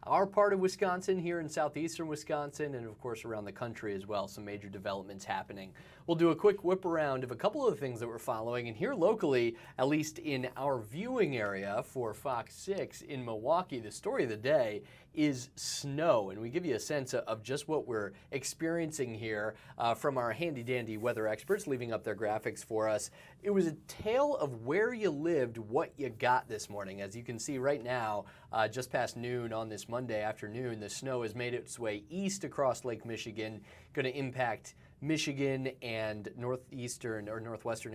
our part of Wisconsin here in southeastern Wisconsin, and of course around the country as well. Some major developments happening. We'll do a quick whip around of a couple of the things that we're following, and here locally, at least in our viewing area for Fox 6 in Milwaukee, the story of the day is snow, and we give you a sense of just what we're experiencing here from our handy-dandy weather experts leaving up their graphics for us. It was a tale of where you lived, what you got this morning. As you can see right now, just past noon on this Monday afternoon, the snow has made its way east across Lake Michigan, going to impact Michigan and northwestern,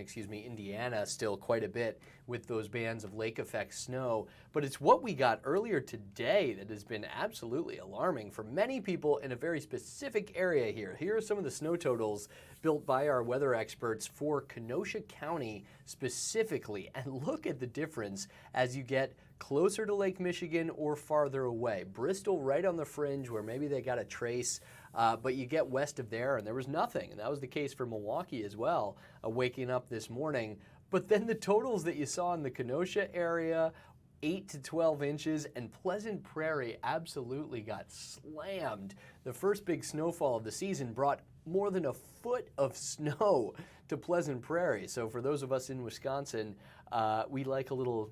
Indiana still quite a bit with those bands of lake effect snow. But it's what we got earlier today that has been absolutely alarming for many people in a very specific area here. Here are some of the snow totals built by our weather experts for Kenosha County specifically. And look at the difference as you get closer to Lake Michigan or farther away. Bristol right on the fringe where maybe they got a trace, but you get west of there and there was nothing. And that was the case for Milwaukee as well, waking up this morning. But then the totals that you saw in the Kenosha area, 8 to 12 inches, and Pleasant Prairie absolutely got slammed. The first big snowfall of the season brought more than a foot of snow to Pleasant Prairie. So for those of us in Wisconsin, we like a little,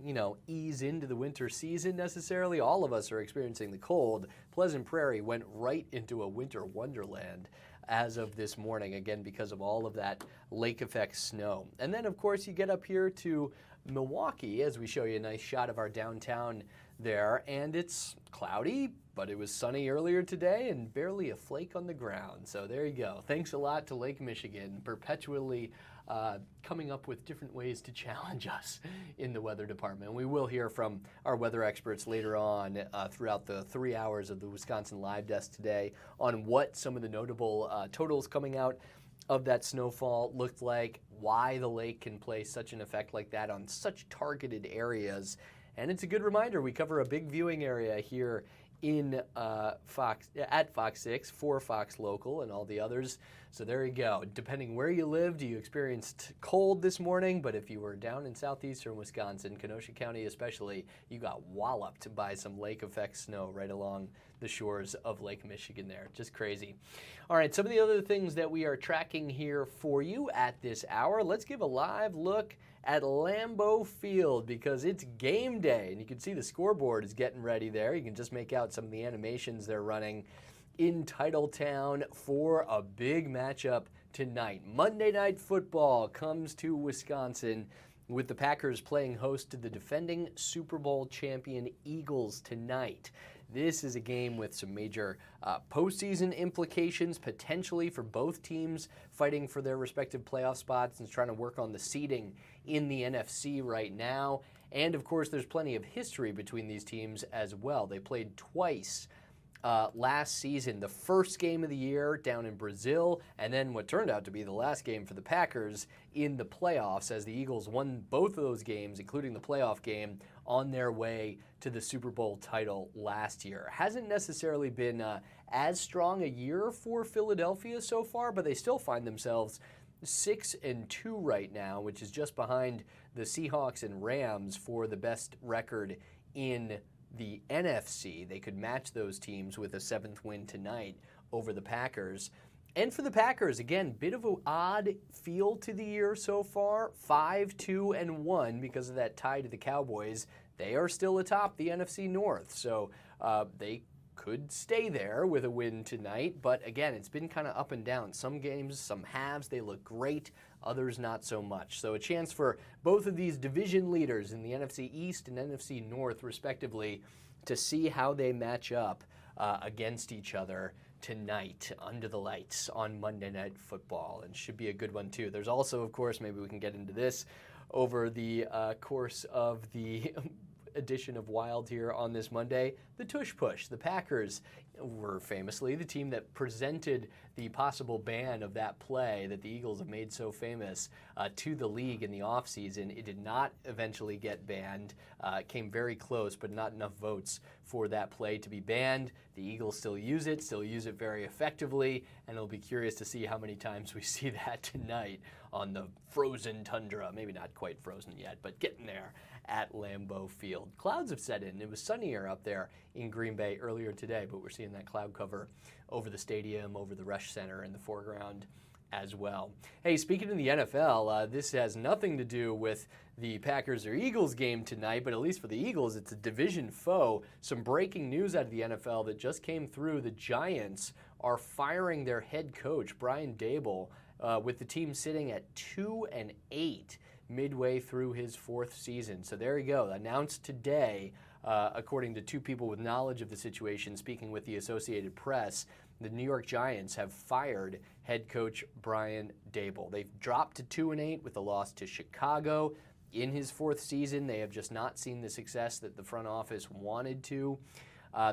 ease into the winter season necessarily. All of us are experiencing the cold. Pleasant Prairie went right into a winter wonderland as of this morning, again, because of all of that lake effect snow. And then, of course, you get up here to Milwaukee as we show you a nice shot of our downtown there, and it's cloudy, but it was sunny earlier today and barely a flake on the ground. So there you go. Thanks a lot to Lake Michigan, perpetually coming up with different ways to challenge us in the weather department. We will hear from our weather experts later on throughout the 3 hours of the Wisconsin Live Desk today on what some of the notable totals coming out of that snowfall looked like, why the lake can play such an effect like that on such targeted areas. And it's a good reminder, we cover a big viewing area here in Fox 6 for Fox Local and all the others. So there you go. Depending where you lived, you experienced cold this morning, but if you were down in southeastern Wisconsin, Kenosha County especially, you got walloped by some lake effect snow right along the shores of Lake Michigan there. Just crazy. All right, some of the other things that we are tracking here for you at this hour. Let's give a live look at Lambeau Field because it's game day, and you can see the scoreboard is getting ready there. You can just make out some of the animations they're running in Titletown for a big matchup tonight. Monday Night Football comes to Wisconsin with the Packers playing host to the defending Super Bowl champion Eagles tonight. This is a game with some major postseason implications, potentially for both teams fighting for their respective playoff spots and trying to work on the seeding in the NFC right now. And of course, there's plenty of history between these teams as well. They played twice last season, the first game of the year down in Brazil, and then what turned out to be the last game for the Packers in the playoffs as the Eagles won both of those games, including the playoff game, on their way to the Super Bowl title last year. Hasn't necessarily been as strong a year for Philadelphia so far, but they still find themselves 6-2 right now, which is just behind the Seahawks and Rams for the best record in the NFC. They could match those teams with a 7th win tonight over the Packers. And for the Packers, again, bit of an odd feel to the year so far. 5-2-1 because of that tie to the Cowboys. They are still atop the NFC North, so they could stay there with a win tonight. But again, it's been kind of up and down. Some games, some halves, they look great. Others not so much. So a chance for both of these division leaders in the NFC East and NFC North, respectively, to see how they match up against each other tonight under the lights on Monday Night Football, and should be a good one too. There's also, of course, maybe we can get into this over the course of the edition of Wild here on this Monday, the Tush Push. The Packers were famously the team that presented the possible ban of that play that the Eagles have made so famous to the league in the offseason. It did not eventually get banned. It came very close, but not enough votes for that play to be banned. The Eagles still use it very effectively, and it'll be curious to see how many times we see that tonight on the frozen tundra. Maybe not quite frozen yet, but getting there at Lambeau Field. Clouds have set in. It was sunnier up there in Green Bay earlier today, but we're seeing that cloud cover over the stadium, over the Rush Center in the foreground as well. Hey, speaking of the NFL, this has nothing to do with the Packers or Eagles game tonight, but at least for the Eagles, it's a division foe. Some breaking news out of the NFL that just came through. The Giants are firing their head coach, Brian Daboll, with the team sitting at 2-8 midway through his 4th season. So there you go, announced today, according to two people with knowledge of the situation, speaking with the Associated Press. The New York Giants have fired head coach Brian Daboll. They've dropped to 2-8 with a loss to Chicago. In his 4th season, they have just not seen the success that the front office wanted to.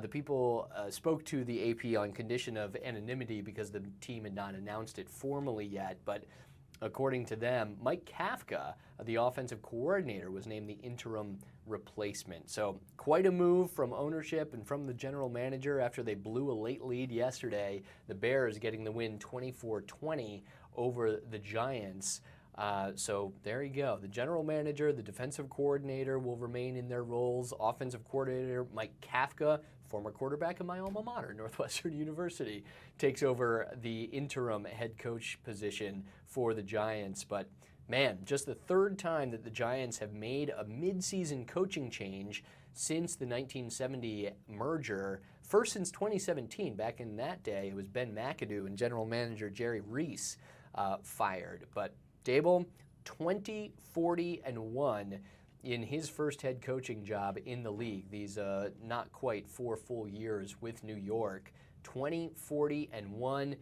The people spoke to the AP on condition of anonymity because the team had not announced it formally yet, but according to them, Mike Kafka, the offensive coordinator, was named the interim replacement. So quite a move from ownership and from the general manager after they blew a late lead yesterday. The Bears getting the win 24-20 over the Giants. So there you go. The general manager, the defensive coordinator will remain in their roles. Offensive coordinator Mike Kafka, former quarterback of my alma mater, Northwestern University, takes over the interim head coach position for the Giants. But man, just the 3rd time that the Giants have made a midseason coaching change since the 1970 merger. First since 2017. Back in that day, it was Ben McAdoo and general manager Jerry Reese fired. But Daboll, 20-40-1 in his first head coaching job in the league. These not quite 4 full years with New York. 20-40-1.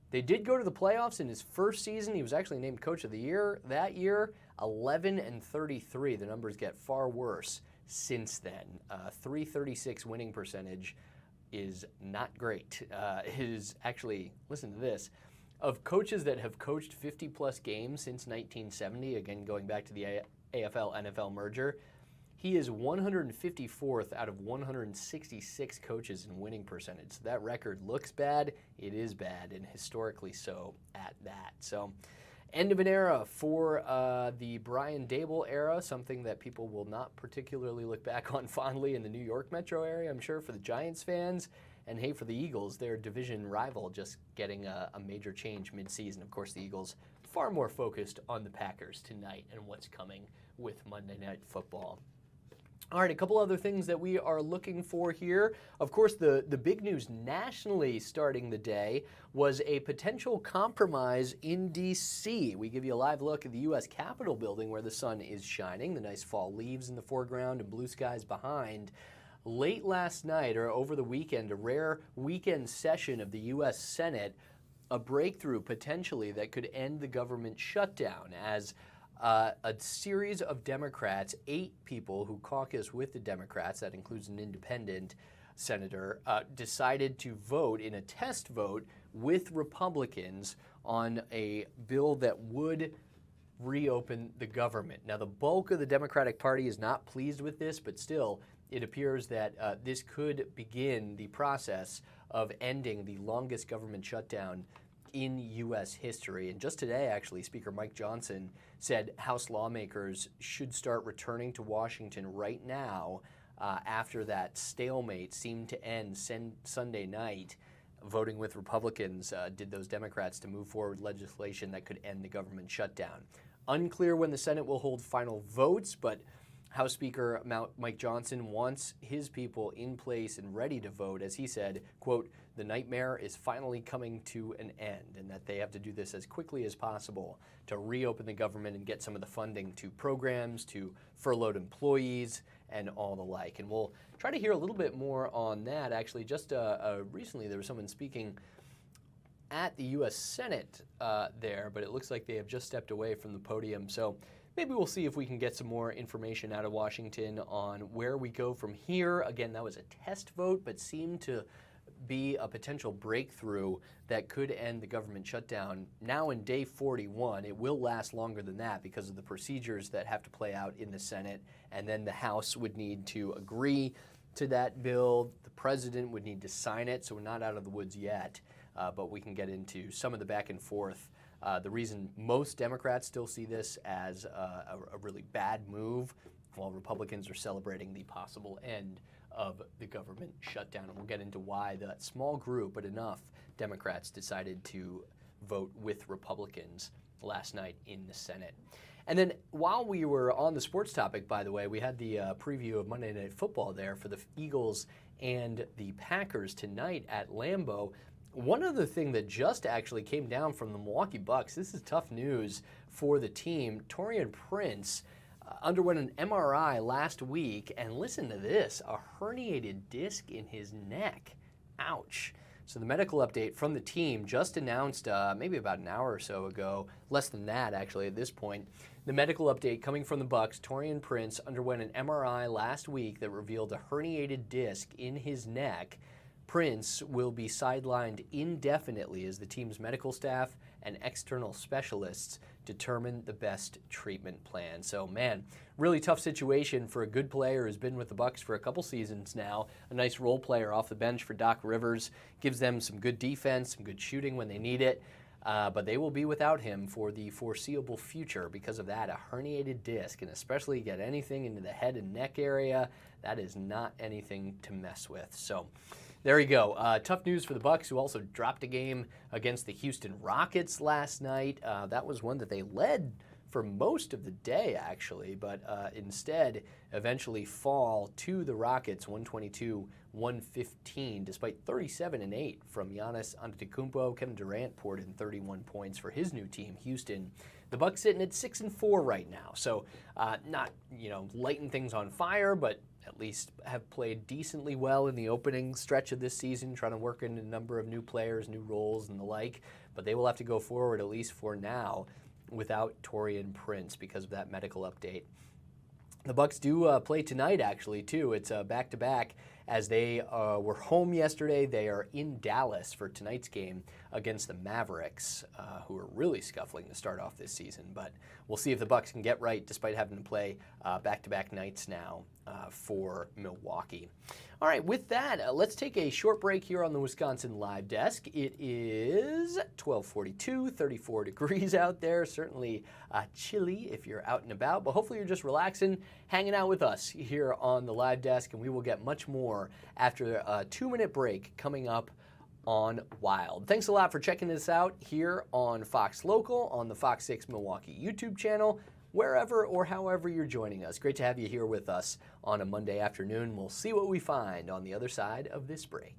They did go to the playoffs in his first season. He was actually named Coach of the Year that year. 11-33. The numbers get far worse since then. .336 winning percentage is not great. It is actually, listen to this, of coaches that have coached 50-plus games since 1970, again going back to the AFL-NFL merger, he is 154th out of 166 coaches in winning percentage. So that record looks bad. It is bad, and historically so at that. So end of an era for the Brian Daboll era, something that people will not particularly look back on fondly in the New York metro area, I'm sure, for the Giants fans. And hey, for the Eagles, their division rival just getting a major change midseason. Of course, the Eagles far more focused on the Packers tonight and what's coming with Monday Night Football. All right, a couple other things that we are looking for here. Of course, the big news nationally starting the day was a potential compromise in D.C. We give you a live look at the U.S. Capitol building where the sun is shining, the nice fall leaves in the foreground and blue skies behind. Late last night or over the weekend, a rare weekend session of the U.S. Senate, a breakthrough potentially that could end the government shutdown as a series of Democrats, 8 people who caucus with the Democrats, that includes an independent senator, decided to vote in a test vote with Republicans on a bill that would reopen the government. Now, the bulk of the Democratic Party is not pleased with this, but still, it appears that this could begin the process of ending the longest government shutdown in U.S. history. And just today, actually, Speaker Mike Johnson said House lawmakers should start returning to Washington right now after that stalemate seemed to end Sunday night. Voting with Republicans did those Democrats to move forward legislation that could end the government shutdown. Unclear when the Senate will hold final votes, but House Speaker Mike Johnson wants his people in place and ready to vote, as he said, quote, "The nightmare is finally coming to an end," and that they have to do this as quickly as possible to reopen the government and get some of the funding to programs, to furloughed employees, and all the like. And we'll try to hear a little bit more on that. Actually, just recently there was someone speaking at the U.S. Senate there, but it looks like they have just stepped away from the podium. So maybe we'll see if we can get some more information out of Washington on where we go from here. Again, that was a test vote, but seemed to be a potential breakthrough that could end the government shutdown. Now in day 41, it will last longer than that because of the procedures that have to play out in the Senate, and then the House would need to agree to that bill. The president would need to sign it, so we're not out of the woods yet, but we can get into some of the back and forth. The reason most Democrats still see this as a really bad move, while Republicans are celebrating the possible end of the government shutdown. And we'll get into why that small group, but enough, Democrats decided to vote with Republicans last night in the Senate. And then while we were on the sports topic, by the way, we had the preview of Monday Night Football there for the Eagles and the Packers tonight at Lambeau. One other thing that just actually came down from the Milwaukee Bucks, this is tough news for the team. Taurean Prince underwent an MRI last week, and listen to this, a herniated disc in his neck. Ouch. So the medical update from the team just announced maybe about an hour or so ago, less than that actually at this point. The medical update coming from the Bucks, Taurean Prince underwent an MRI last week that revealed a herniated disc in his neck. Prince will be sidelined indefinitely as the team's medical staff and external specialists determine the best treatment plan. So, man, really tough situation for a good player who's been with the Bucks for a couple seasons now. A nice role player off the bench for Doc Rivers, gives them some good defense, some good shooting when they need it. But they will be without him for the foreseeable future because of that, a herniated disc, and especially get anything into the head and neck area, that is not anything to mess with. So there you go. Tough news for the Bucks, who also dropped a game against the Houston Rockets last night. That was one that they led for most of the day, actually, but instead eventually fall to the Rockets 122-115, despite 37-8 from Giannis Antetokounmpo. Kevin Durant poured in 31 points for his new team, Houston. The Bucks sitting at 6-4 right now, so not lighting things on fire, but at least have played decently well in the opening stretch of this season, trying to work in a number of new players, new roles, and the like. But they will have to go forward, at least for now, without Taurean Prince because of that medical update. The Bucks do play tonight, actually, too. It's back-to-back as they were home yesterday. They are in Dallas for tonight's game against the Mavericks, who are really scuffling to start off this season. But we'll see if the Bucks can get right despite having to play back-to-back nights now for Milwaukee. All right, with that, let's take a short break here on the Wisconsin Live Desk. It is 12:42, 34 degrees out there. Certainly chilly if you're out and about, but hopefully you're just relaxing, hanging out with us here on the Live Desk, and we will get much more after a 2-minute break coming up on Wild. Thanks a lot for checking this out here on Fox Local, on the Fox 6 Milwaukee YouTube channel, wherever or however you're joining us. Great to have you here with us on a Monday afternoon. We'll see what we find on the other side of this break.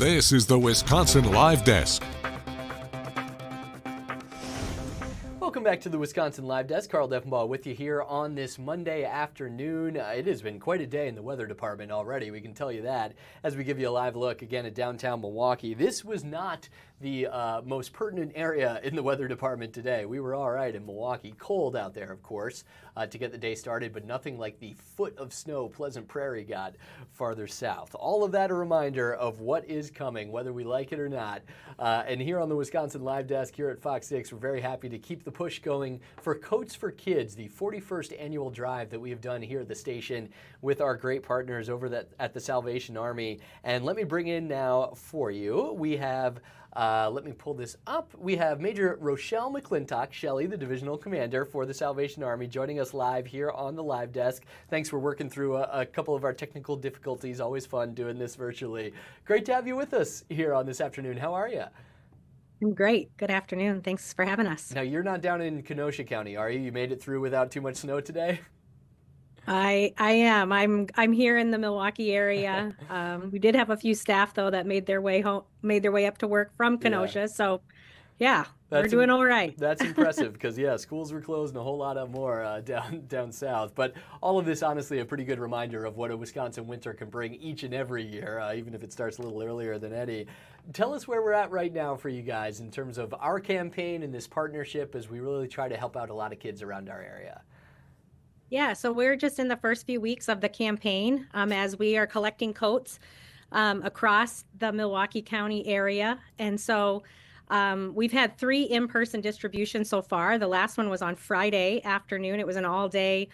This is the Wisconsin Live Desk. Welcome back to the Wisconsin Live Desk. Carl Deffenbaugh with you here on this Monday afternoon. It has been quite a day in the weather department already, we can tell you that, as we give you a live look again at downtown Milwaukee. This was not the most pertinent area in the weather department today. We were all right in Milwaukee. Cold out there, of course, to get the day started, but nothing like the foot of snow Pleasant Prairie got farther south. All of that a reminder of what is coming, whether we like it or not. And here on the Wisconsin Live Desk here at Fox 6, we're very happy to keep the push going for Coats for Kids, the 41st annual drive that we have done here at the station with our great partners over at the Salvation Army. And let me bring in now for you, we have let me pull this up. We have Major Rochelle McClintock, Shelley, the Divisional Commander for the Salvation Army, joining us live here on the Live Desk. Thanks for working through a couple of our technical difficulties. Always fun doing this virtually. Great to have you with us here on this afternoon. How are you? I'm great. Good afternoon. Thanks for having us. Now, you're not down in Kenosha County, are you? You made it through without too much snow today? I am. I'm here in the Milwaukee area. We did have a few staff though that made their way up to work from Kenosha. Yeah. So, yeah, we're doing all right. That's impressive because yeah, schools were closed and a whole lot more down south. But all of this, honestly, a pretty good reminder of what a Wisconsin winter can bring each and every year, even if it starts a little earlier than any. Tell us where we're at right now for you guys in terms of our campaign and this partnership as we really try to help out a lot of kids around our area. Yeah, so we're just in the first few weeks of the campaign as we are collecting coats across the Milwaukee County area. And so we've had 3 in-person distributions so far. The last one was on Friday afternoon. It was an all-day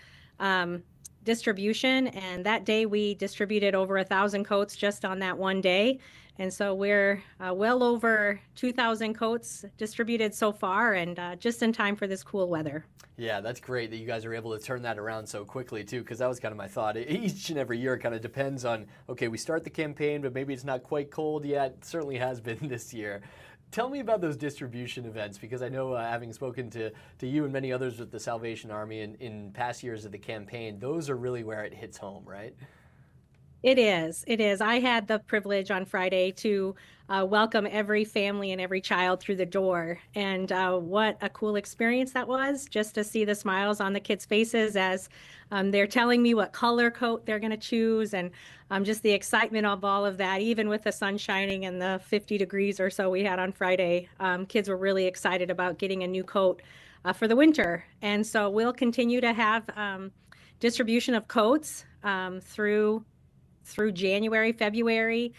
distribution. And that day we distributed over 1,000 coats just on that one day. And so we're well over 2,000 coats distributed so far and just in time for this cool weather. Yeah, that's great that you guys are able to turn that around so quickly, too, because that was kind of my thought. Each and every year it kind of depends on, okay, we start the campaign, but maybe it's not quite cold yet. It certainly has been this year. Tell me about those distribution events, because I know having spoken to you and many others with the Salvation Army in past years of the campaign, those are really where it hits home, right? It is. It is. I had the privilege on Friday to welcome every family and every child through the door. And what a cool experience that was, just to see the smiles on the kids' faces as they're telling me what color coat they're going to choose. And just the excitement of all of that, even with the sun shining and the 50 degrees or so we had on Friday, kids were really excited about getting a new coat for the winter. And so we'll continue to have distribution of coats through January, February.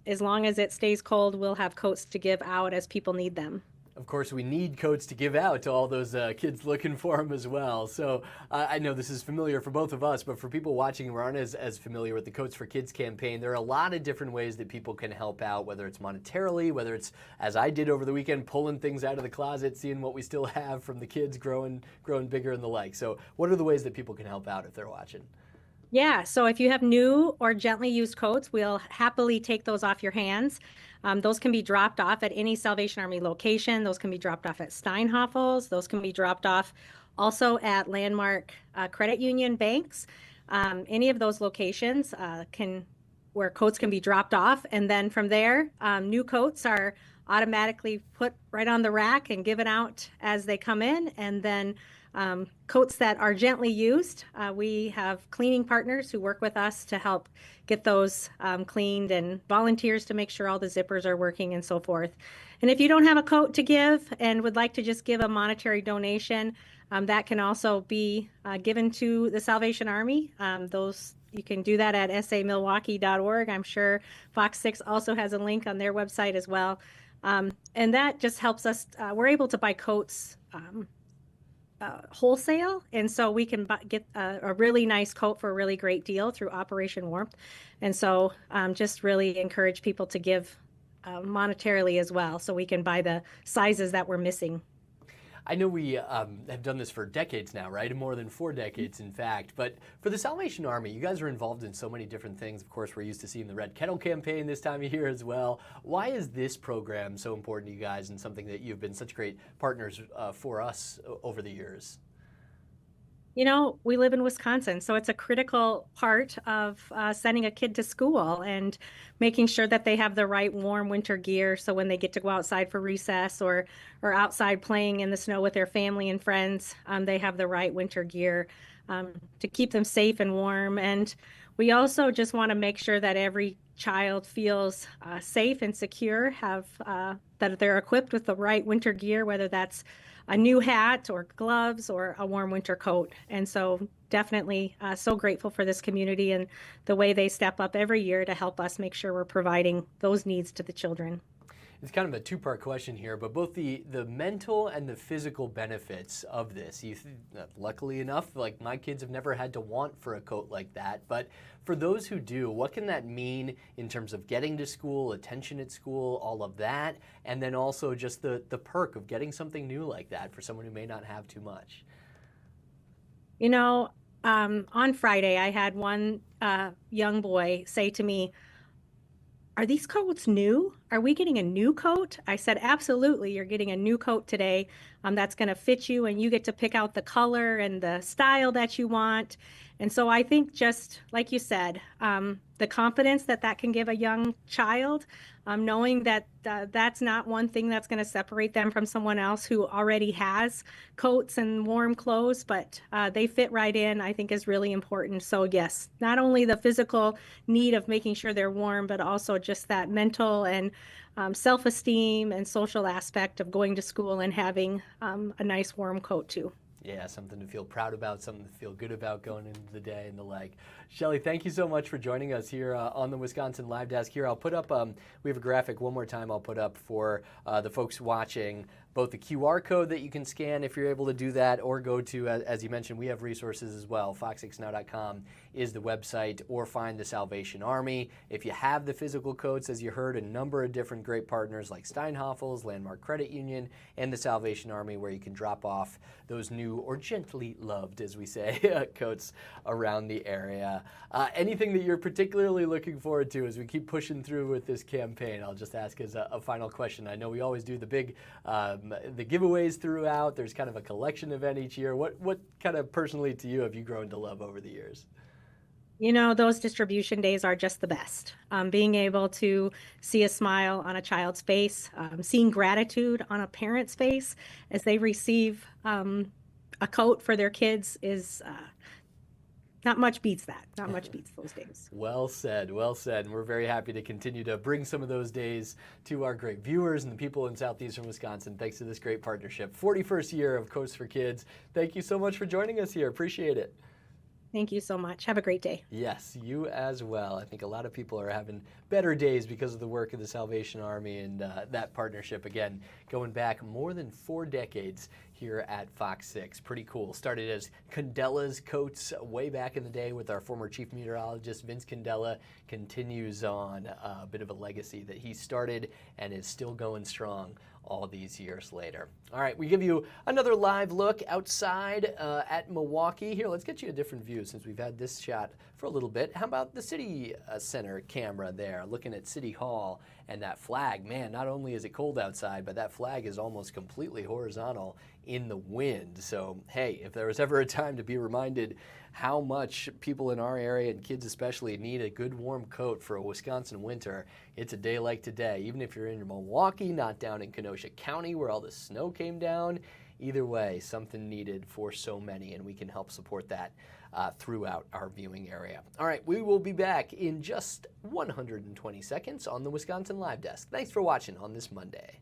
As long as it stays cold, we'll have coats to give out as people need them. Of course, we need coats to give out to all those kids looking for them as well. So I know this is familiar for both of us, but for people watching who aren't as familiar with the Coats for Kids campaign, there are a lot of different ways that people can help out, whether it's monetarily, whether it's, as I did over the weekend, pulling things out of the closet, seeing what we still have from the kids growing bigger and the like. So what are the ways that people can help out if they're watching? Yeah, so if you have new or gently used coats, we'll happily take those off your hands. Those can be dropped off at any Salvation Army location. Those can be dropped off at Steinhoffel's. Those can be dropped off also at Landmark Credit Union banks. Any of those locations where coats can be dropped off. And then from there, new coats are automatically put right on the rack and given out as they come in. And then coats that are gently used, we have cleaning partners who work with us to help get those cleaned, and volunteers to make sure all the zippers are working and so forth. And if you don't have a coat to give and would like to just give a monetary donation, that can also be given to the Salvation Army. You can do that at samilwaukee.org. I'm sure Fox 6 also has a link on their website as well. And that just helps us. We're able to buy coats wholesale, and so we can get a really nice coat for a really great deal through Operation Warmth. And so just really encourage people to give monetarily as well, so we can buy the sizes that we're missing. I know we have done this for decades now, right? More than 4 decades, in fact. But for the Salvation Army, you guys are involved in so many different things. Of course, we're used to seeing the Red Kettle campaign this time of year as well. Why is this program so important to you guys and something that you've been such great partners for us over the years? We live in Wisconsin, so it's a critical part of sending a kid to school and making sure that they have the right warm winter gear. So when they get to go outside for recess or outside playing in the snow with their family and friends, they have the right winter gear to keep them safe and warm. And we also just want to make sure that every child feels safe and secure, that they're equipped with the right winter gear, whether that's a new hat or gloves or a warm winter coat. And so definitely so grateful for this community and the way they step up every year to help us make sure we're providing those needs to the children. It's kind of a two-part question here, but both the mental and the physical benefits of this. Luckily enough, like my kids have never had to want for a coat like that, but for those who do, what can that mean in terms of getting to school, attention at school, all of that, and then also just the perk of getting something new like that for someone who may not have too much? On Friday, I had one young boy say to me, "Are these coats new? Are we getting a new coat?" I said, "Absolutely, you're getting a new coat today. That's going to fit you, and you get to pick out the color and the style that you want." And so I think, just like you said, the confidence that can give a young child, knowing that that's not one thing that's going to separate them from someone else who already has coats and warm clothes, but they fit right in, I think is really important. So yes, not only the physical need of making sure they're warm, but also just that mental and self-esteem and social aspect of going to school and having a nice warm coat too. Yeah, something to feel proud about, something to feel good about going into the day and the like. Shelley, thank you so much for joining us here on the Wisconsin Live Desk. Here, I'll put up, we have a graphic one more time I'll put up for the folks watching, both the QR code that you can scan if you're able to do that, or go to, as you mentioned, we have resources as well. fox6now.com is the website, or find the Salvation Army. If you have the physical coats, as you heard, a number of different great partners like Steinhoffel's, Landmark Credit Union, and the Salvation Army, where you can drop off those new, or gently loved, as we say, coats around the area. Anything that you're particularly looking forward to as we keep pushing through with this campaign? I'll just ask as a final question. I know we always do the big the giveaways throughout. There's kind of a collection event each year. What kind of personally to you have you grown to love over the years? Those distribution days are just the best. Being able to see a smile on a child's face, seeing gratitude on a parent's face as they receive a coat for their kids is not much beats that. Not much beats those days. Well said, well said. And we're very happy to continue to bring some of those days to our great viewers and the people in southeastern Wisconsin, thanks to this great partnership. 41st year of Coats for Kids. Thank you so much for joining us here. Appreciate it. Thank you so much. Have a great day. Yes, you as well. I think a lot of people are having better days because of the work of the Salvation Army and that partnership, again, going back more than 4 decades here at Fox 6. Pretty cool. Started as Candella's coats way back in the day with our former chief meteorologist, Vince Candela. Continues on a bit of a legacy that he started and is still going strong all these years later. All right, we give you another live look outside at Milwaukee. Here, let's get you a different view since we've had this shot for a little bit. How about the City Center camera there, looking at City Hall and that flag? Man, not only is it cold outside, but that flag is almost completely horizontal in the wind. So, hey, if there was ever a time to be reminded how much people in our area, and kids especially, need a good warm coat for a Wisconsin winter, it's a day like today. Even if you're in Milwaukee, not down in Kenosha County where all the snow came down, either way, something needed for so many, and we can help support that throughout our viewing area. All right, we will be back in just 120 seconds on the Wisconsin Live Desk. Thanks for watching on this Monday.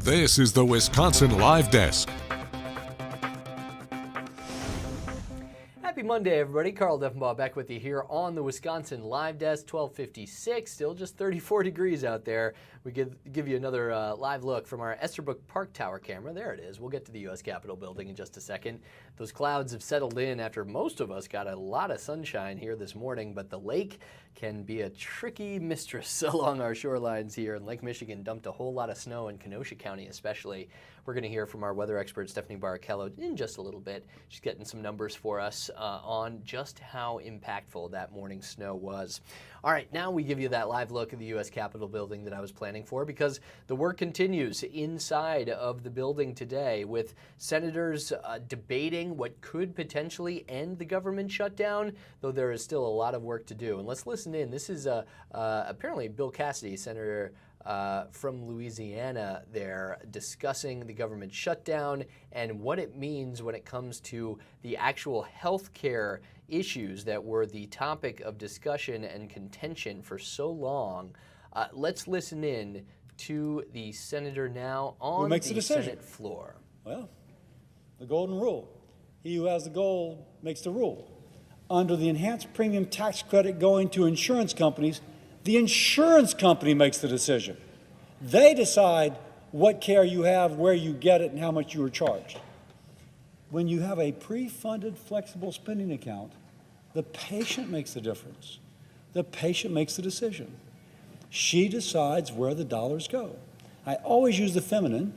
This is the Wisconsin Live Desk. Happy Monday, everybody. Carl Deffenbaugh back with you here on the Wisconsin Live Desk, 1256. Still just 34 degrees out there. We give you another live look from our Esterbrook Park Tower camera. There it is. We'll get to the U.S. Capitol building in just a second. Those clouds have settled in after most of us got a lot of sunshine here this morning, but the lake can be a tricky mistress along our shorelines here, and Lake Michigan dumped a whole lot of snow in Kenosha County especially. We're going to hear from our weather expert, Stephanie Barrichello, in just a little bit. She's getting some numbers for us on just how impactful that morning snow was. All right, now we give you that live look at the U.S. Capitol building that I was planning for, because the work continues inside of the building today with senators debating what could potentially end the government shutdown, though there is still a lot of work to do. And let's listen in. This is apparently Bill Cassidy, Senator from Louisiana, there discussing the government shutdown and what it means when it comes to the actual health care issues that were the topic of discussion and contention for so long. Let's listen in to the senator now on the Senate floor. Well, the golden rule. He who has the gold makes the rule. Under the enhanced premium tax credit going to insurance companies, the insurance company makes the decision. They decide what care you have, where you get it, and how much you are charged. When you have a pre-funded flexible spending account, the patient makes the difference. The patient makes the decision. She decides where the dollars go. I always use the feminine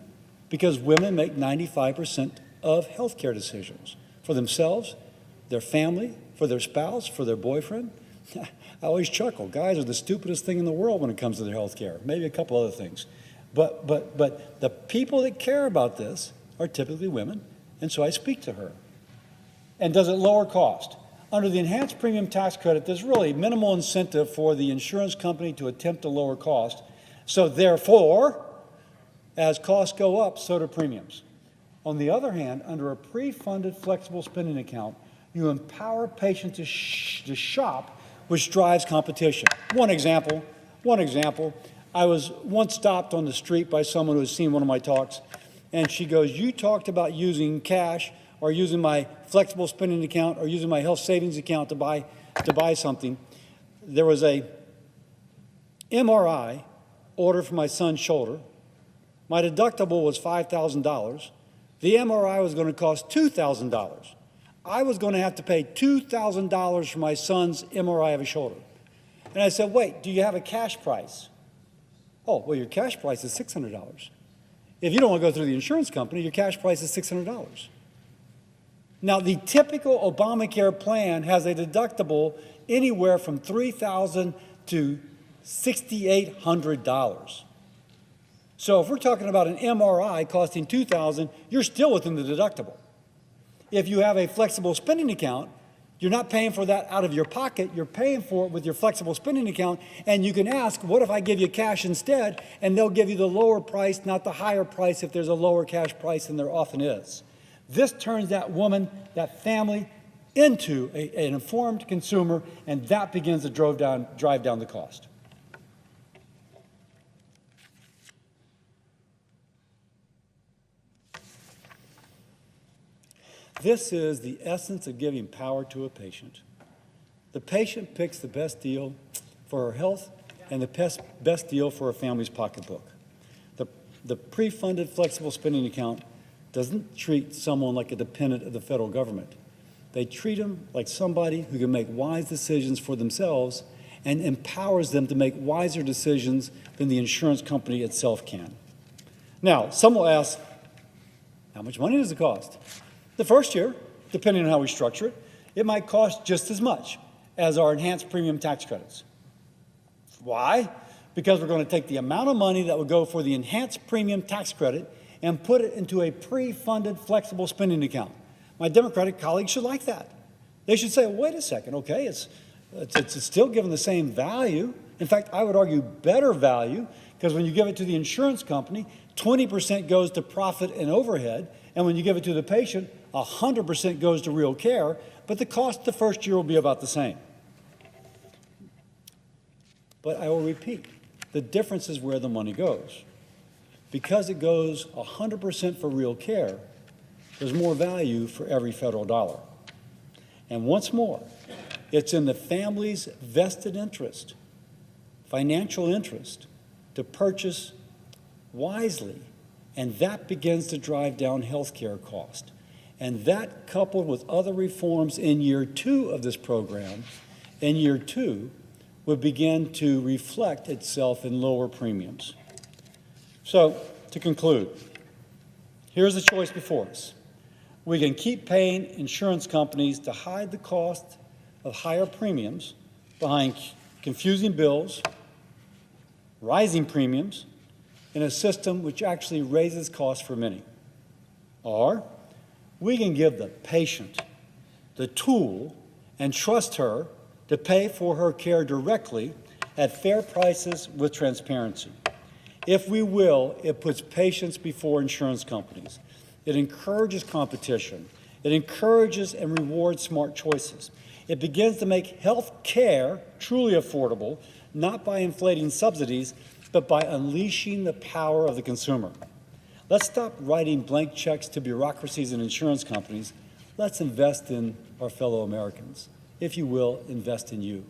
because women make 95% of healthcare decisions for themselves, their family, for their spouse, for their boyfriend. I always chuckle. Guys are the stupidest thing in the world when it comes to their health care. Maybe a couple other things. But the people that care about this are typically women, and so I speak to her. And does it lower cost? Under the enhanced premium tax credit, there's really minimal incentive for the insurance company to attempt to lower cost. So therefore, as costs go up, so do premiums. On the other hand, under a pre-funded flexible spending account, you empower patients to shop, which drives competition. One example, I was once stopped on the street by someone who had seen one of my talks, and she goes, "You talked about using cash or using my flexible spending account or using my health savings account to buy something." There was a MRI ordered for my son's shoulder. My deductible was $5,000. The MRI was going to cost $2,000. I was going to have to pay $2,000 for my son's MRI of his shoulder. And I said, "Wait, do you have a cash price?" "Oh, well, your cash price is $600. If you don't want to go through the insurance company, your cash price is $600. Now, the typical Obamacare plan has a deductible anywhere from $3,000 to $6,800. So if we're talking about an MRI costing $2,000, you're still within the deductible. If you have a flexible spending account, you're not paying for that out of your pocket, you're paying for it with your flexible spending account, and you can ask, what if I give you cash instead? And they'll give you the lower price, not the higher price if there's a lower cash price than there often is. This turns that woman, that family, into an informed consumer, and that begins to drive down the cost. This is the essence of giving power to a patient. The patient picks the best deal for her health and the best deal for her family's pocketbook. The pre-funded flexible spending account doesn't treat someone like a dependent of the federal government. They treat them like somebody who can make wise decisions for themselves and empowers them to make wiser decisions than the insurance company itself can. Now, some will ask, how much money does it cost? The first year, depending on how we structure it, it might cost just as much as our enhanced premium tax credits. Why? Because we're going to take the amount of money that would go for the enhanced premium tax credit and put it into a pre-funded flexible spending account. My Democratic colleagues should like that. They should say, wait a second, okay, it's still given the same value. In fact, I would argue better value, because when you give it to the insurance company, 20% goes to profit and overhead, and when you give it to the patient, 100% goes to real care, but the cost the first year will be about the same. But I will repeat, the difference is where the money goes. because it goes 100% for real care, there's more value for every federal dollar. And once more, it's in the family's vested interest, financial interest, to purchase wisely, and that begins to drive down health care costs. And that, coupled with other reforms in year 2 of this program, in year 2, would begin to reflect itself in lower premiums. So, to conclude, here's the choice before us. We can keep paying insurance companies to hide the cost of higher premiums behind confusing bills, rising premiums, in a system which actually raises costs for many. Or we can give the patient the tool and trust her to pay for her care directly at fair prices with transparency. If we will, it puts patients before insurance companies. It encourages competition. It encourages and rewards smart choices. It begins to make health care truly affordable, not by inflating subsidies, but by unleashing the power of the consumer. Let's stop writing blank checks to bureaucracies and insurance companies. Let's invest in our fellow Americans. If you will, invest in you.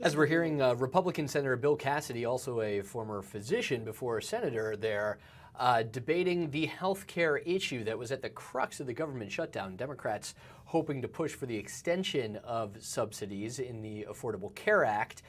As we're hearing, Republican Senator Bill Cassidy, also a former physician before a senator there, debating the health care issue that was at the crux of the government shutdown. Democrats hoping to push for the extension of subsidies in the Affordable Care Act,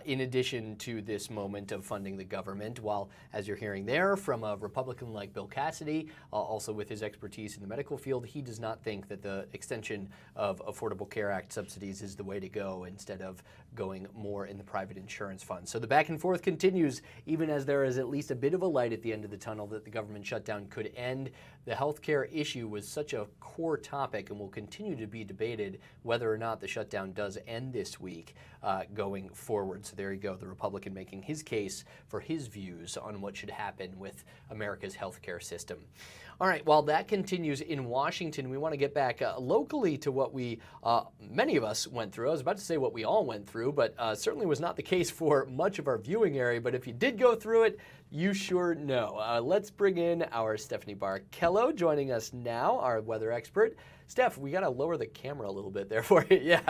in addition to this moment of funding the government, while, as you're hearing there from a Republican like Bill Cassidy, also with his expertise in the medical field, he does not think that the extension of Affordable Care Act subsidies is the way to go, instead of going more in the private insurance fund. So the back and forth continues, even as there is at least a bit of a light at the end of the tunnel that the government shutdown could end. The healthcare issue was such a core topic and will continue to be debated whether or not the shutdown does end this week going forward. So there you go, the Republican making his case for his views on what should happen with America's healthcare system. All right, while that continues in Washington, we want to get back locally to what we, many of us went through. I was about to say what we all went through, but certainly was not the case for much of our viewing area. But if you did go through it, you sure know. Let's bring in our Stephanie Barkello joining us now, our weather expert. Steph, we got to lower the camera a little bit there for you. Yeah.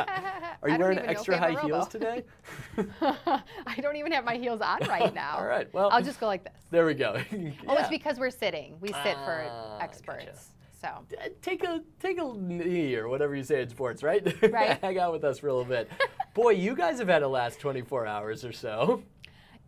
Are you wearing extra high heels today? I don't even have my heels on right now. All right. Well, I'll just go like this. There we go. Yeah. Oh, it's because we're sitting. We sit for experts. Gotcha. So take a knee or whatever you say in sports, right? Right. Hang out with us for a little bit. Boy, you guys have had a last 24 hours or so.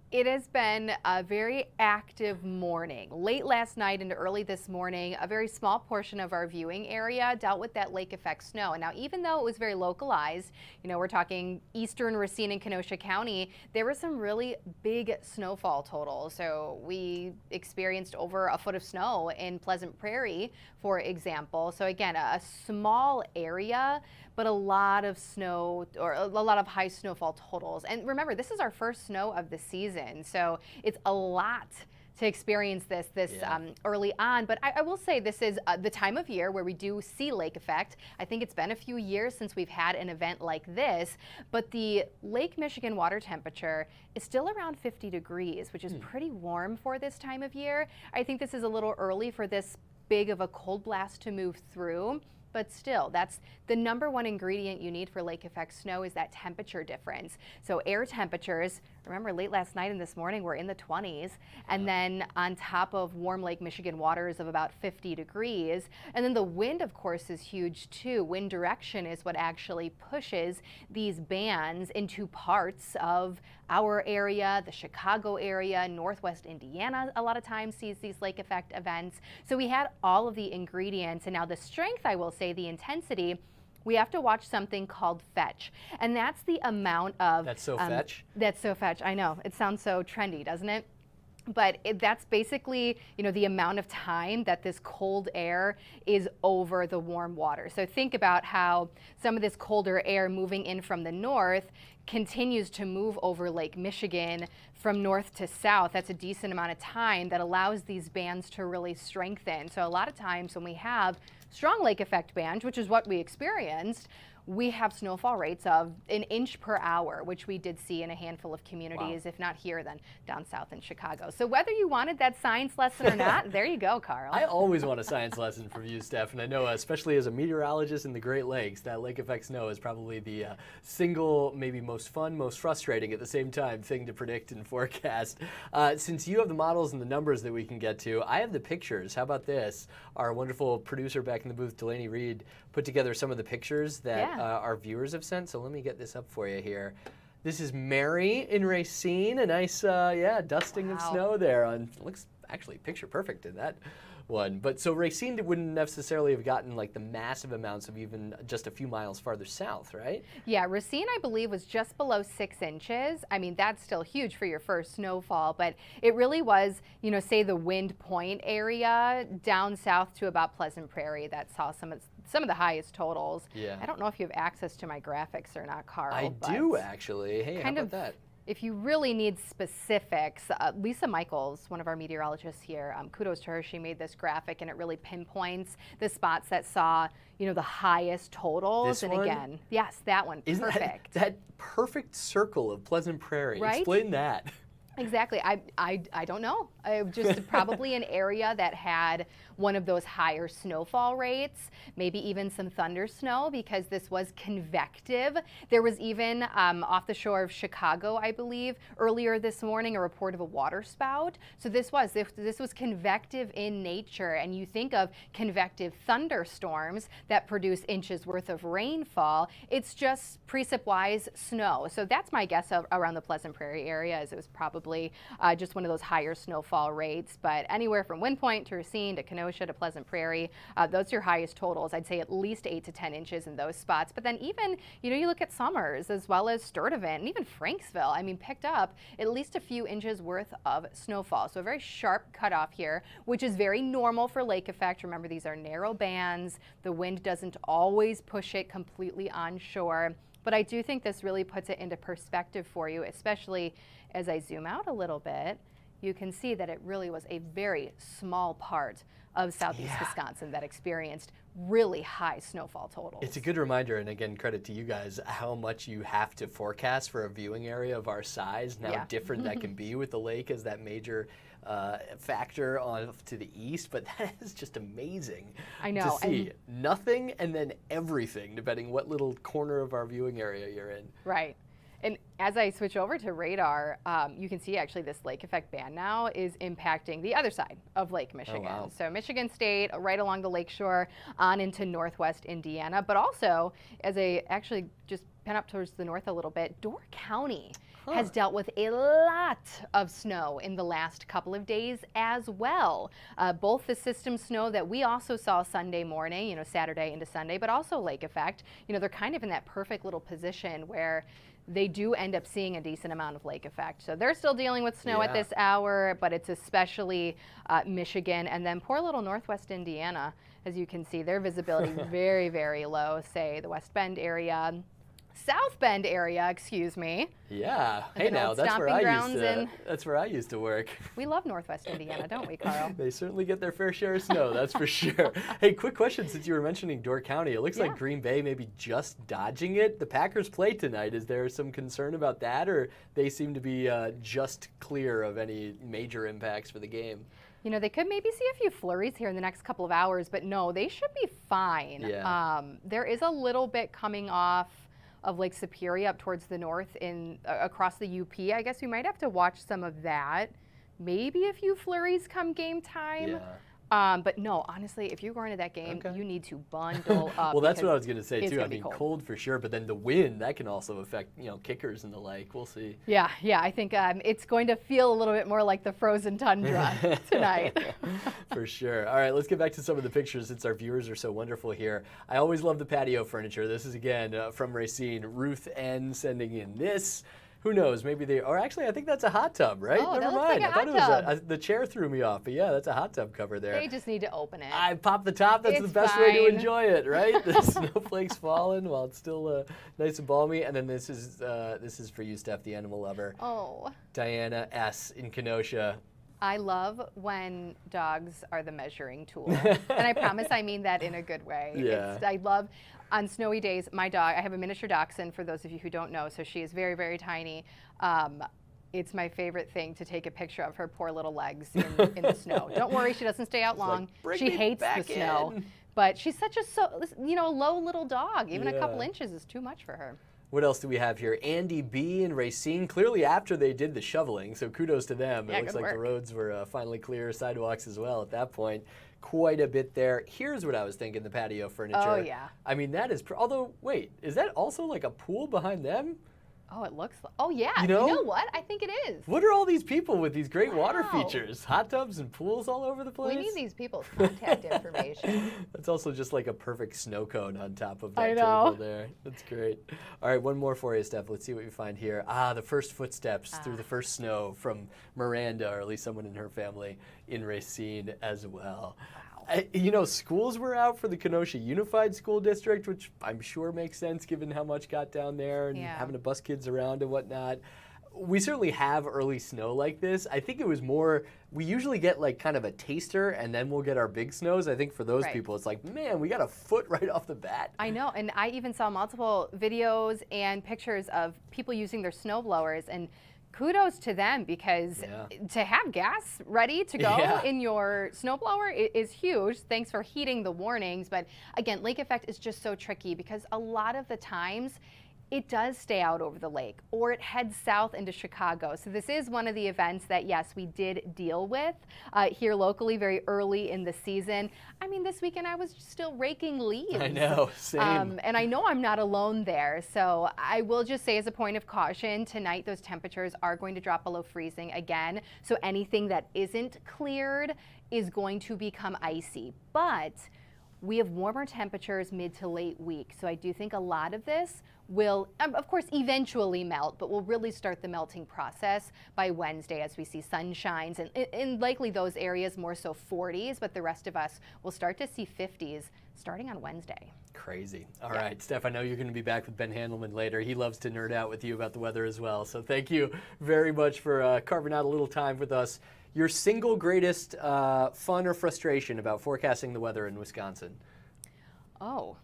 It has been a very active morning. Late last night into early this morning, a very small portion of our viewing area dealt with that lake effect snow. And now, even though it was very localized, you know, we're talking eastern Racine and Kenosha County, there were some really big snowfall totals. So we experienced over a foot of snow in Pleasant Prairie, for example. So again, a small area, but a lot of snow, or a lot of high snowfall totals. And remember, this is our first snow of the season, so it's a lot to experience this early on. But I will say this is the time of year where we do see lake effect. I think it's been a few years since we've had an event like this, but the Lake Michigan water temperature is still around 50 degrees, which is pretty warm for this time of year. I think this is a little early for this big of a cold blast to move through. But still, that's the #1 ingredient you need for lake effect snow, is that temperature difference. So air temperatures, remember late last night and this morning were in the 20s, and then on top of warm Lake Michigan waters of about 50 degrees. And then the wind, of course, is huge too. Wind direction is what actually pushes these bands into parts of our area, the Chicago area, Northwest Indiana a lot of times sees these lake effect events. So we had all of the ingredients, and now the strength, I will say, the intensity, we have to watch something called fetch. And that's the amount of... That's so fetch? That's so fetch, I know. It sounds so trendy, doesn't it? But that's basically, you know, the amount of time that this cold air is over the warm water. So think about how some of this colder air moving in from the north continues to move over Lake Michigan from north to south. That's a decent amount of time that allows these bands to really strengthen. So a lot of times when we have strong lake effect bands, which is what we experienced, we have snowfall rates of 1 inch per hour, which we did see in a handful of communities, if not here, then down south in Chicago. So whether you wanted that science lesson or not, there you go, Carl. I always want a science lesson from you, Steph, and I know, especially as a meteorologist in the Great Lakes, that lake effect snow is probably the single, maybe most fun, most frustrating at the same time thing to predict and forecast. Since you have the models and the numbers that we can get to, I have the pictures. How about this? Our wonderful producer back in the booth, Delaney Reed, put together some of the pictures that our viewers have sent. So let me get this up for you here. This is Mary in Racine, a nice, dusting of snow there. Looks actually picture perfect in that one. But so Racine wouldn't necessarily have gotten like the massive amounts of even just a few miles farther south, right? Yeah, Racine, I believe, was just below 6 inches. I mean, that's still huge for your first snowfall, but it really was, you know, say the Wind Point area down south to about Pleasant Prairie that saw some of the highest totals. Yeah. I don't know if you have access to my graphics or not, Carl. I do actually. Hey, how about that? If you really need specifics, Lisa Michaels, one of our meteorologists here, kudos to her. She made this graphic and it really pinpoints the spots that saw, you know, the highest totals. This and one? Again, yes, that one. Isn't perfect. that perfect circle of Pleasant Prairie? Right? Explain that. Exactly. I don't know. Just probably an area that had one of those higher snowfall rates, maybe even some thunder snow because this was convective. There was even off the shore of Chicago, I believe, earlier this morning, a report of a water spout. So this was convective in nature, and you think of convective thunderstorms that produce inches worth of rainfall. It's just precip-wise snow. So that's my guess around the Pleasant Prairie area, as it was probably just one of those higher snowfall rates. But anywhere from Wind Point to Racine to Kenosha to Pleasant Prairie, those are your highest totals. I'd say at least 8 to 10 inches in those spots. But then even, you know, you look at Summers as well as Sturtevant and even Franksville, I mean, picked up at least a few inches worth of snowfall. So a very sharp cutoff here, which is very normal for lake effect. Remember, these are narrow bands. The wind doesn't always push it completely onshore. But I do think this really puts it into perspective for you, especially as I zoom out a little bit. You can see that it really was a very small part of southeast Wisconsin that experienced really high snowfall totals. It's a good reminder, and again, credit to you guys, how much you have to forecast for a viewing area of our size, and how different that can be with the lake as that major factor on to the east. But that is just amazing. I know. To see nothing and then everything, depending what little corner of our viewing area you're in. Right. And as I switch over to radar, you can see actually this lake effect band now is impacting the other side of Lake Michigan. Oh, wow. So Michigan State, right along the lakeshore, on into northwest Indiana, but also as I actually just pen up towards the north a little bit, Door County has dealt with a lot of snow in the last couple of days as well. Both the system snow that we also saw Sunday morning, you know, Saturday into Sunday, but also lake effect, you know, they're kind of in that perfect little position where they do end up seeing a decent amount of lake effect. So they're still dealing with snow at this hour, but it's especially Michigan and then poor little northwest Indiana. As you can see, their visibility very, very low, say the West Bend area. South Bend area, excuse me. Yeah. Hey, now that's where I used to work. We love Northwest Indiana, don't we, Carl? They certainly get their fair share of snow, that's for sure. Hey, quick question, since you were mentioning Door County, it looks like Green Bay may be just dodging it. The Packers play tonight. Is there some concern about that, or they seem to be just clear of any major impacts for the game? You know, they could maybe see a few flurries here in the next couple of hours, but no, they should be fine. Yeah. There is a little bit coming off of Lake Superior up towards the north across the UP. I guess we might have to watch some of that. Maybe a few flurries come game time. Yeah. But no, honestly, if you're going to that game, you need to bundle up. Well, that's what I was going to say too. I mean, cold. cold for sure, but then the wind, that can also affect, you know, kickers and the like. We'll see. Yeah, I think it's going to feel a little bit more like the frozen tundra tonight. For sure. All right, let's get back to some of the pictures since our viewers are so wonderful here. I always love the patio furniture. This is again from Racine. Ruth N sending in this. Who knows? Maybe they are. Actually, I think that's a hot tub, right? Oh, Never that looks mind. like a I thought hot it was the chair threw me off, but yeah, that's a hot tub cover there. They just need to open it. I popped the top. That's the It's best way to fine. enjoy it, right? The snowflakes falling while it's still nice and balmy. And then this is for you, Steph, the animal lover. Oh. Diana S. in Kenosha. I love when dogs are the measuring tool. And I promise I mean that in a good way. Yeah. I love, on snowy days, my dog, I have a miniature dachshund for those of you who don't know, so she is very, very tiny. It's my favorite thing to take a picture of her poor little legs in the snow. Don't worry, she doesn't stay out long. Bring She me hates the back snow. in. But she's such a low little dog. Even a couple Yeah. inches is too much for her. What else do we have here? Andy B and Racine, clearly after they did the shoveling, so kudos to them. Yeah, It looks good like the work. roads were finally clear, sidewalks as well at that point. Quite a bit there. Here's what I was thinking, the patio furniture. Oh, yeah. I mean, that is, although, wait, is that also like a pool behind them? Oh, it looks like, oh yeah. You know? What? I think it is. What are all these people with these great water Wow. features? Hot tubs and pools all over the place? We need these people's contact information. That's also just like a perfect snow cone on top of I that know. table there. That's great. All right, one more for you, Steph. Let's see what you find here. The first footsteps through the first snow from Miranda, or at least someone in her family in Racine as well. Schools were out for the Kenosha Unified School District, which I'm sure makes sense given how much got down there and Yeah. having to bus kids around and whatnot. We certainly have early snow like this. I think it was more, we usually get like kind of a taster and then we'll get our big snows. I think for those Right. people, it's like, man, we got a foot right off the bat. I know, and I even saw multiple videos and pictures of people using their snow blowers, and kudos to them, because to have gas ready to go in your snowblower is huge. Thanks for heeding the warnings. But again, lake effect is just so tricky because a lot of the times it does stay out over the lake or it heads south into Chicago. So this is one of the events that, yes, we did deal with here locally very early in the season. I mean, this weekend I was still raking leaves. I know, same. And I know I'm not alone there. So I will just say, as a point of caution, tonight those temperatures are going to drop below freezing again. So anything that isn't cleared is going to become icy. But we have warmer temperatures mid to late week. So I do think a lot of this will, of course, eventually melt, but we'll really start the melting process by Wednesday as we see sunshines and likely those areas more so 40s, but the rest of us will start to see 50s starting on Wednesday. Crazy. All right, Steph, I know you're going to be back with Ben Handelman later. He loves to nerd out with you about the weather as well. So thank you very much for carving out a little time with us. Your single greatest fun or frustration about forecasting the weather in Wisconsin? Oh,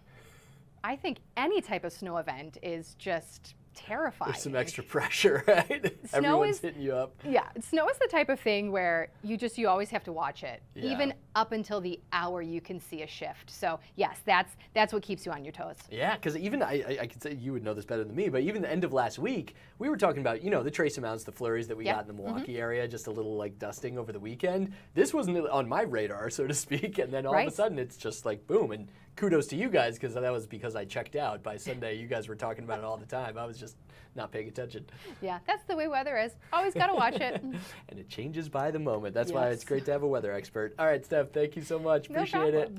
I think any type of snow event is just terrifying. There's some extra pressure, right? Everyone's hitting you up. Yeah, snow is the type of thing where you always have to watch it. Yeah. Even up until the hour you can see a shift. So yes, that's what keeps you on your toes. Yeah, because even I could say you would know this better than me, but even the end of last week, we were talking about, the trace amounts, the flurries that we got in the Milwaukee area, just a little like dusting over the weekend. This wasn't on my radar, so to speak, and then all of a sudden it's just like boom. And kudos to you guys, because that was because I checked out. By Sunday, you guys were talking about it all the time. I was just not paying attention. Yeah, that's the way weather is. Always got to watch it. And it changes by the moment. That's why it's great to have a weather expert. All right, Steph, thank you so much. Appreciate it.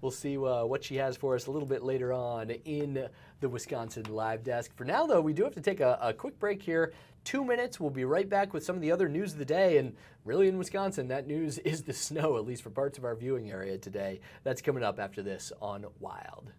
We'll see what she has for us a little bit later on in the Wisconsin Live Desk. For now, though, we do have to take a quick break here. 2 minutes. We'll be right back with some of the other news of the day. And really in Wisconsin, that news is the snow, at least for parts of our viewing area today. That's coming up after this on Wild.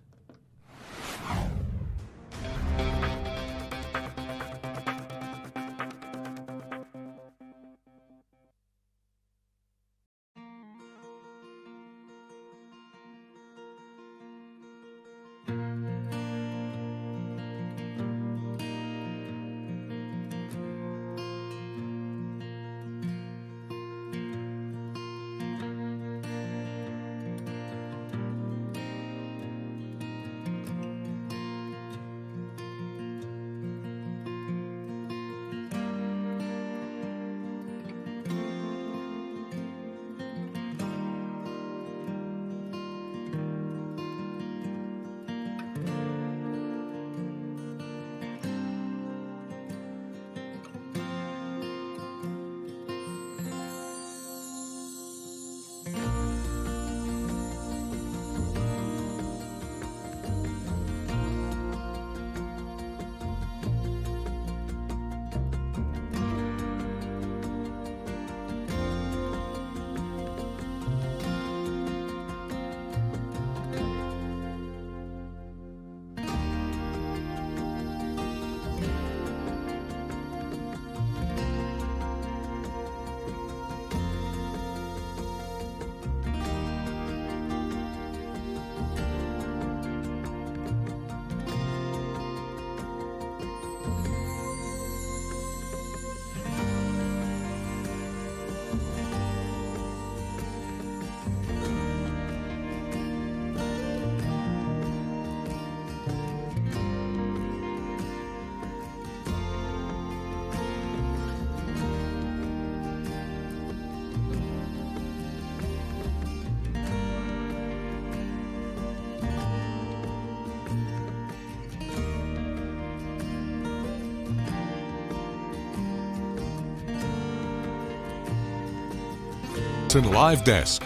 Wisconsin Live Desk.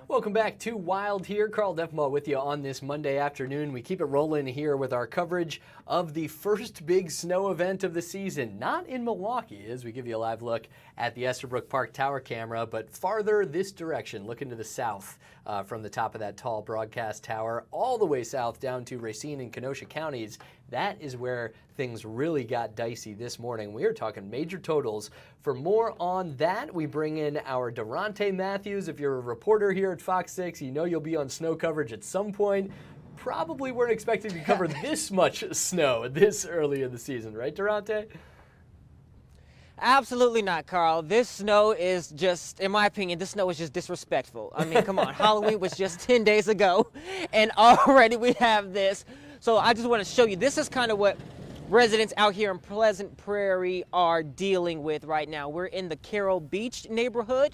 Welcome back to Wild here. Carl Defma with you on this Monday afternoon. We keep it rolling here with our coverage of the first big snow event of the season. Not in Milwaukee, as we give you a live look at the Estabrook Park Tower camera, but farther this direction, looking to the south from the top of that tall broadcast tower, all the way south down to Racine and Kenosha counties. That is where things really got dicey this morning. We are talking major totals. For more on that, we bring in our Durante Matthews. If you're a reporter here at Fox 6, you know you'll be on snow coverage at some point. Probably weren't expecting to cover this much snow this early in the season, right, Durante? Absolutely not, Carl. This snow is just, in my opinion, this snow is just disrespectful. I mean, come on. Halloween was just 10 days ago, and already we have this. So I just want to show you, this is kind of what residents out here in Pleasant Prairie are dealing with right now. We're in the Carroll Beach neighborhood,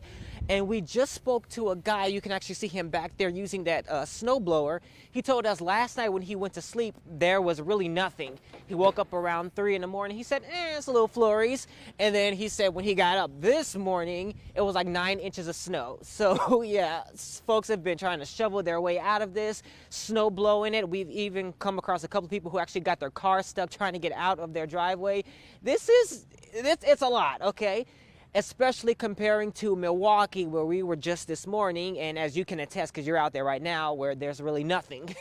and we just spoke to a guy. You can actually see him back there using that snowblower. He told us last night when he went to sleep, there was really nothing. He woke up around 3 in the morning. He said, it's a little flurries. And then he said when he got up this morning, it was like 9 inches of snow. So yeah, folks have been trying to shovel their way out of this, snow blowing it. We've even come across a couple of people who actually got their car stuck trying to get out of their driveway. It's a lot, okay? Especially comparing to Milwaukee, where we were just this morning, and as you can attest because you're out there right now, where there's really nothing.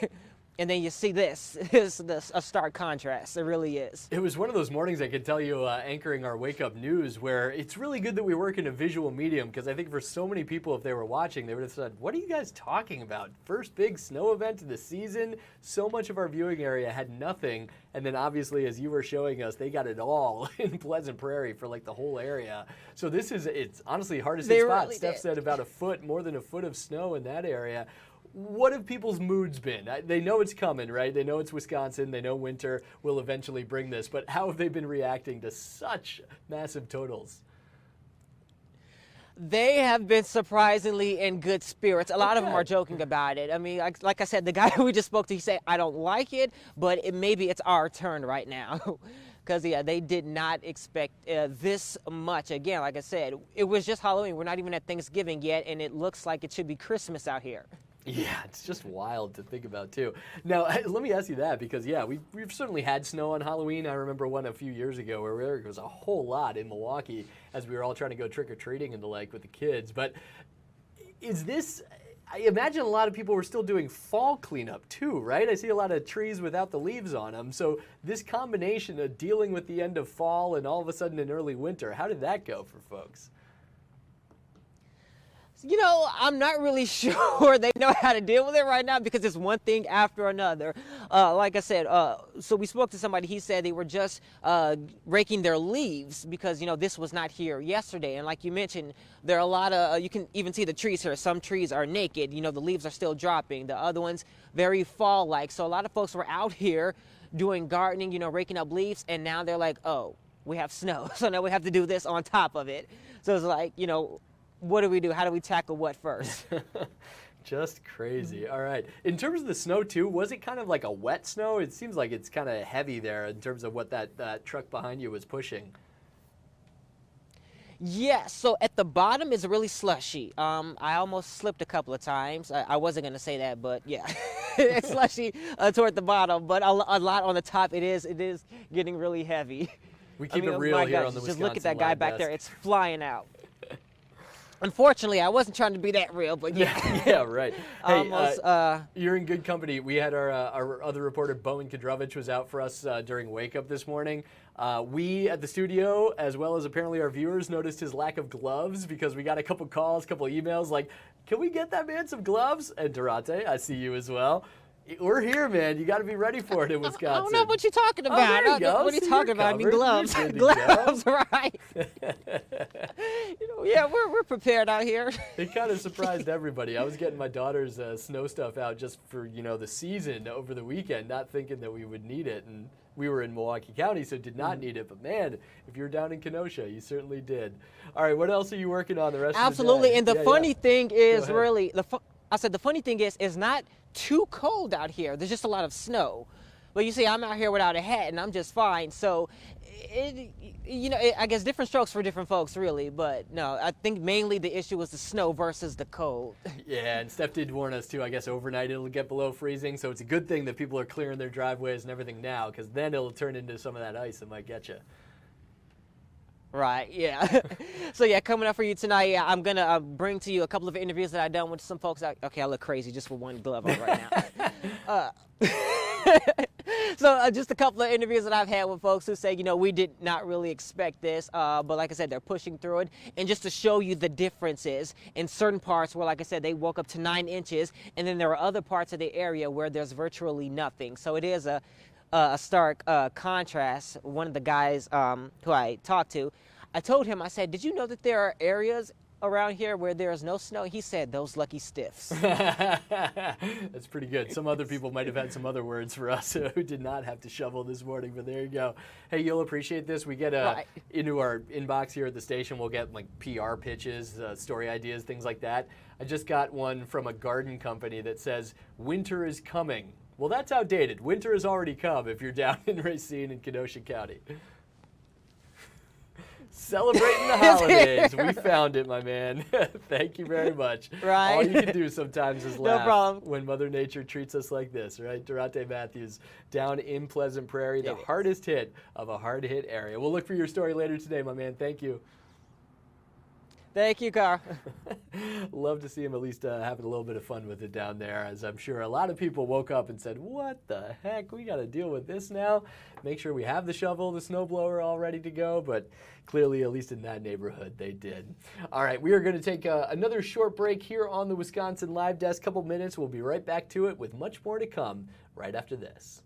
And then you see this is a stark contrast. It really is. It was one of those mornings, I can tell you, anchoring our Wake Up News, where it's really good that we work in a visual medium, because I think for so many people, if they were watching, they would have said, what are you guys talking about? First big snow event of the season? So much of our viewing area had nothing. And then obviously, as you were showing us, they got it all in Pleasant Prairie for like the whole area. So it's honestly hard to see spots. Really Steph said about a foot, more than a foot of snow in that area. What have people's moods been? They know it's coming, right? They know it's Wisconsin. They know winter will eventually bring this. But how have they been reacting to such massive totals? They have been surprisingly in good spirits. A lot of them are joking about it. I mean, like I said, the guy we just spoke to, he said, I don't like it, but maybe it's our turn right now. Because, yeah, they did not expect this much. Again, like I said, it was just Halloween. We're not even at Thanksgiving yet, and it looks like it should be Christmas out here. Yeah, it's just wild to think about, too. Now, let me ask you that, because, yeah, we've certainly had snow on Halloween. I remember one a few years ago where there was a whole lot in Milwaukee as we were all trying to go trick-or-treating and the like with the kids. But is this, I imagine a lot of people were still doing fall cleanup, too, right? I see a lot of trees without the leaves on them. So this combination of dealing with the end of fall and all of a sudden in early winter, how did that go for folks? You know, I'm not really sure they know how to deal with it right now because it's one thing after another. Like I said, so we spoke to somebody. He said they were just raking their leaves because, you know, this was not here yesterday. And like you mentioned, there are a lot of, you can even see the trees here. Some trees are naked. You know, the leaves are still dropping. The other ones, very fall-like. So a lot of folks were out here doing gardening, you know, raking up leaves. And now they're like, oh, we have snow. So now we have to do this on top of it. So it's like, you know, what do we do? How do we tackle what first? Just crazy. All right. In terms of the snow, too, was it kind of like a wet snow? It seems like it's kind of heavy there in terms of what that truck behind you was pushing. Yeah, so at the bottom is really slushy. I almost slipped a couple of times. I wasn't going to say that, but yeah, it's slushy toward the bottom, but a lot on the top. It is getting really heavy. We keep it real here on the Wisconsin just look at that guy Live back Desk. there. It's flying out. Unfortunately, I wasn't trying to be that real, but yeah. Yeah, right. Hey, Almost, you're in good company. We had our other reporter, Bowen Kudrovich, was out for us during Wake Up this morning. We at the studio, as well as apparently our viewers, noticed his lack of gloves because we got a couple calls, couple emails like, can we get that man some gloves? And Durante, I see you as well. We're here, man. You got to be ready for it in Wisconsin. I don't know what you're talking about. there you go. What are you See, talking you're about? I mean, covered. gloves. You're good to Gloves, right. You know, yeah, we're prepared out here. It kind of surprised everybody. I was getting my daughter's snow stuff out just for, you know, the season over the weekend, not thinking that we would need it. And we were in Milwaukee County, so did not need it. But, man, if you're down in Kenosha, you certainly did. All right, what else are you working on the rest of the day? Absolutely, and the funny thing is Go ahead. the funny thing is it's not too cold out here. There's just a lot of snow. But you see, I'm out here without a hat, and I'm just fine. So I guess different strokes for different folks, really. But no, I think mainly the issue was the snow versus the cold. Yeah, and Steph did warn us too. I guess overnight it'll get below freezing, so it's a good thing that people are clearing their driveways and everything now, because then it'll turn into some of that ice that might get you. Right, yeah. So yeah, coming up for you tonight, yeah, I'm gonna bring to you a couple of interviews that I've done with some folks. Okay, I look crazy just with one glove on right now. So just a couple of interviews that I've had with folks who say, we did not really expect this, but like I said, they're pushing through it. And just to show you the differences in certain parts where, like I said, they woke up to 9 inches, and then there are other parts of the area where there's virtually nothing. So it is a stark contrast. One of the guys who I talked to, I told him, I said, did you know that there are areas around here where there is no snow? He said, those lucky stiffs. That's pretty good. Some other people might have had some other words for us who did not have to shovel this morning, but there you go. Hey, you'll appreciate this. We get into our inbox here at the station, we'll get like PR pitches, story ideas, things like that. I just got one from a garden company that says, winter is coming. Well, that's outdated. Winter has already come if you're down in Racine in Kenosha County. Celebrating the holidays. We found it, my man. Thank you very much. Right. All you can do sometimes is laugh No problem. when Mother Nature treats us like this, right? Durante Matthews down in Pleasant Prairie, the hardest hit of a hard-hit area. We'll look for your story later today, my man. Thank you. Thank you, Carl. Love to see him at least having a little bit of fun with it down there, as I'm sure a lot of people woke up and said, what the heck, we got to deal with this now? Make sure we have the shovel, the snowblower all ready to go, but clearly, at least in that neighborhood, they did. All right, we are going to take another short break here on the Wisconsin Live Desk. Couple minutes, we'll be right back to it with much more to come right after this.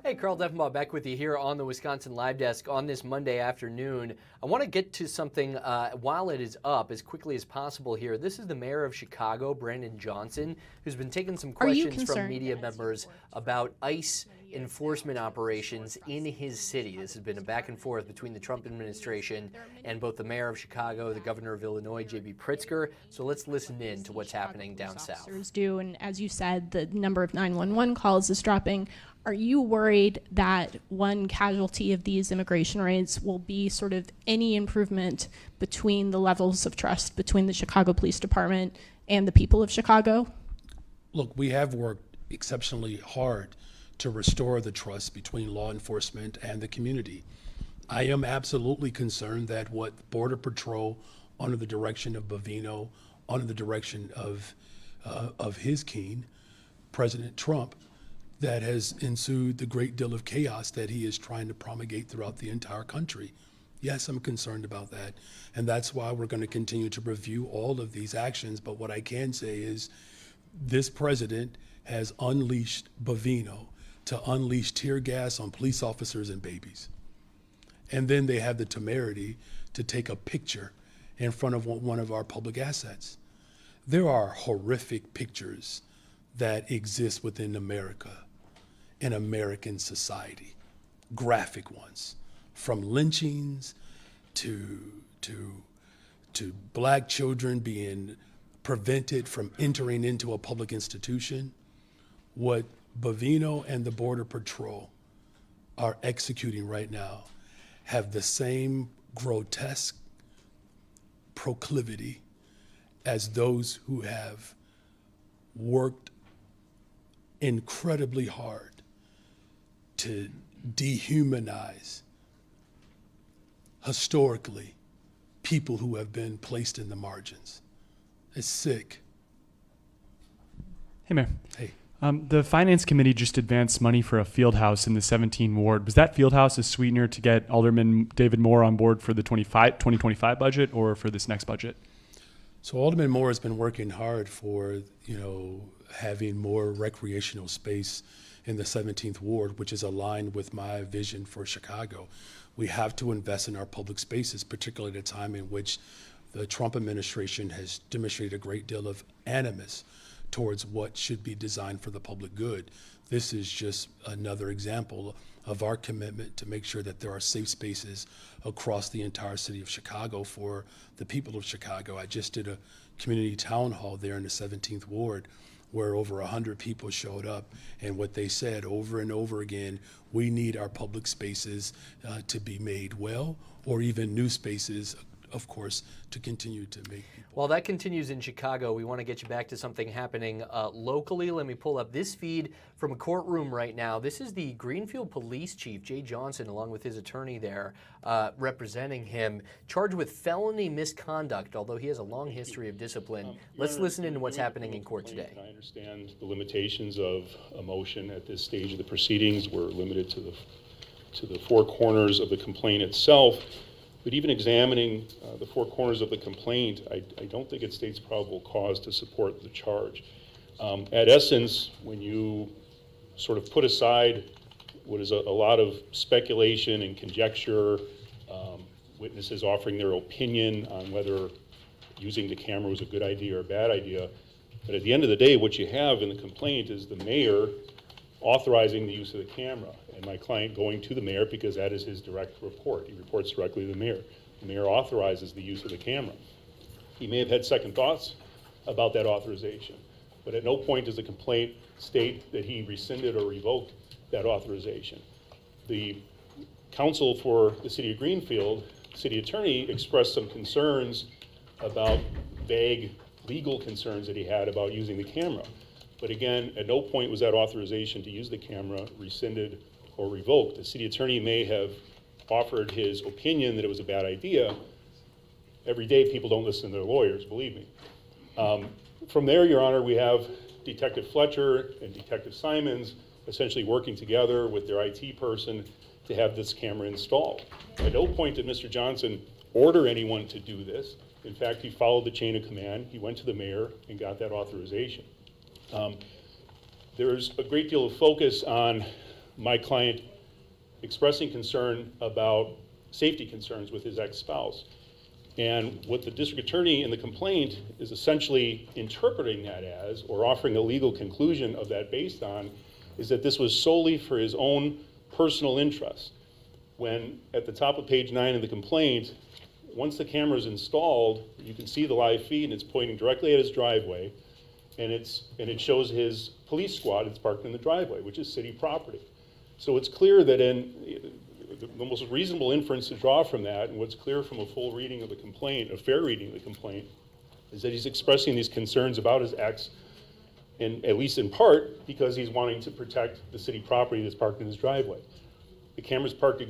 Hey, Carl Deffenbaugh back with you here on the Wisconsin Live Desk on this Monday afternoon. I want to get to something while it is up as quickly as possible here. This is the mayor of Chicago, Brandon Johnson, who's been taking some questions from media members about ICE enforcement operations in his city. This has been a back and forth between the Trump administration and both the mayor of Chicago, the governor of Illinois, J.B. Pritzker. So let's listen in to what's happening down south. Do, and as you said, the number of 911 calls is dropping. Are you worried that one casualty of these immigration raids will be sort of any improvement between the levels of trust between the Chicago Police Department and the people of Chicago? Look, we have worked exceptionally hard to restore the trust between law enforcement and the community. I am absolutely concerned that what Border Patrol, under the direction of Bovino, under the direction of his king, President Trump, that has ensued the great deal of chaos that he is trying to promulgate throughout the entire country. Yes, I'm concerned about that. And that's why we're going to continue to review all of these actions. But what I can say is this president has unleashed Bovino to unleash tear gas on police officers and babies. And then they have the temerity to take a picture in front of one of our public assets. There are horrific pictures that exist within America, in American society, graphic ones, from lynchings to black children being prevented from entering into a public institution. What Bovino and the Border Patrol are executing right now have the same grotesque proclivity as those who have worked incredibly hard to dehumanize historically people who have been placed in the margins. It's sick. Hey, Mayor. Hey. The Finance Committee just advanced money for a field house in the 17th Ward. Was that field house a sweetener to get Alderman David Moore on board for the 2025 budget or for this next budget? So Alderman Moore has been working hard for, having more recreational space in the 17th Ward, which is aligned with my vision for Chicago. We have to invest in our public spaces, particularly at a time in which the Trump administration has demonstrated a great deal of animus towards what should be designed for the public good. This is just another example of our commitment to make sure that there are safe spaces across the entire city of Chicago for the people of Chicago. I just did a community town hall there in the 17th Ward where over 100 people showed up, and what they said over and over again, we need our public spaces to be made well, or even new spaces, of course, to continue to make people. While that continues in Chicago, we want to get you back to something happening locally. Let me pull up this feed from a courtroom right now. This is the Greenfield Police Chief, Jay Johnson, along with his attorney there, representing him, charged with felony misconduct, although he has a long history of discipline. Let's listen into what's happening in court today. I understand the limitations of a motion at this stage of the proceedings. We're limited to the four corners of the complaint itself. But even examining the four corners of the complaint, I don't think it states probable cause to support the charge. At essence, when you sort of put aside what is a lot of speculation and conjecture, witnesses offering their opinion on whether using the camera was a good idea or a bad idea, but at the end of the day, what you have in the complaint is the mayor authorizing the use of the camera, and my client going to the mayor because that is his direct report. He reports directly to the mayor. The mayor authorizes the use of the camera. He may have had second thoughts about that authorization, but at no point does the complaint state that he rescinded or revoked that authorization. The counsel for the city of Greenfield, city attorney, expressed some concerns about vague legal concerns that he had about using the camera. But again, at no point was that authorization to use the camera rescinded or revoked. The city attorney may have offered his opinion that it was a bad idea. Every day people don't listen to their lawyers, believe me. From there, Your Honor, we have Detective Fletcher and Detective Simons essentially working together with their IT person to have this camera installed. At no point did Mr. Johnson order anyone to do this. In fact, he followed the chain of command. He went to the mayor and got that authorization. There's a great deal of focus on my client expressing concern about safety concerns with his ex-spouse. And what the district attorney in the complaint is essentially interpreting that as, or offering a legal conclusion of that based on, is that this was solely for his own personal interest. When at the top of page 9 of the complaint, once the camera is installed, you can see the live feed and it's pointing directly at his driveway, and it shows his police squad that's parked in the driveway, which is city property. So it's clear that the most reasonable inference to draw from that, and what's clear from a full reading of the complaint, a fair reading of the complaint, is that he's expressing these concerns about his ex, and at least in part because he's wanting to protect the city property that's parked in his driveway. The camera's parked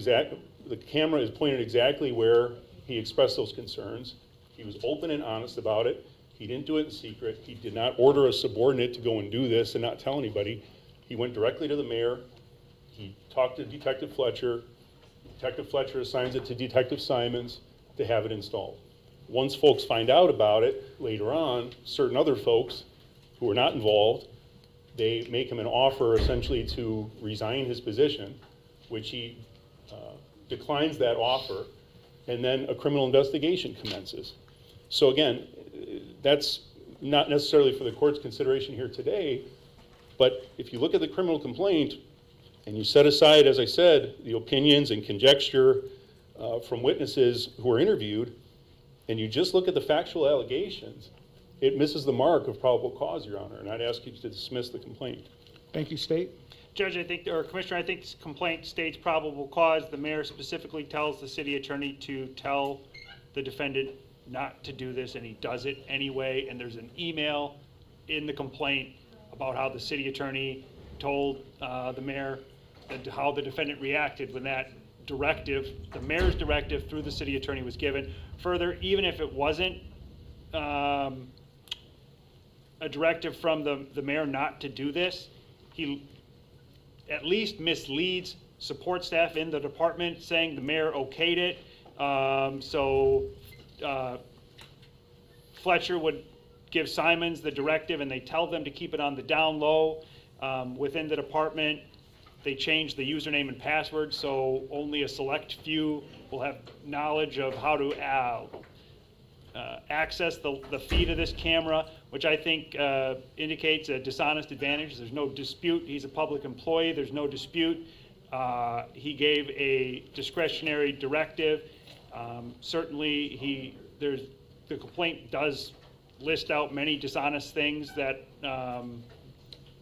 the camera is pointed exactly where he expressed those concerns. He was open and honest about it. He didn't do it in secret. He did not order a subordinate to go and do this and not tell anybody. He went directly to the mayor. He talked to Detective Fletcher. Detective Fletcher assigns it to Detective Simons to have it installed. Once folks find out about it later on, certain other folks who are not involved, they make him an offer essentially to resign his position, which he declines that offer, and then a criminal investigation commences. So again, that's not necessarily for the court's consideration here today, but if you look at the criminal complaint and you set aside, as I said, the opinions and conjecture from witnesses who were interviewed, and you just look at the factual allegations, it misses the mark of probable cause, Your Honor, and I'd ask you to dismiss the complaint. Thank you, State. Judge, I think, or Commissioner, I think this complaint states probable cause. The mayor specifically tells the city attorney to tell the defendant not to do this, and he does it anyway. And there's an email in the complaint about how the city attorney told the mayor how the defendant reacted when that directive, the mayor's directive through the city attorney, was given. Further, even if it wasn't a directive from the mayor not to do this, he at least misleads support staff in the department saying the mayor okayed it. So Fletcher would give Simons the directive and they tell them to keep it on the down low. Within the department, they change the username and password so only a select few will have knowledge of how to access the feed of this camera, which I think indicates a dishonest advantage. There's no dispute. He's a public employee. There's no dispute. He gave a discretionary directive. Certainly, the complaint does list out many dishonest things that,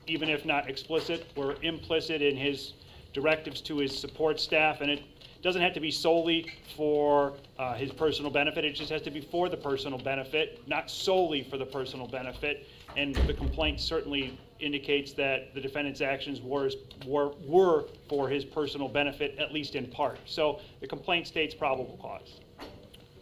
even if not explicit, were implicit in his directives to his support staff, and it doesn't have to be solely for his personal benefit. It just has to be for the personal benefit, not solely for the personal benefit. And the complaint certainly indicates that the defendant's actions were for his personal benefit, at least in part. So the complaint states probable cause.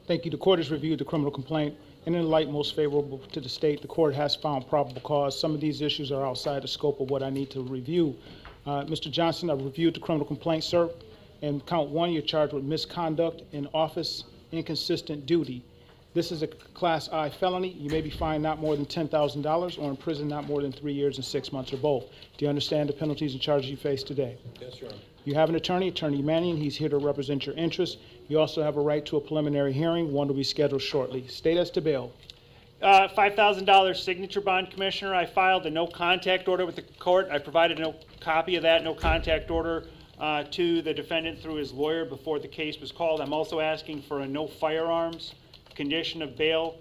Thank you. The court has reviewed the criminal complaint, and in the light most favorable to the state, the court has found probable cause. Some of these issues are outside the scope of what I need to review. Mr. Johnson, I've reviewed the criminal complaint, sir. And count one, you're charged with misconduct in office, inconsistent duty. This is a Class I felony. You may be fined not more than $10,000 or in prison not more than 3 years and 6 months or both. Do you understand the penalties and charges you face today? Yes, Your Honor. You have an attorney, Attorney Manning. He's here to represent your interests. You also have a right to a preliminary hearing. One will be scheduled shortly. State as to bail. $5,000 signature bond, Commissioner. I filed a no contact order with the court. I provided no copy of that no contact order to the defendant through his lawyer before the case was called. I'm also asking for a no firearms condition of bail.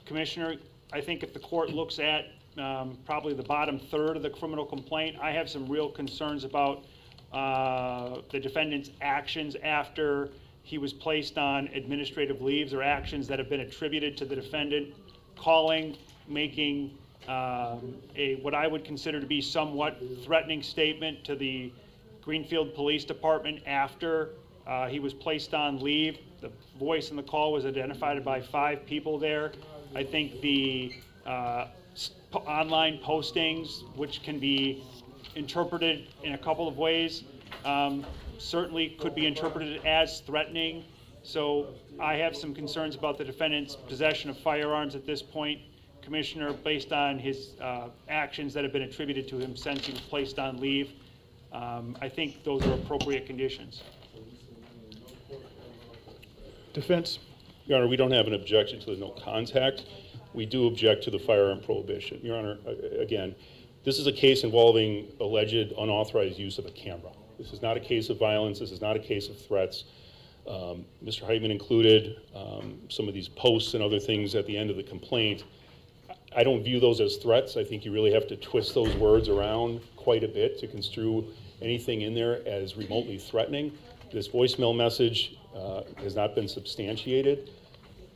Commissioner, I think if the court looks at probably the bottom third of the criminal complaint, I have some real concerns about the defendant's actions after he was placed on administrative leaves, or actions that have been attributed to the defendant, calling, making what I would consider to be somewhat threatening statement to the Greenfield Police Department after he was placed on leave. The voice in the call was identified by 5 people there. I think the online postings, which can be interpreted in a couple of ways, certainly could be interpreted as threatening. So I have some concerns about the defendant's possession of firearms at this point, Commissioner, based on his actions that have been attributed to him since he was placed on leave. I think those are appropriate conditions. Defense. Your Honor, we don't have an objection to the no contact. We do object to the firearm prohibition. Your Honor, again, this is a case involving alleged unauthorized use of a camera. This is not a case of violence. This is not a case of threats. Mr. Heitman included some of these posts and other things at the end of the complaint. I don't view those as threats. I think you really have to twist those words around quite a bit to construe anything in there as remotely threatening. This voicemail message has not been substantiated.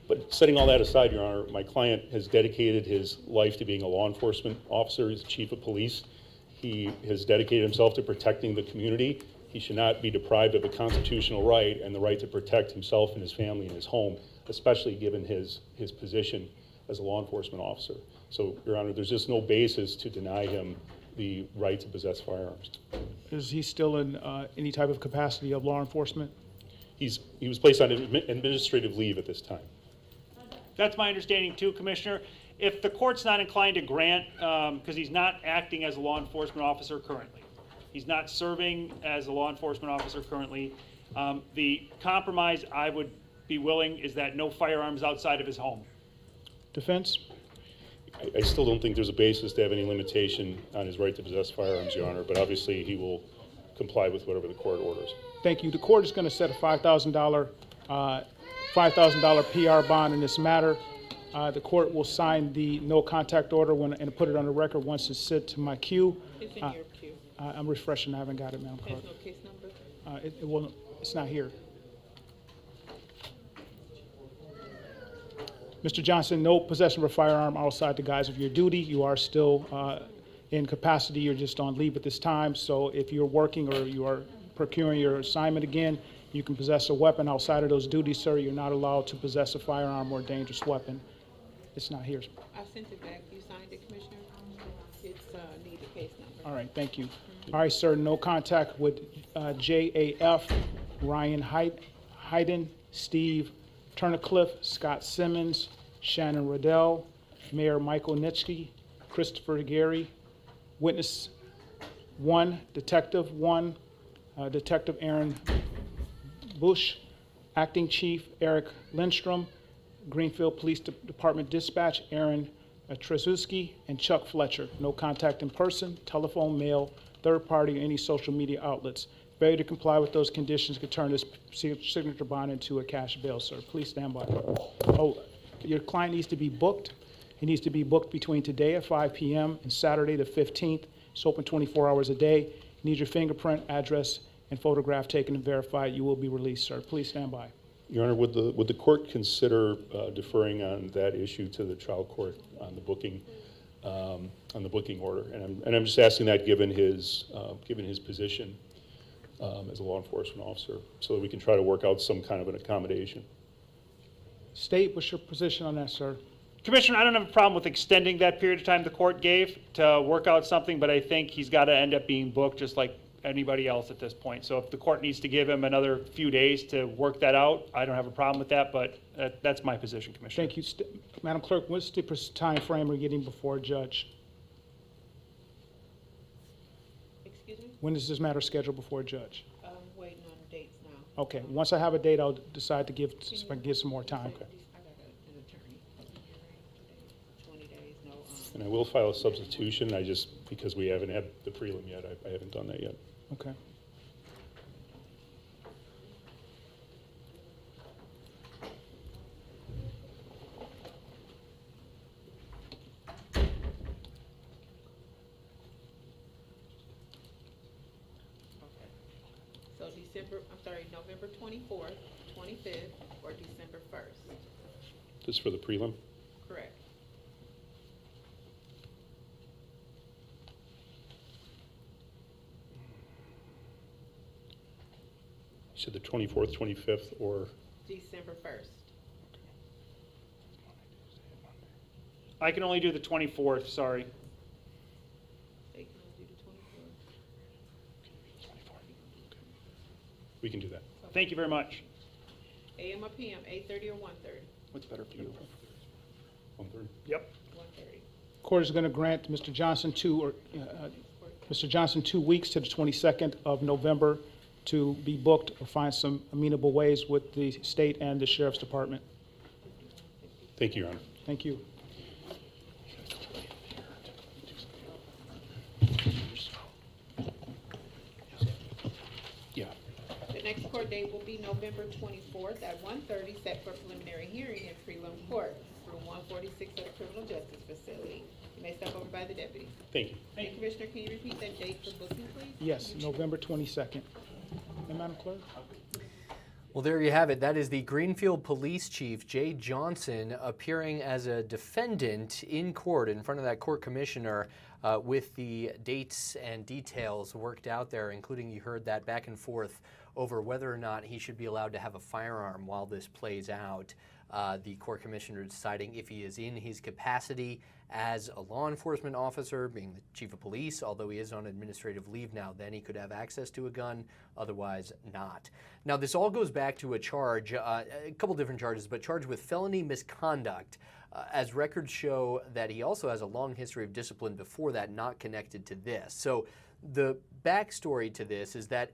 But setting all that aside, Your Honor, my client has dedicated his life to being a law enforcement officer. He's chief of police. He has dedicated himself to protecting the community. He should not be deprived of a constitutional right and the right to protect himself and his family and his home, especially given his position as a law enforcement officer. So, Your Honor, there's just no basis to deny him the right to possess firearms. Is he still in any type of capacity of law enforcement? He was placed on administrative leave at this time. That's my understanding too, Commissioner. If the court's not inclined to grant, because he's not acting as a law enforcement officer currently, he's not serving as a law enforcement officer currently, the compromise I would be willing is that no firearms outside of his home. Defense? I still don't think there's a basis to have any limitation on his right to possess firearms, Your Honor, but obviously he will comply with whatever the court orders. Thank you. The court is going to set a $5,000 PR bond in this matter. The court will sign the no contact order and put it on the record once it's sent to my queue. It's in your queue. I'm refreshing. I haven't got it, Madam Clerk. There's no case number? It won't. It's not here. Mr. Johnson, no possession of a firearm outside the guise of your duty. You are still in capacity. You're just on leave at this time. So if you're working or you are procuring your assignment again, you can possess a weapon outside of those duties, sir. You're not allowed to possess a firearm or a dangerous weapon. It's not here. I sent it back. You signed it, Commissioner? It's need the case number. All right, thank you. All right, sir, no contact with JAF, Ryan Hayden, Steve Turnicliffe, Scott Simmons, Shannon Riddell, Mayor Michael Nitschke, Christopher Gary, Witness 1, Detective 1, Detective Aaron Bush, Acting Chief Eric Lindstrom, Greenfield Police Department Dispatch Aaron Trzeski, and Chuck Fletcher. No contact in person, telephone, mail, third party, or any social media outlets. Failure to comply with those conditions could turn this signature bond into a cash bail, sir. Please stand by. Oh, your client needs to be booked. He needs to be booked between today at 5 p.m. and Saturday the 15th. It's open 24 hours a day. You need your fingerprint, address, and photograph taken and verified. You will be released, sir. Please stand by. Your Honor, would the court consider deferring on that issue to the trial court on the booking order? And I'm just asking that given his position as a law enforcement officer, so that we can try to work out some kind of an accommodation. State, what's your position on that, sir? Commissioner, I don't have a problem with extending that period of time the court gave to work out something, but I think he's got to end up being booked just like anybody else at this point. So if the court needs to give him another few days to work that out, I don't have a problem with that, but that's my position, Commissioner. Thank you. Madam Clerk, what's the time frame we're getting before a judge? Excuse me? When is this matter scheduled before a judge? I'm waiting on dates now. Okay, once I have a date, I'll decide to give some more time. I got an attorney. 20 days, no. And I will file a substitution. Because we haven't had the prelim yet, I haven't done that yet. Okay. So November 24th, 25th, or December 1st? This is for the prelim? Correct. You said the 24th, 25th, or? December 1st. I can only do the 24th, sorry. They can only do the 24th. We can do that. Thank you very much. AM or PM, 8:30 or 1:30? What's better for you? 1:30? Yep. 1:30. Court is going to grant Mr. Johnson 2 weeks to the 22nd of November to be booked or find some amenable ways with the state and the sheriff's department. Thank you, Your Honor. Thank you. Yeah. The next court date will be November 24th at 1:30, set for preliminary hearing in prelim court, room 146 of the Criminal Justice Facility. You may step over by the deputy. Thank you. Hey, Commissioner, can you repeat that date for booking, please? Yes, November 22nd. And Madam Clerk? Well, there you have it. That is the Greenfield Police Chief, Jay Johnson, appearing as a defendant in court in front of that court commissioner with the dates and details worked out there, including you heard that back and forth over whether or not he should be allowed to have a firearm while this plays out. The court commissioner deciding if he is in his capacity as a law enforcement officer, being the chief of police, although he is on administrative leave now, then he could have access to a gun, otherwise not. Now, this all goes back to a charge, a couple different charges, but charged with felony misconduct, as records show that he also has a long history of discipline before that, not connected to this. So the backstory to this is that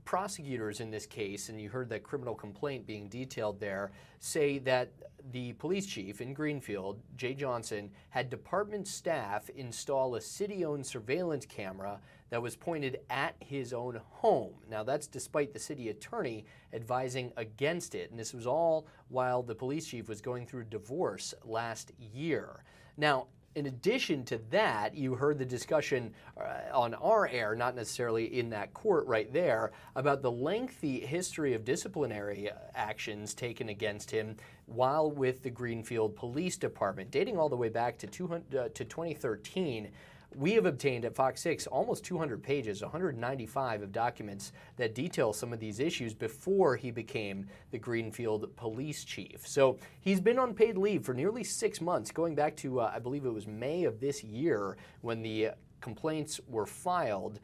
prosecutors in this case, and you heard that criminal complaint being detailed there, say that the police chief in Greenfield, Jay Johnson, had department staff install a city-owned surveillance camera that was pointed at his own home. Now, that's despite the city attorney advising against it, and this was all while the police chief was going through divorce last year. Now, in addition to that, you heard the discussion on our air, not necessarily in that court right there, about the lengthy history of disciplinary actions taken against him while with the Greenfield Police Department, dating all the way back to 2013. We have obtained at Fox 6 almost 200 pages, 195 of documents that detail some of these issues before he became the Greenfield Police Chief. So he's been on paid leave for nearly 6 months, going back to, I believe it was May of this year when the complaints were filed.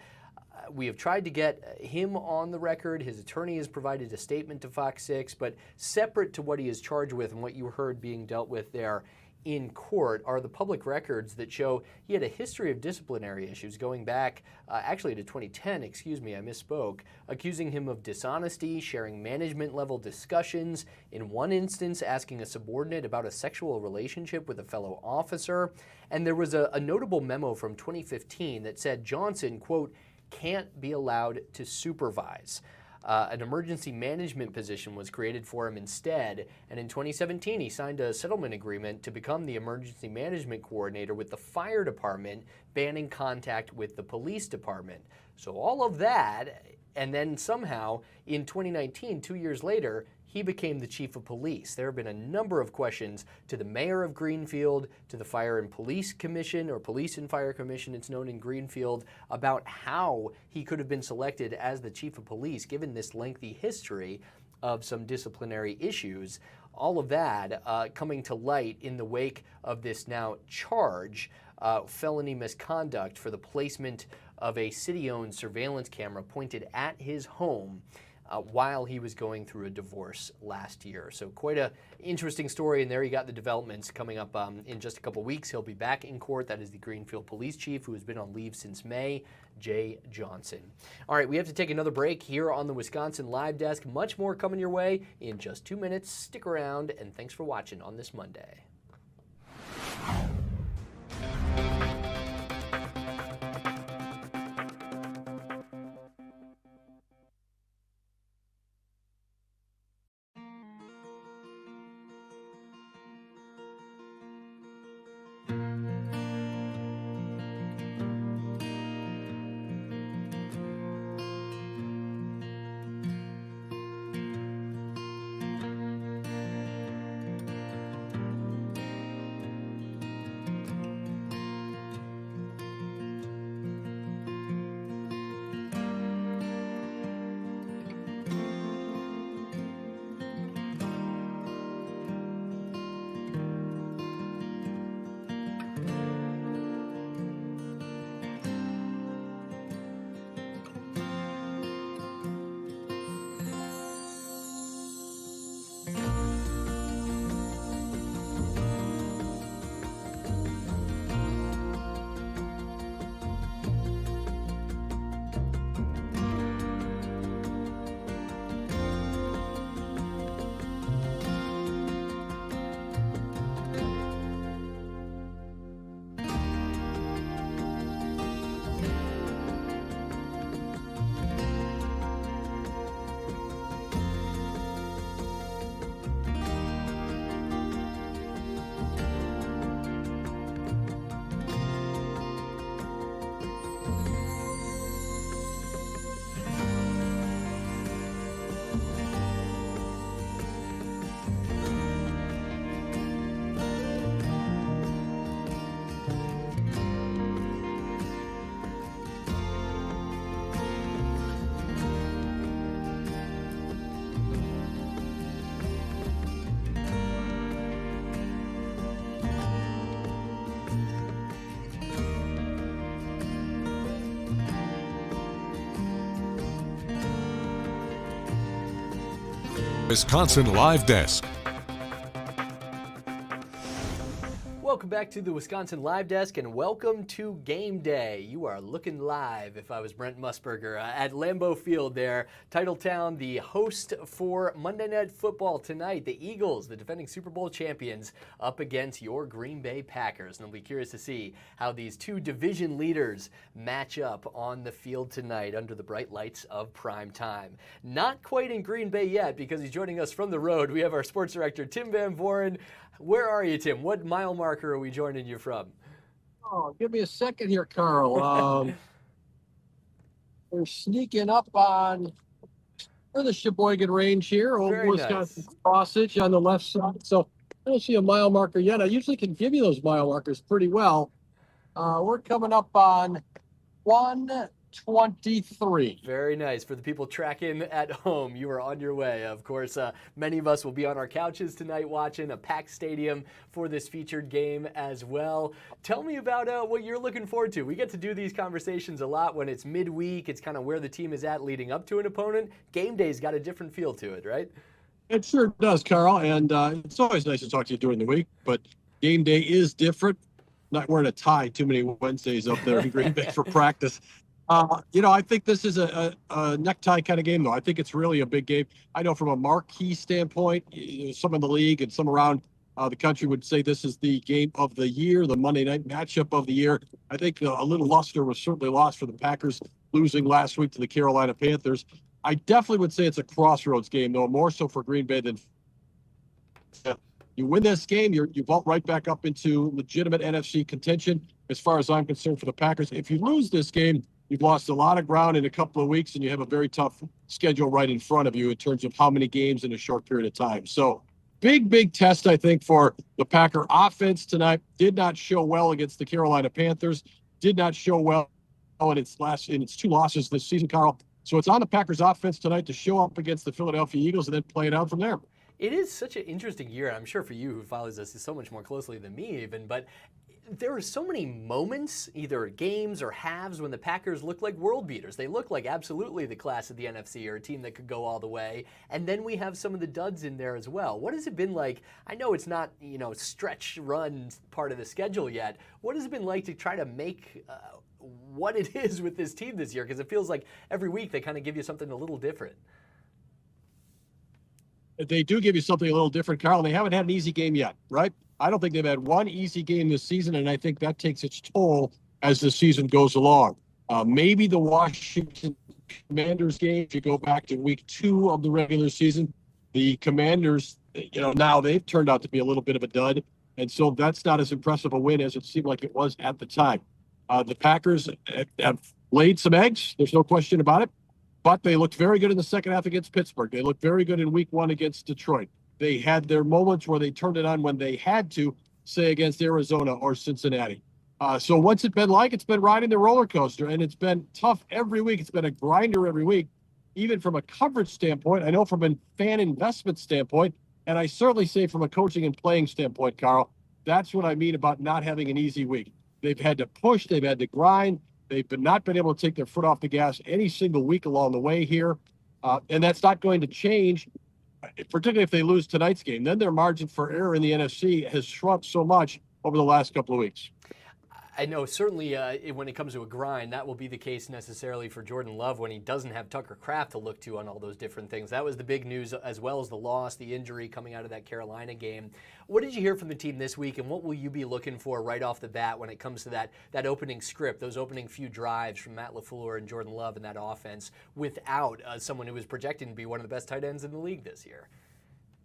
We have tried to get him on the record. His attorney has provided a statement to Fox 6, but separate to what he is charged with and what you heard being dealt with there in court are the public records that show he had a history of disciplinary issues going back actually to 2010, excuse me, I misspoke, accusing him of dishonesty, sharing management level discussions, in one instance asking a subordinate about a sexual relationship with a fellow officer. And there was a notable memo from 2015 that said Johnson, quote, can't be allowed to supervise. An emergency management position was created for him instead, and in 2017 he signed a settlement agreement to become the emergency management coordinator with the fire department, banning contact with the police department. So all of that, and then somehow in 2019, 2 years later, he became the chief of police. There have been a number of questions to the mayor of Greenfield, to the Fire and Police Commission, or Police and Fire Commission, it's known in Greenfield, about how he could have been selected as the chief of police, given this lengthy history of some disciplinary issues. All of that coming to light in the wake of this now charge, felony misconduct for the placement of a city-owned surveillance camera pointed at his home while he was going through a divorce last year. So quite an interesting story, and there you got the developments coming up in just a couple weeks. He'll be back in court. That is the Greenfield Police Chief, who has been on leave since May, Jay Johnson. All right, we have to take another break here on the Wisconsin Live Desk. Much more coming your way in just 2 minutes. Stick around, and thanks for watching on this Monday. Wisconsin Live Desk. Welcome back to the Wisconsin Live Desk and welcome to Game Day. You are looking live, if I was Brent Musburger, at Lambeau Field there. Titletown, the host for Monday Night Football tonight. The Eagles, the defending Super Bowl champions, up against your Green Bay Packers. And I'll be curious to see how these two division leaders match up on the field tonight under the bright lights of prime time. Not quite in Green Bay yet because he's joining us from the road. We have our sports director, Tim Van Voren. Where are you, Tim? What mile marker are we joining you from? Oh, give me a second here, Carl. We're sneaking up on the Sheboygan Range here, Old Very Wisconsin nice. Sausage on the left side. So I don't see a mile marker yet. I usually can give you those mile markers pretty well. We're coming up on 1:23. Very nice. For the people tracking at home, you are on your way. Of course, many of us will be on our couches tonight watching a packed stadium for this featured game as well. Tell me about what you're looking forward to. We get to do these conversations a lot when it's midweek. It's kind of where the team is at leading up to an opponent. Game day's got a different feel to it, right? It sure does, Carl. And it's always nice to talk to you during the week, but game day is different. Not wearing a tie too many Wednesdays up there in Green Bay for practice. I think this is a necktie kind of game, though. I think it's really a big game. I know from a marquee standpoint, some in the league and some around the country would say this is the game of the year, the Monday night matchup of the year. I think a little luster was certainly lost for the Packers losing last week to the Carolina Panthers. I definitely would say it's a crossroads game, though, more so for Green Bay than you win this game, you vault right back up into legitimate NFC contention as far as I'm concerned for the Packers. If you lose this game, you've lost a lot of ground in a couple of weeks, and you have a very tough schedule right in front of you in terms of how many games in a short period of time. So big test, I think, for the Packer offense tonight. Did not show well against the Carolina Panthers. Did not show well in its two losses this season, Carl. So it's on the Packers offense tonight to show up against the Philadelphia Eagles and then play it out from there. It is such an interesting year. I'm sure for you who follows us so much more closely than me even, but there are so many moments, either games or halves, when the Packers look like world beaters. They look like absolutely the class of the NFC or a team that could go all the way. And then we have some of the duds in there as well. What has it been like? I know it's not, stretch run part of the schedule yet. What has it been like to try to make what it is with this team this year? Because it feels like every week they kind of give you something a little different. They do give you something a little different, Carl, and they haven't had an easy game yet, right? I don't think they've had one easy game this season, and I think that takes its toll as the season goes along. Maybe the Washington Commanders game, if you go back to week 2 of the regular season, the Commanders, now they've turned out to be a little bit of a dud, and so that's not as impressive a win as it seemed like it was at the time. The Packers have laid some eggs, there's no question about it. But they looked very good in the second half against Pittsburgh. They looked very good in week 1 against Detroit. They had their moments where they turned it on when they had to, say, against Arizona or Cincinnati. So what's it been like? It's been riding the roller coaster, and it's been tough every week. It's been a grinder every week, even from a coverage standpoint. I know from a fan investment standpoint, and I certainly say from a coaching and playing standpoint, Carl, that's what I mean about not having an easy week. They've had to push. They've had to grind. They've not been able to take their foot off the gas any single week along the way here. And that's not going to change, particularly if they lose tonight's game. Then their margin for error in the NFC has shrunk so much over the last couple of weeks. I know certainly when it comes to a grind, that will be the case necessarily for Jordan Love when he doesn't have Tucker Kraft to look to on all those different things. That was the big news, as well as the loss, the injury coming out of that Carolina game. What did you hear from the team this week, and what will you be looking for right off the bat when it comes to that opening script, those opening few drives from Matt LaFleur and Jordan Love in that offense without someone who was projected to be one of the best tight ends in the league this year?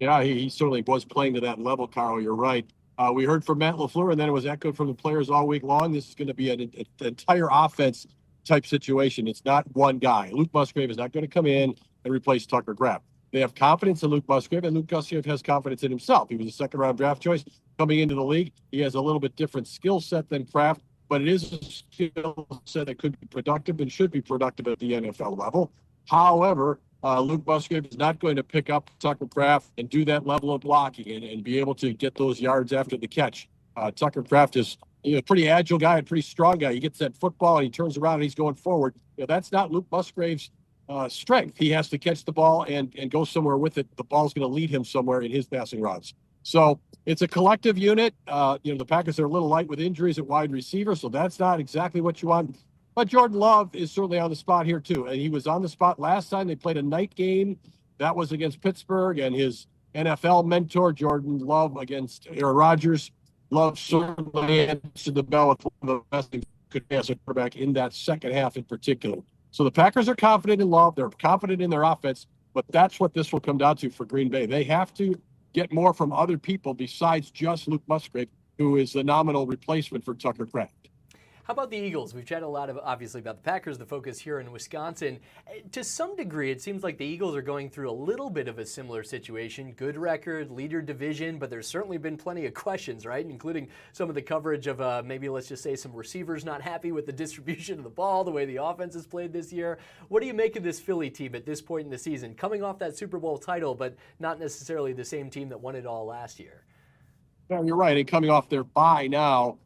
Yeah, he certainly was playing to that level, Carl. You're right. We heard from Matt LaFleur, and then it was echoed from the players all week long. This is going to be an entire offense type situation. It's not one guy. Luke Musgrave is not going to come in and replace Tucker Kraft. They have confidence in Luke Musgrave, and Luke Musgrave has confidence in himself. He was a second-round draft choice coming into the league. He has a little bit different skill set than Kraft, but it is a skill set that could be productive and should be productive at the NFL level. However, Luke Musgrave is not going to pick up Tucker Kraft and do that level of blocking and be able to get those yards after the catch. Tucker Kraft is a pretty agile guy, a pretty strong guy. He gets that football and he turns around and he's going forward. That's not Luke Musgrave's strength. He has to catch the ball and go somewhere with it. The ball's going to lead him somewhere in his passing routes. So it's a collective unit. The Packers are a little light with injuries at wide receiver, so that's not exactly what you want. But Jordan Love is certainly on the spot here too. And he was on the spot last time they played a night game. That was against Pittsburgh, and his NFL mentor, Jordan Love, against Aaron Rodgers. Love certainly answered the bell with one of the best things could be as a quarterback in that second half in particular. So the Packers are confident in Love. They're confident in their offense, but that's what this will come down to for Green Bay. They have to get more from other people besides just Luke Musgrave, who is the nominal replacement for Tucker Kraft. How about the Eagles? We've chatted a lot obviously about the Packers, the focus here in Wisconsin. To some degree, it seems like the Eagles are going through a little bit of a similar situation. Good record, leader division, but there's certainly been plenty of questions, right? Including some of the coverage of maybe, let's just say, some receivers not happy with the distribution of the ball, the way the offense has played this year. What do you make of this Philly team at this point in the season? Coming off that Super Bowl title, but not necessarily the same team that won it all last year. Yeah, you're right. And coming off their bye now,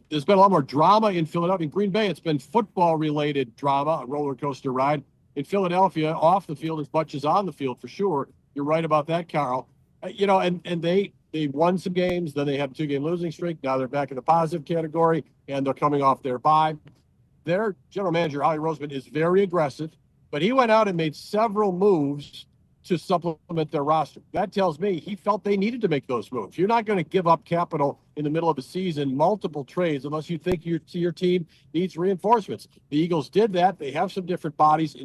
there's been a lot more drama in Philadelphia. In Green Bay, it's been football-related drama, a roller coaster ride. In Philadelphia, off the field as much as on the field, for sure. You're right about that, Carl. And they won some games, then they had a 2-game losing streak. Now they're back in the positive category, and they're coming off their bye. Their general manager, Howie Roseman, is very aggressive, but he went out and made several moves to supplement their roster. That tells me he felt they needed to make those moves. You're not going to give up capital in the middle of a season, multiple trades, unless you think your team needs reinforcements. The Eagles did that. They have some different bodies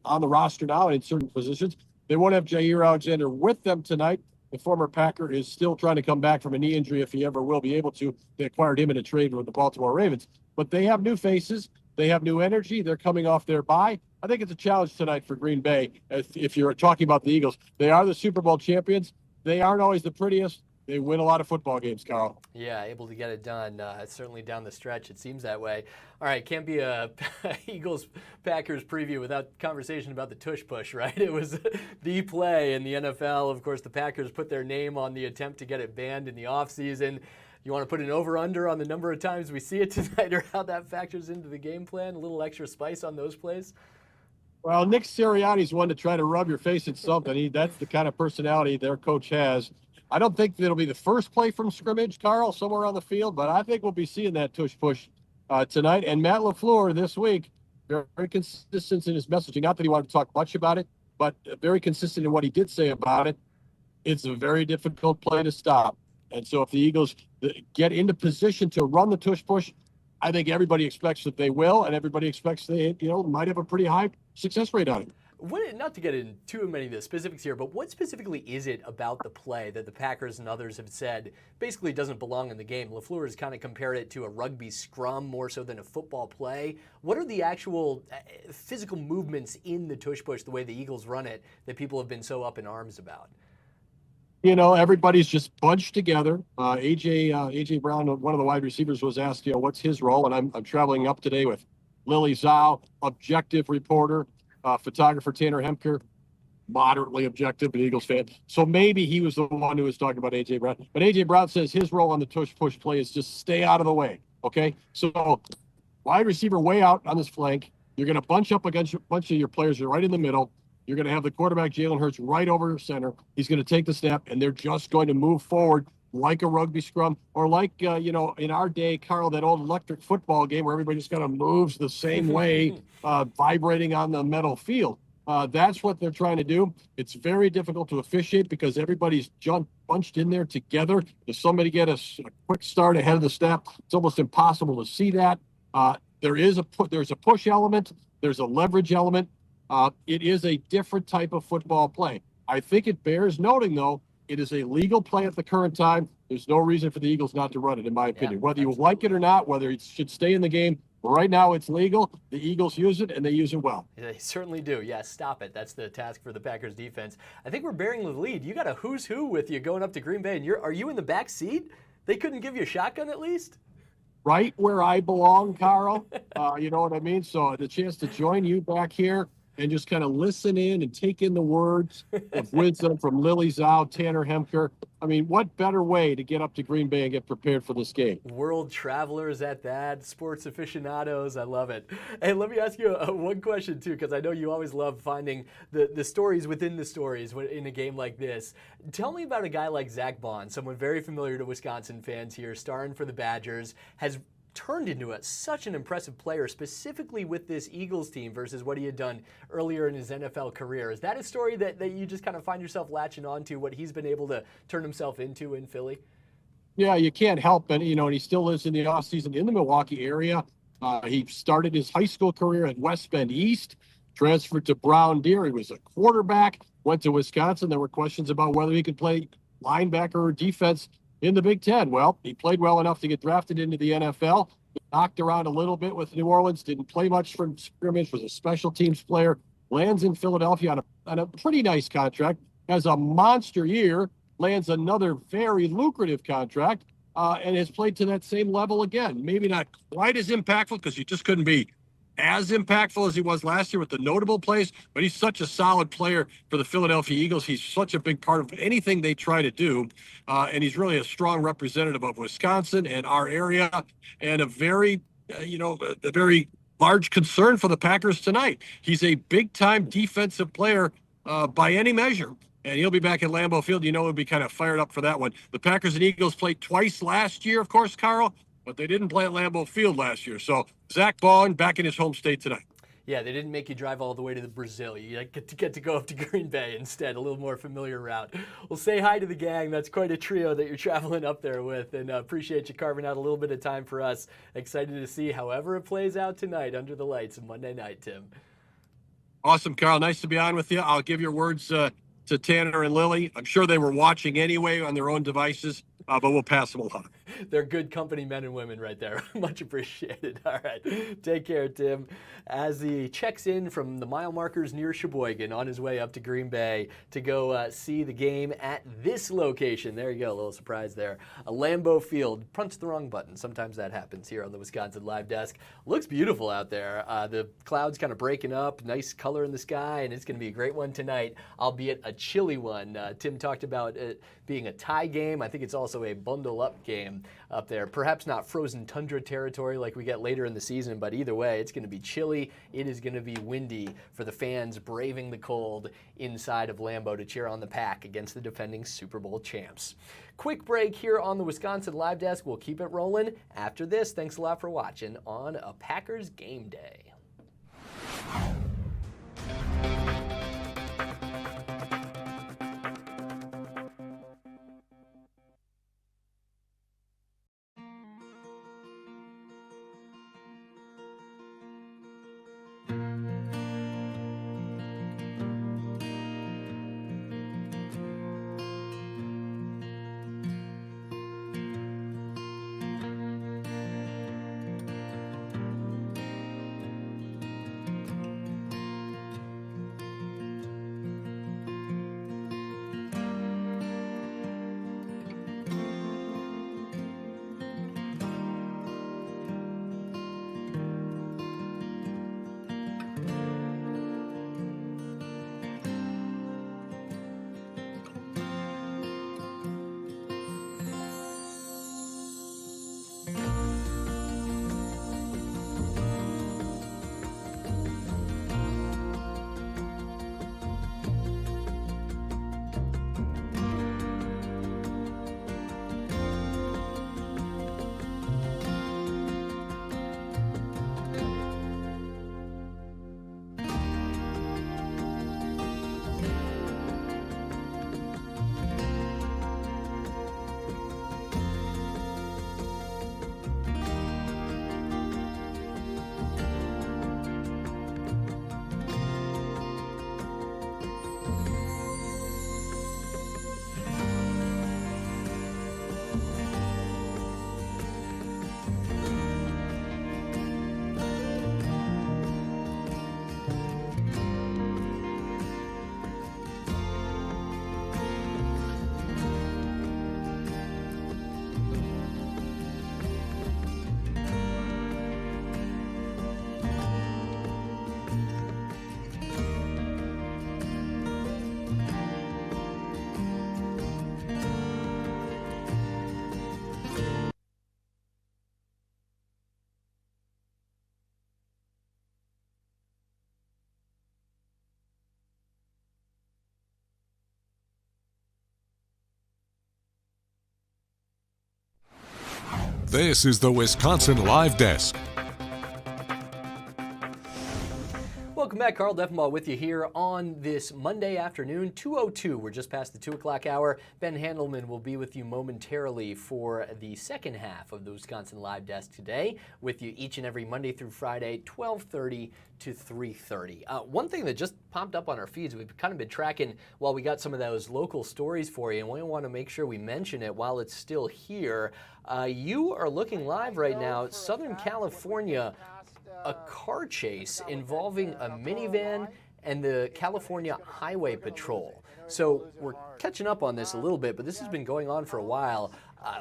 on the roster now and in certain positions. They won't have Jair Alexander with them tonight. The former Packer is still trying to come back from a knee injury, if he ever will be able to. They acquired him in a trade with the Baltimore Ravens. But they have new faces. They have new energy. They're coming off their bye. I think it's a challenge tonight for Green Bay. If you're talking about the Eagles, they are the Super Bowl champions. They aren't always the prettiest. They win a lot of football games, Carl. Yeah, able to get it done. Certainly down the stretch, it seems that way. All right, can't be a Eagles-Packers preview without conversation about the tush push, right? It was the play in the NFL. Of course, the Packers put their name on the attempt to get it banned in the offseason. You want to put an over-under on the number of times we see it tonight, or how that factors into the game plan? A little extra spice on those plays? Well, Nick Sirianni's one to try to rub your face in something. That's the kind of personality their coach has. I don't think it'll be the first play from scrimmage, Carl, somewhere on the field, but I think we'll be seeing that tush push tonight. And Matt LaFleur this week, very consistent in his messaging. Not that he wanted to talk much about it, but very consistent in what he did say about it. It's a very difficult play to stop. And so if the Eagles get into position to run the tush push, I think everybody expects that they will, and everybody expects they might have a pretty high success rate on it. Not to get into too many of the specifics here, but what specifically is it about the play that the Packers and others have said basically doesn't belong in the game? LaFleur has kind of compared it to a rugby scrum more so than a football play. What are the actual physical movements in the tush push, the way the Eagles run it, that people have been so up in arms about? Everybody's just bunched together. AJ Brown, one of the wide receivers, was asked, what's his role? And I'm traveling up today with Lily Zhao, objective reporter, photographer Tanner Hemker, moderately objective, but Eagles fan. So maybe he was the one who was talking about AJ Brown. But AJ Brown says his role on the tush push play is just stay out of the way. Okay, so wide receiver way out on this flank. You're going to bunch up against a bunch of your players. You're right in the middle. You're going to have the quarterback, Jalen Hurts, right over center. He's going to take the snap, and they're just going to move forward like a rugby scrum, or like, in our day, Carl, that old electric football game where everybody just kind of moves the same way, vibrating on the metal field. That's what they're trying to do. It's very difficult to officiate because everybody's bunched in there together. If somebody get a quick start ahead of the snap, it's almost impossible to see that. There's a push element. There's a leverage element. It is a different type of football play. I think it bears noting, though, it is a legal play at the current time. There's no reason for the Eagles not to run it, in my opinion. Whether you like it or not, whether it should stay in the game, right now it's legal. The Eagles use it, and they use it well. They certainly do. Yes, stop it. That's the task for the Packers defense. I think we're bearing the lead. You got a who's who with you going up to Green Bay, and are you in the back seat? They couldn't give you a shotgun at least? Right where I belong, Carl. You know what I mean? So the chance to join you back here, and just kind of listen in and take in the words of wisdom from Lily Zhao, Tanner Hemker. I mean, what better way to get up to Green Bay and get prepared for this game? World travelers at that, sports aficionados. I love it. Hey, let me ask you one question, too, because I know you always love finding the stories within the stories in a game like this. Tell me about a guy like Zach Bond, someone very familiar to Wisconsin fans here, starring for the Badgers, has turned into such an impressive player, specifically with this Eagles team versus what he had done earlier in his NFL career. Is that a story that you just kind of find yourself latching on to, what he's been able to turn himself into in Philly? Yeah, you can't help it, and he still lives in the offseason in the Milwaukee area. He started his high school career at West Bend East, transferred to Brown Deer. He was a quarterback, went to Wisconsin. There were questions about whether he could play linebacker or defense in the Big Ten. Well, he played well enough to get drafted into the NFL, knocked around a little bit with New Orleans, didn't play much from scrimmage, was a special teams player, lands in Philadelphia on a pretty nice contract, has a monster year, lands another very lucrative contract, and has played to that same level again. Maybe not quite as impactful because you just couldn't be as impactful as he was last year with the notable plays, but he's such a solid player for the Philadelphia Eagles. He's such a big part of anything they try to do, and he's really a strong representative of Wisconsin and our area, and a very large concern for the Packers tonight. He's a big-time defensive player by any measure, and he'll be back at Lambeau Field. He'll be kind of fired up for that one. The Packers and Eagles played twice last year, of course, Carl, but they didn't play at Lambeau Field last year. So Zach Bond back in his home state tonight. Yeah, they didn't make you drive all the way to Brazil. You get to go up to Green Bay instead, a little more familiar route. Well, say hi to the gang. That's quite a trio that you're traveling up there with, and appreciate you carving out a little bit of time for us. Excited to see however it plays out tonight under the lights on Monday night, Tim. Awesome, Carl. Nice to be on with you. I'll give your words to Tanner and Lily. I'm sure they were watching anyway on their own devices, but we'll pass them along. They're good company men and women right there. Much appreciated. All right. Take care, Tim. As he checks in from the mile markers near Sheboygan on his way up to Green Bay to go see the game at this location. There you go. A little surprise there. A Lambeau Field. Punched the wrong button. Sometimes that happens here on the Wisconsin Live Desk. Looks beautiful out there. The clouds kind of breaking up. Nice color in the sky, and it's going to be a great one tonight, albeit a chilly one. Tim talked about it being a tie game. I think it's also a bundle-up game up there. Perhaps not frozen tundra territory like we get later in the season, but either way, it's going to be chilly. It is going to be windy for the fans braving the cold inside of Lambeau to cheer on the Pack against the defending Super Bowl champs. Quick break here on the Wisconsin Live Desk. We'll keep it rolling after this. Thanks a lot for watching on a Packers game day. This is the Wisconsin Live Desk. Welcome back. Carl Deffenbaugh with you here on this Monday afternoon, 2:02. We're just past the 2 o'clock hour. Ben Handelman will be with you momentarily for the second half of the Wisconsin Live Desk today, with you each and every Monday through Friday, 12:30 to 3:30. One thing that just popped up on our feeds, we've kind of been tracking while we got some of those local stories for you, and we want to make sure we mention it while it's still here. You are looking live right now, Southern California. A car chase involving a minivan and the California Highway Patrol. So we're catching up on this a little bit, but this has been going on for a while.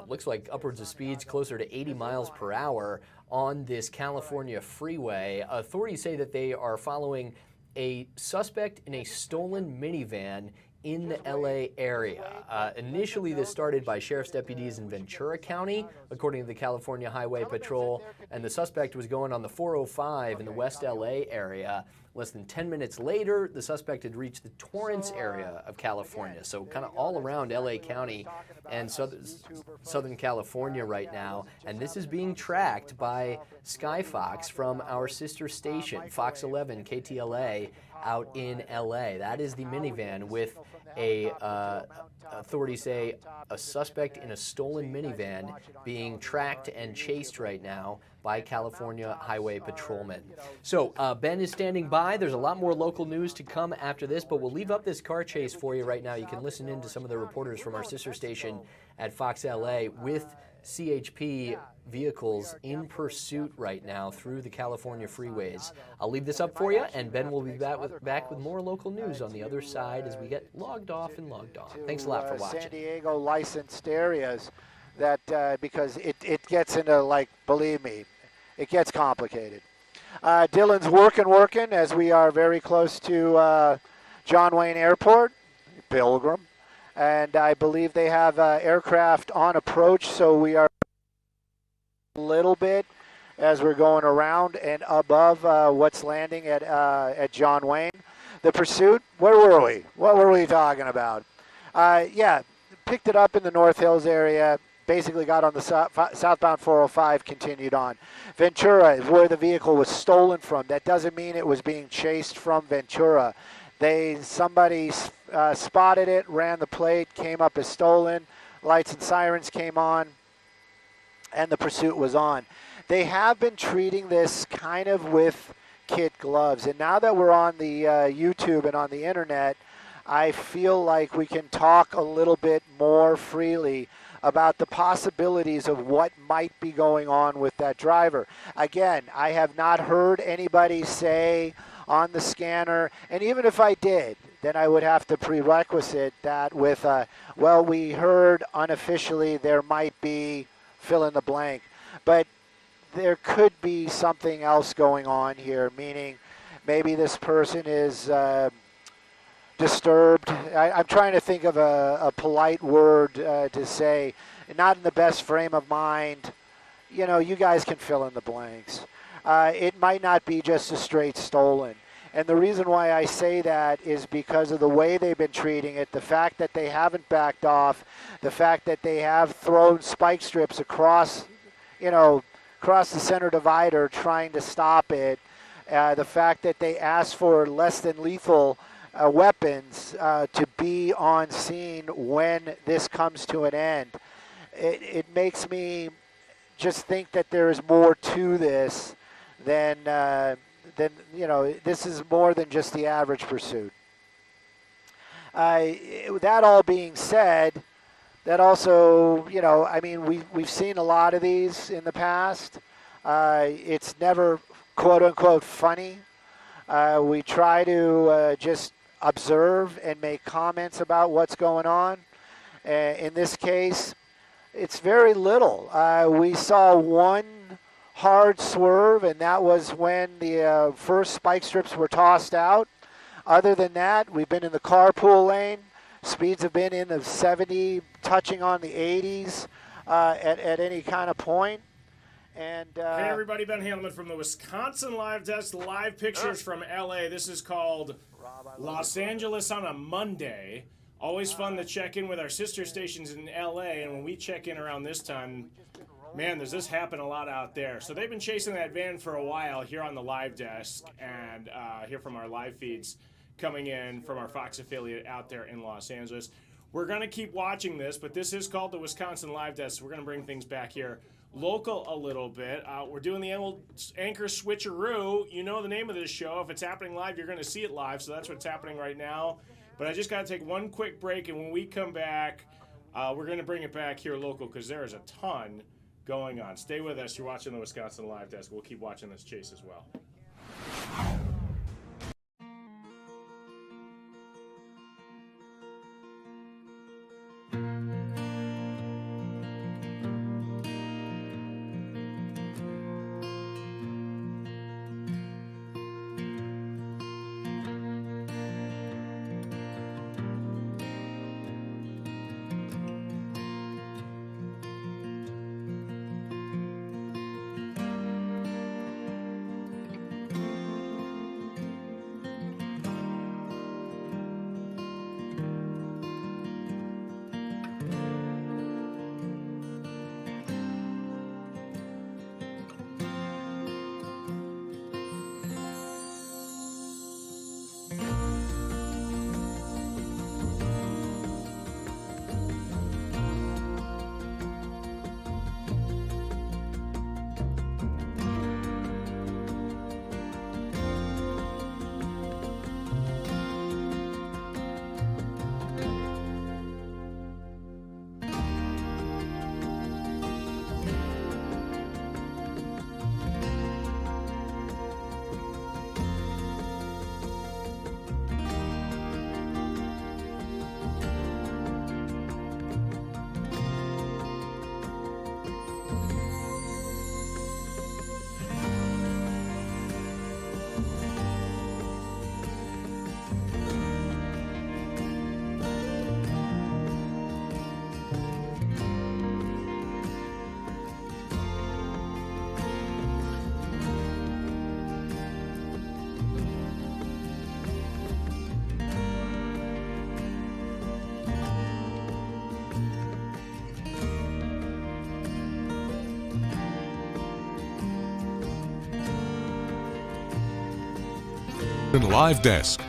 Looks like upwards of speeds closer to 80 miles per hour on this California freeway. Authorities say that they are following a suspect in a stolen minivan in the LA area. Initially, this started by sheriff's deputies in Ventura County, according to the California Highway Patrol, and the suspect was going on the 405 in the West LA area. Less than 10 minutes later, the suspect had reached the Torrance area of California, so kind of all around LA County and Southern California right now. And this is being tracked by SkyFox from our sister station, Fox 11 KTLA, out in LA. That is the minivan with authorities say a suspect in a stolen minivan being tracked and chased right now by California Highway Patrolmen. So Ben is standing by. There's a lot more local news to come after this, but we'll leave up this car chase for you right now. You can listen in to some of the reporters from our sister station at Fox LA with CHP vehicles in pursuit right now through the California freeways. I'll leave this up for you, and Ben will be back with more local news on the other side as we get logged off and logged on. Thanks a lot for watching. San Diego licensed areas, that because it gets into, like, believe me, it gets complicated. Dylan's working as we are very close to John Wayne Airport, Pilgrim. And I believe they have aircraft on approach, so we are a little bit as we're going around and above what's landing at John Wayne. The pursuit, where were we? What were we talking about? Yeah, picked it up in the North Hills area, basically got on the southbound 405, continued on. Ventura is where the vehicle was stolen from. That doesn't mean it was being chased from Ventura. Somebody spotted it, ran the plate, came up as stolen, lights and sirens came on, and the pursuit was on. They have been treating this kind of with kid gloves, and now that we're on the YouTube and on the internet, I feel like we can talk a little bit more freely about the possibilities of what might be going on with that driver. Again, I have not heard anybody say on the scanner, and even if I did, then I would have to prerequisite that with, well, we heard unofficially there might be fill in the blank. But there could be something else going on here, meaning maybe this person is disturbed. I'm trying to think of a polite word to say, not in the best frame of mind. You know, you guys can fill in the blanks. It might not be just a straight stolen. And the reason why I say that is because of the way they've been treating it, the fact that they haven't backed off, the fact that they have thrown spike strips across the center divider trying to stop it, the fact that they asked for less than lethal weapons to be on scene when this comes to an end. It makes me just think that there is more to this than this is more than just the average pursuit. That all being said, that also, I mean, we've seen a lot of these in the past. It's never, quote unquote, funny. We try to just observe and make comments about what's going on. In this case, it's very little. We saw one hard swerve, and that was when the first spike strips were tossed out. Other than that, we've been in the carpool lane. Speeds have been in the 70, touching on the 80s at any kind of point. And hey everybody, Ben Handelman from the Wisconsin Live Desk, live pictures from LA. This is called Los Angeles on a Monday. Always fun to check in with our sister stations in LA, and when we check in around this time, Man, does this happen a lot out there. So they've been chasing that van for a while here on the live desk, and here from our live feeds coming in from our Fox affiliate out there in Los Angeles. We're going to keep watching this, but this is called the Wisconsin Live Desk. So we're going to bring things back here local a little bit. We're doing the old anchor switcheroo. You know the name of this show. If it's happening live, you're going to see it live, so that's what's happening right now. But I just got to take one quick break, and when we come back, we're going to bring it back here local because there is a ton going on. Stay with us. You're watching the Wisconsin Live Desk. We'll keep watching this chase as well. Live Desk.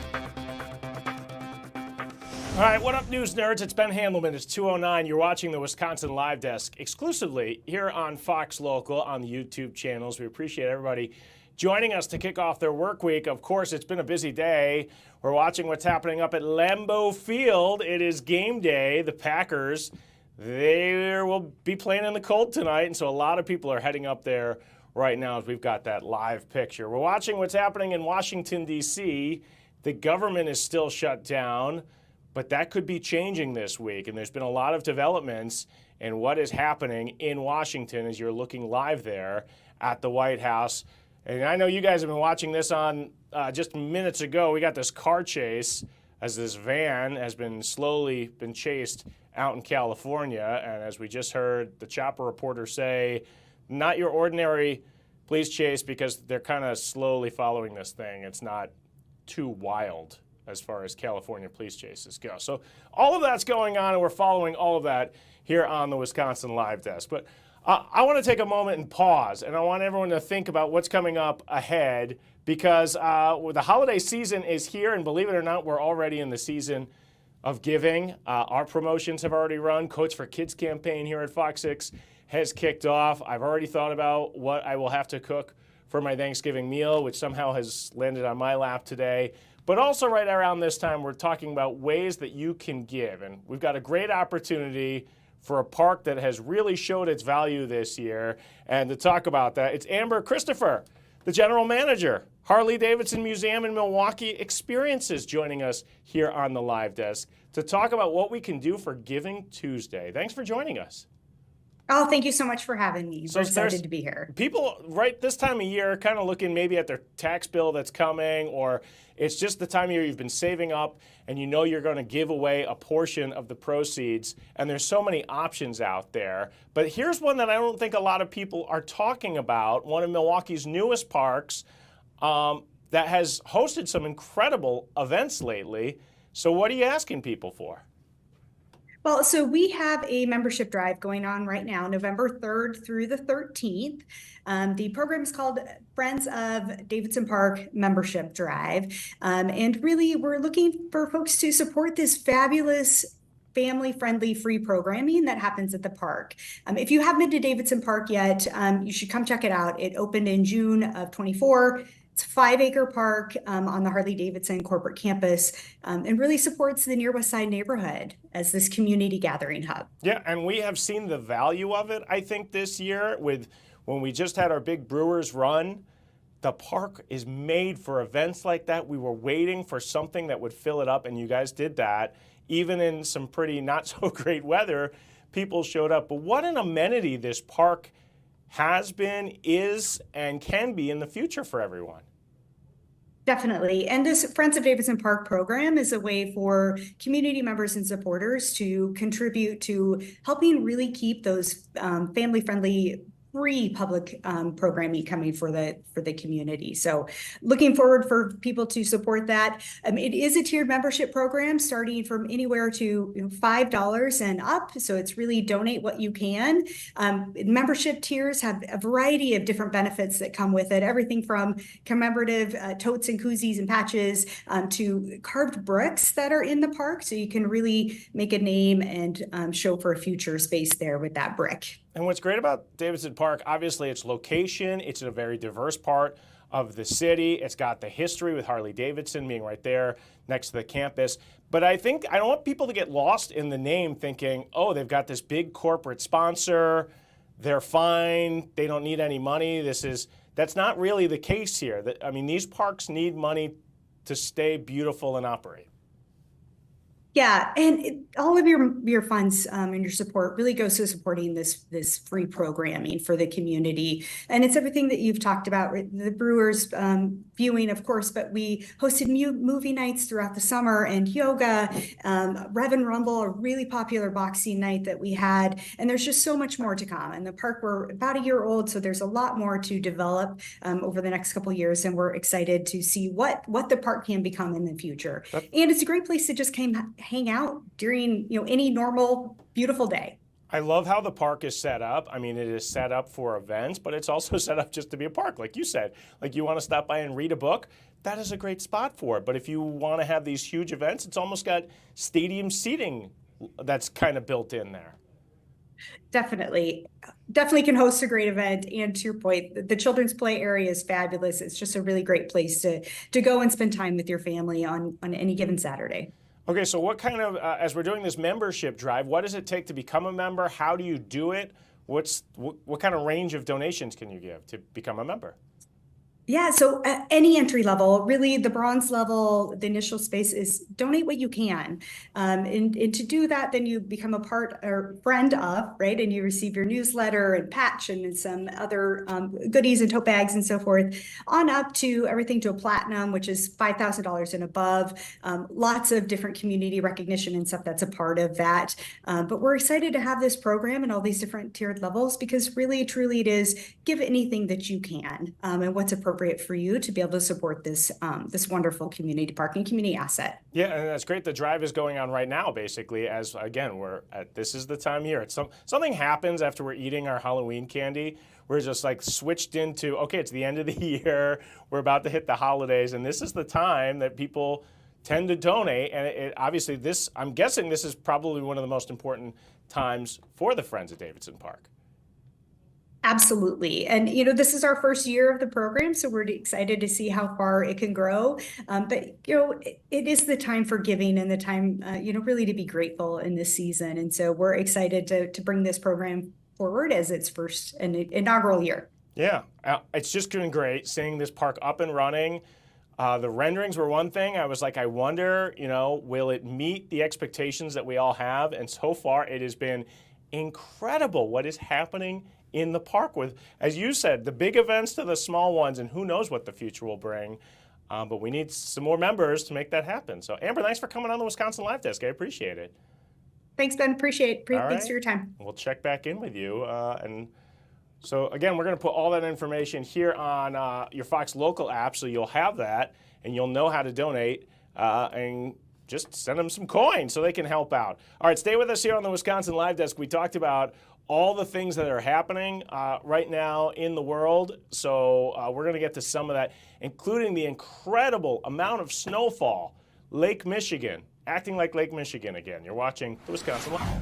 All right, what up, news nerds? It's Ben Handelman. It's 2:09. You're watching the Wisconsin Live Desk exclusively here on Fox Local on the YouTube channels. We appreciate everybody joining us to kick off their work week. Of course, it's been a busy day. We're watching what's happening up at Lambeau Field. It is game day. The Packers, they will be playing in the cold tonight, and so a lot of people are heading up there right now as we've got that live picture. We're watching what's happening in Washington, D.C. The government is still shut down, but that could be changing this week, and there's been a lot of developments in what is happening in Washington as you're looking live there at the White House. And I know you guys have been watching this on just minutes ago. We got this car chase as this van has been slowly been chased out in California, and as we just heard the chopper reporter say, not your ordinary police chase because they're kind of slowly following this thing. It's not too wild as far as California police chases go. So all of that's going on, and we're following all of that here on the Wisconsin Live Desk. But I want to take a moment and pause, and I want everyone to think about what's coming up ahead because the holiday season is here, and believe it or not, we're already in the season of giving. Our promotions have already run. Coats for Kids campaign here at Fox 6 has kicked off. I've already thought about what I will have to cook for my Thanksgiving meal, which somehow has landed on my lap today. But also right around this time, we're talking about ways that you can give. And we've got a great opportunity for a park that has really showed its value this year. And to talk about that, it's Amber Christopher, the general manager, Harley-Davidson Museum in Milwaukee Experiences, joining us here on the live desk to talk about what we can do for Giving Tuesday. Thanks for joining us. Oh, thank you so much for having me. We're excited to be here. People right this time of year kind of looking maybe at their tax bill that's coming, or it's just the time of year you've been saving up and you know you're going to give away a portion of the proceeds, and there's so many options out there. But here's one that I don't think a lot of people are talking about, one of Milwaukee's newest parks that has hosted some incredible events lately. So what are you asking people for? Well, so we have a membership drive going on right now, November 3rd through the 13th. The program is called Friends of Davidson Park Membership Drive. And really, we're looking for folks to support this fabulous family-friendly free programming that happens at the park. If you haven't been to Davidson Park yet, you should come check it out. It opened in June of 24. It's a 5-acre park on the Harley-Davidson corporate campus, and really supports the near West Side neighborhood as this community gathering hub. Yeah, and we have seen the value of it, I think, this year with when we just had our big Brewers run. The park is made for events like that. We were waiting for something that would fill it up, and you guys did that. Even in some pretty not so great weather, people showed up. But what an amenity this park has been, is, and can be in the future for everyone. Definitely. And this Friends of Davidson Park program is a way for community members and supporters to contribute to helping really keep those family-friendly free public programming coming for the community. So looking forward for people to support that. It is a tiered membership program starting from anywhere to $5 and up. So it's really donate what you can. Membership tiers have a variety of different benefits that come with it. Everything from commemorative totes and koozies and patches to carved bricks that are in the park. So you can really make a name and show for a future space there with that brick. And what's great about Davidson Park, obviously its location, it's in a very diverse part of the city. It's got the history with Harley-Davidson being right there next to the campus. But I think I don't want people to get lost in the name thinking, oh, they've got this big corporate sponsor, they're fine, they don't need any money. That's not really the case here. I mean, these parks need money to stay beautiful and operate. Yeah, and all of your funds and your support really goes to supporting this free programming for the community, and it's everything that you've talked about. The Brewers viewing, of course, but we hosted movie nights throughout the summer and yoga, Rev and Rumble, a really popular boxing night that we had, and there's just so much more to come. And the park, we're about a year old, so there's a lot more to develop over the next couple of years, and we're excited to see what the park can become in the future. And it's a great place to just hang out during any normal beautiful day. I love how the park is set up. I mean, it is set up for events, but it's also set up just to be a park, like you said. Like you want to stop by and read a book, that is a great spot for it. But if you want to have these huge events, it's almost got stadium seating that's kind of built in there. Definitely can host a great event. And to your point, the children's play area is fabulous. It's just a really great place to go and spend time with your family on any given Saturday. Okay, so what kind of, as we're doing this membership drive, what does it take to become a member? How do you do it? What kind of range of donations can you give to become a member? Yeah, so at any entry level, really the bronze level, the initial space is donate what you can. And to do that, then you become a part or friend of, right? And you receive your newsletter and patch and some other goodies and tote bags and so forth, on up to everything to a platinum, which is $5,000 and above. Lots of different community recognition and stuff that's a part of that. But we're excited to have this program and all these different tiered levels because really, truly it is give anything that you can and what's appropriate for you to be able to support this this wonderful community park and community asset. Yeah, and that's great. The drive is going on right now, basically, as again, this is the time of year. Something happens after we're eating our Halloween candy. We're just like switched into, okay, it's the end of the year. We're about to hit the holidays, and this is the time that people tend to donate. And obviously I'm guessing this is probably one of the most important times for the Friends of Davidson Park. Absolutely. And, this is our first year of the program, so we're excited to see how far it can grow. But, it is the time for giving and the time, really to be grateful in this season. And so we're excited to bring this program forward as its first and inaugural year. Yeah, it's just been great seeing this park up and running. The renderings were one thing. I was like, I wonder, will it meet the expectations that we all have? And so far, it has been incredible what is happening in the park with, as you said, the big events to the small ones, and who knows what the future will bring. But we need some more members to make that happen. So, Amber, thanks for coming on the Wisconsin Live Desk. I appreciate it. Thanks, Ben. Appreciate it. Thanks for your time. We'll check back in with you. And so, again, we're going to put all that information here on your Fox Local app, so you'll have that, and you'll know how to donate. And just send them some coins so they can help out. All right, stay with us here on the Wisconsin Live Desk. We talked about all the things that are happening right now in the world. So we're going to get to some of that, including the incredible amount of snowfall. Lake Michigan, acting like Lake Michigan again. You're watching the Wisconsin Live.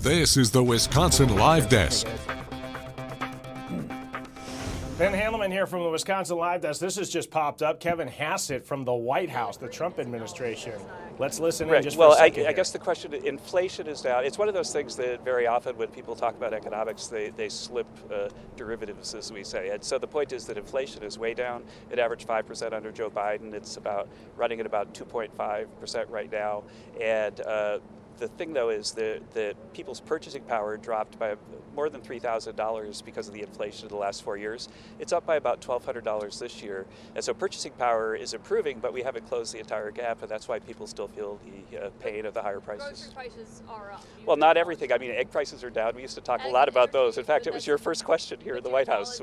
This is the Wisconsin Live Desk. Ben Handelman here from the Wisconsin Live Desk. This has just popped up. Kevin Hassett from the White House, the Trump administration. Let's listen in just for a second. I guess the question, inflation is down. It's one of those things that very often when people talk about economics, they slip derivatives, as we say. And so the point is that inflation is way down. It averaged 5% under Joe Biden. It's running at about 2.5% right now. And the thing, though, is that people's purchasing power dropped by more than $3,000 because of the inflation in the last 4 years. It's up by about $1,200 this year. And so purchasing power is improving, but we haven't closed the entire gap, and that's why people still feel the pain of the higher prices. Grocery prices are up. Well, not everything. I mean, egg prices are down. We used to talk a lot about those. In fact, it was your first question here in the White House.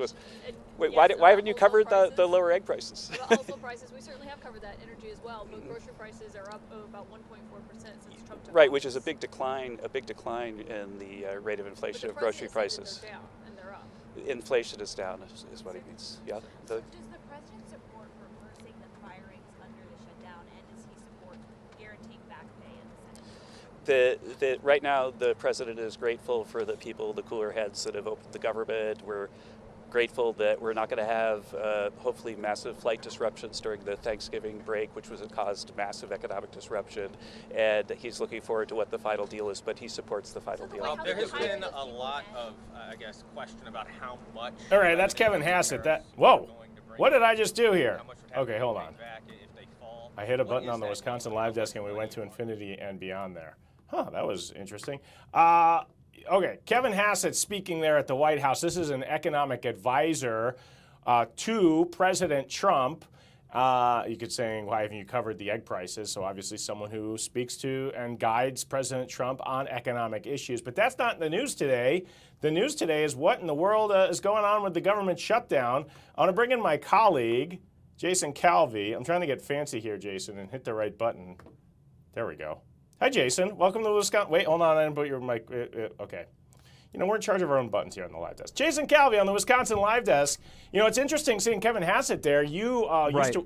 Wait, why haven't you covered the lower egg prices? Household prices, we certainly have covered that. Energy as well, but grocery prices are up about 1.4% since Trump took Right, which is a big decline in the rate of inflation of grocery prices. They're down and they're up. Inflation is down, is what he means. Yeah. Does the president support reversing the firings under the shutdown, and does he support guaranteeing back pay in the Senate? Right now, the president is grateful for the people, the cooler heads that have opened the government. We're grateful that we're not going to have, hopefully, massive flight disruptions during the Thanksgiving break, which was caused massive economic disruption. And he's looking forward to what the final deal is, but he supports the final deal. There has been a lot of, question about how much. All right, that's Kevin Hassett. Whoa, what did I just do here? Okay, hold on. I hit a button on the Wisconsin Live Desk, and we went to infinity and beyond there. Huh, that was interesting. Okay, Kevin Hassett speaking there at the White House. This is an economic advisor to President Trump. You could say, why haven't you covered the egg prices? So obviously someone who speaks to and guides President Trump on economic issues. But that's not the news today. The news today is what in the world is going on with the government shutdown. I want to bring in my colleague, Jason Calvi. I'm trying to get fancy here, Jason, and hit the right button. There we go. Hi, Jason. Welcome to Wisconsin. Wait, hold on. I didn't put your mic. Okay. We're in charge of our own buttons here on the Live Desk. Jason Calvi on the Wisconsin Live Desk. It's interesting seeing Kevin Hassett there. You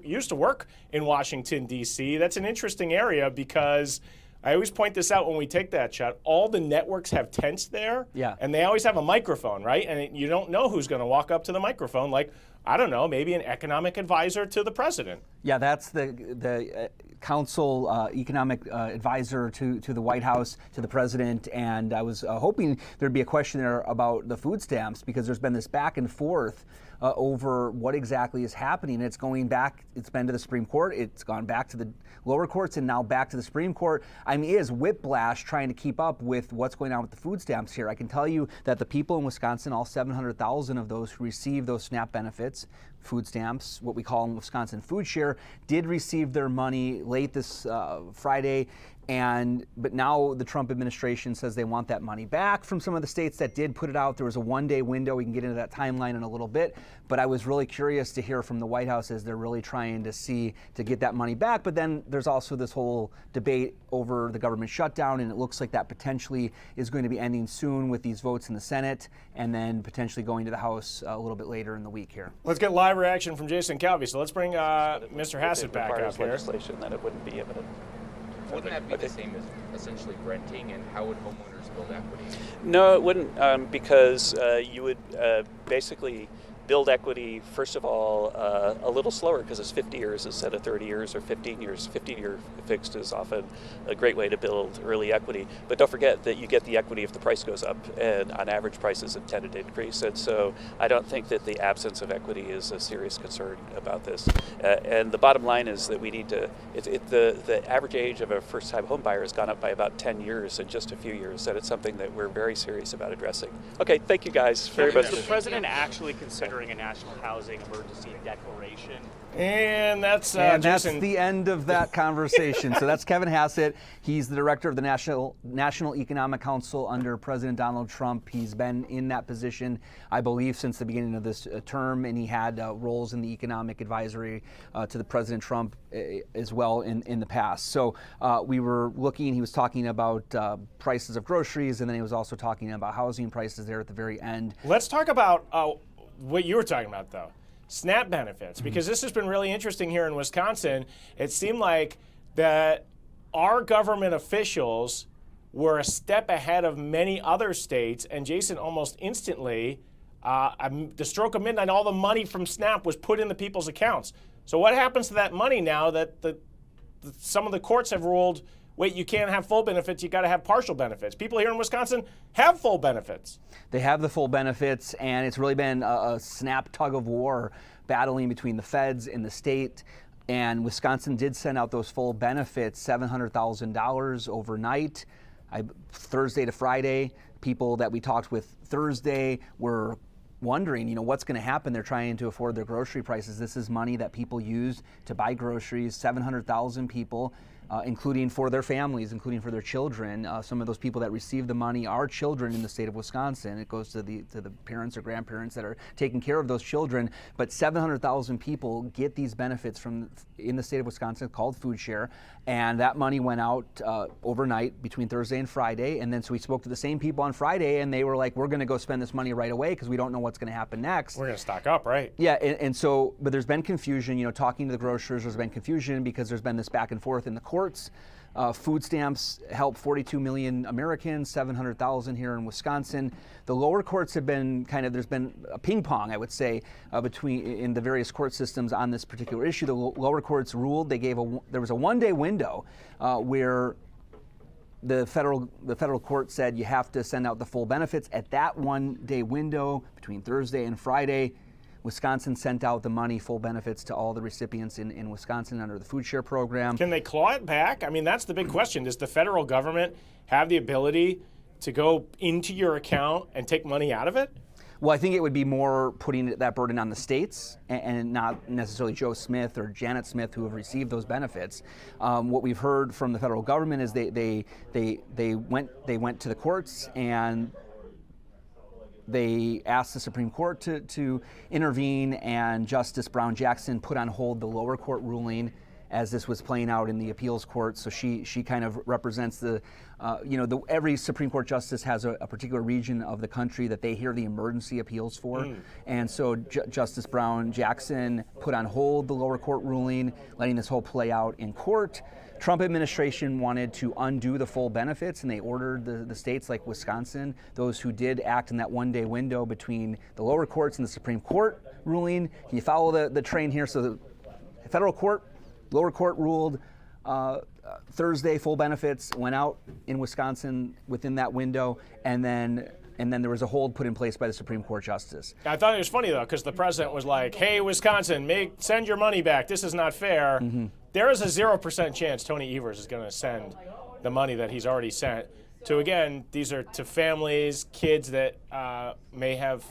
used to work in Washington, D.C. That's an interesting area because I always point this out when we take that shot. All the networks have tents there, and they always have a microphone, right? And you don't know who's going to walk up to the microphone, like, I don't know, maybe an economic advisor to the president. Yeah, that's the council economic advisor to the White House, to the president, and I was hoping there'd be a question there about the food stamps, because there's been this back and forth over what exactly is happening. It's going back, it's been to the Supreme Court, it's gone back to the lower courts, and now back to the Supreme Court. I mean, it is whiplash trying to keep up with what's going on with the food stamps here. I can tell you that the people in Wisconsin, all 700,000 of those who receive those SNAP benefits, food stamps, what we call in Wisconsin food share, did receive their money late this Friday. But now the Trump administration says they want that money back from some of the states that did put it out. There was a one-day window. We can get into that timeline in a little bit. But I was really curious to hear from the White House as they're really trying to get that money back. But then there's also this whole debate over the government shutdown, and it looks like that potentially is going to be ending soon with these votes in the Senate, and then potentially going to the House a little bit later in the week here. Let's get live reaction from Jason Calvi. So let's bring Mr. Hassett back up here. Legislation that it wouldn't be imminent. Wouldn't that be the same as essentially renting, and how would homeowners build equity? No, it wouldn't, because you would basically build equity, first of all, a little slower, because it's 50 years instead of 30 years or 15 years. 15-year fixed is often a great way to build early equity. But don't forget that you get the equity if the price goes up, and on average prices have tended to increase. And so I don't think that the absence of equity is a serious concern about this. And the bottom line is that we need to, the average age of a first-time home buyer has gone up by about 10 years in just a few years, and it's something that we're very serious about addressing. Okay, thank you guys very much. Is the president actually considering a national housing emergency declaration? And that's that's the end of that conversation. So that's Kevin Hassett. He's the director of the National Economic Council under President Donald Trump. He's been in that position, I believe, since the beginning of this term, and he had roles in the economic advisory to the President Trump as well in the past. So we were looking, he was talking about prices of groceries, and then he was also talking about housing prices there at the very end. Let's talk about what you were talking about, though. SNAP benefits, because this has been really interesting here in Wisconsin. It seemed like that our government officials were a step ahead of many other states, and Jason, almost instantly, the stroke of midnight, all the money from SNAP was put into people's accounts. So what happens to that money now that some of the courts have ruled, wait, you can't have full benefits, you got to have partial benefits? People here in Wisconsin have full benefits. They have the full benefits, and it's really been a SNAP tug of war battling between the feds and the state. And Wisconsin did send out those full benefits, $700,000 overnight, Thursday to Friday. People that we talked with Thursday were wondering, what's going to happen. They're trying to afford their grocery prices. This is money that people use to buy groceries, 700,000 people. Including for their families, including for their children. Some of those people that receive the money are children in the state of Wisconsin. It goes to the parents or grandparents that are taking care of those children. But 700,000 people get these benefits in the state of Wisconsin called food share, and that money went out overnight between Thursday and Friday. And then so we spoke to the same people on Friday, and they were like, "We're going to go spend this money right away because we don't know what's going to happen next. We're going to stock up, right?" Yeah, and so, but there's been confusion. Talking to the grocers, there's been confusion because there's been this back and forth in the courts. Food stamps help 42 million Americans, 700,000 here in Wisconsin. The lower courts have been there's been a ping pong, I would say, in the various court systems on this particular issue. The lower courts ruled, there was a one-day window where the federal court said you have to send out the full benefits. At that one-day window between Thursday and Friday, Wisconsin sent out the money, full benefits, to all the recipients in Wisconsin under the food share program. Can they claw it back? I mean, that's the big question. Does the federal government have the ability to go into your account and take money out of it? Well, I think it would be more putting that burden on the states and not necessarily Joe Smith or Janet Smith, who have received those benefits. What we've heard from the federal government is they went to the courts and they asked the Supreme Court to intervene, and Justice Brown Jackson put on hold the lower court ruling as this was playing out in the appeals court. So she kind of represents every Supreme Court justice has a particular region of the country that they hear the emergency appeals for. And so Justice Brown Jackson put on hold the lower court ruling, letting this whole play out in court. Trump administration wanted to undo the full benefits, and they ordered the states like Wisconsin, those who did act in that one-day window between the lower courts and the Supreme Court ruling. Can you follow the train here? So the federal court, lower court ruled Thursday, full benefits went out in Wisconsin within that window, and then there was a hold put in place by the Supreme Court justice. I thought it was funny, though, because the president was like, hey, Wisconsin, send your money back. This is not fair. There is a 0% chance Tony Evers is going to send the money that he's already sent to, again, these are to families, kids that may have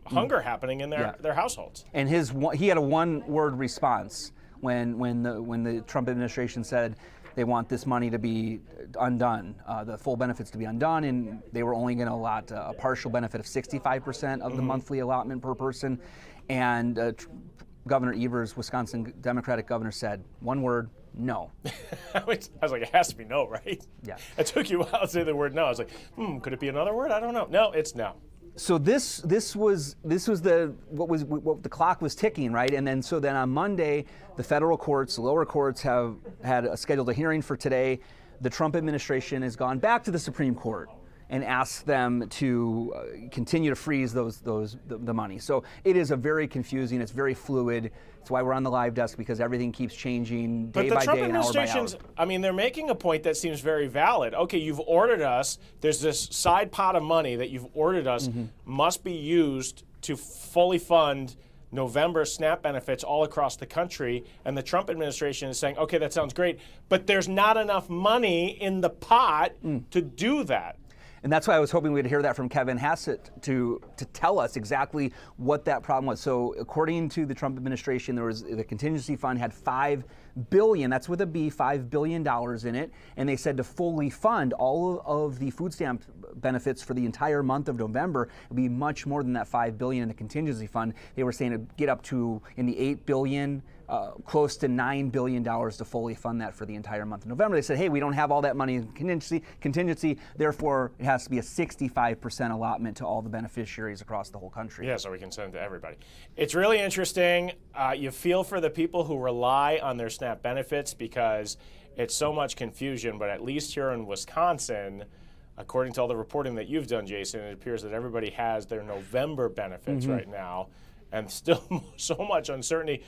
hunger happening in their households. And he had a one-word response when the Trump administration said they want this money to be undone, the full benefits to be undone, and they were only going to allot a partial benefit of 65% of the monthly allotment per person. And Governor Evers, Wisconsin Democratic governor, said one word: no. I was like, it has to be no, right? Yeah. It took you a while to say the word no. I was like, could it be another word? I don't know. No, it's no. So this was what the clock was ticking, right? And then on Monday, the federal courts, the lower courts have scheduled a hearing for today. The Trump administration has gone back to the Supreme Court and asked them to continue to freeze the money. So it is a very confusing, it's very fluid. That's why we're on the live desk, because everything keeps changing day by day and hour by hour. I mean, they're making a point that seems very valid. Okay, you've ordered us, there's this side pot of money that you've ordered us must be used to fully fund November SNAP benefits all across the country, and the Trump administration is saying, okay, that sounds great, but there's not enough money in the pot to do that. And that's why I was hoping we'd hear that from Kevin Hassett to tell us exactly what that problem was. So according to the Trump administration, the contingency fund had $5 billion, that's with a B, $5 billion in it. And they said to fully fund all of the food stamp benefits for the entire month of November, it would be much more than that $5 billion in the contingency fund. They were saying to get up to in the $8 billion, close to $9 billion to fully fund that for the entire month of November. They said, hey, we don't have all that money in contingency, therefore it has to be a 65% allotment to all the beneficiaries across the whole country. Yeah, so we can send it to everybody. It's really interesting. You feel for the people who rely on their SNAP benefits because it's so much confusion, but at least here in Wisconsin, according to all the reporting that you've done, Jason, it appears that everybody has their November benefits right now, and still so much uncertainty.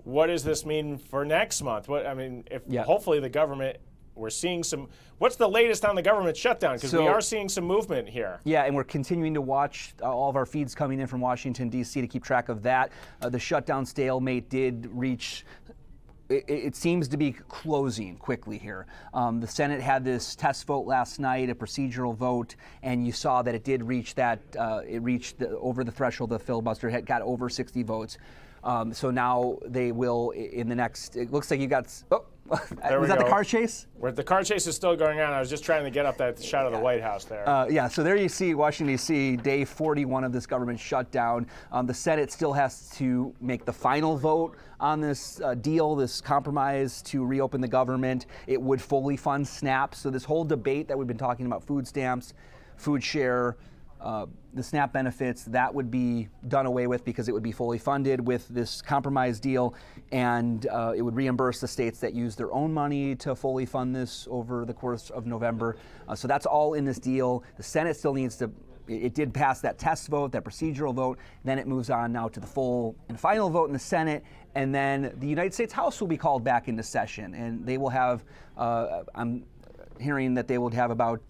What does this mean for next month? Hopefully the government, we're seeing some, what's the latest on the government shutdown? Because we are seeing some movement here. Yeah, and we're continuing to watch all of our feeds coming in from Washington, D.C. to keep track of that. The shutdown stalemate did reach, it seems to be closing quickly here. The Senate had this test vote last night, a procedural vote, and you saw that it did reach that, over the threshold of filibuster, it got over 60 votes. So now they will, in the next, it looks like you got, was that the car chase? The car chase is still going on. I was just trying to get up that shot of the White House there. Yeah, so there you see Washington, D.C., day 41 of this government shutdown. The Senate still has to make the final vote on this deal, this compromise to reopen the government. It would fully fund SNAP. So this whole debate that we've been talking about, food stamps, food share, the SNAP benefits, that would be done away with because it would be fully funded with this compromise deal, and it would reimburse the states that use their own money to fully fund this over the course of November. So that's all in this deal. The Senate still needs to, it did pass that test vote, that procedural vote, then it moves on now to the full and final vote in the Senate, and then the United States House will be called back into session, and they will have, I'm hearing that they would have about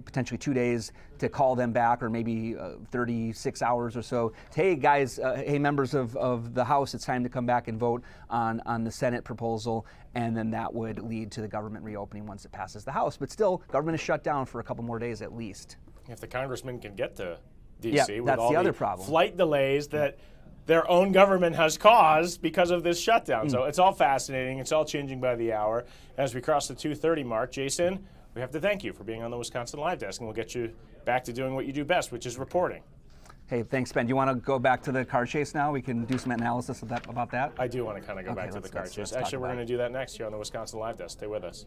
potentially 2 days to call them back, or maybe 36 hours or so. Hey guys, hey members of the House, it's time to come back and vote on the Senate proposal, and then that would lead to the government reopening once it passes the House. But still, government is shut down for a couple more days at least. If the congressmen can get to D.C. with that's all the other problem. Flight delays that their own government has caused because of this shutdown. So it's all fascinating. It's all changing by the hour. As we cross the 2:30 mark, Jason, we have to thank you for being on the Wisconsin Live Desk, and we'll get you back to doing what you do best, which is reporting. Hey, thanks, Ben. Do you want to go back to the car chase now? We can do some analysis about that. I do want to kind of go back to the car chase. Actually, we're going to do that next here on the Wisconsin Live Desk. Stay with us.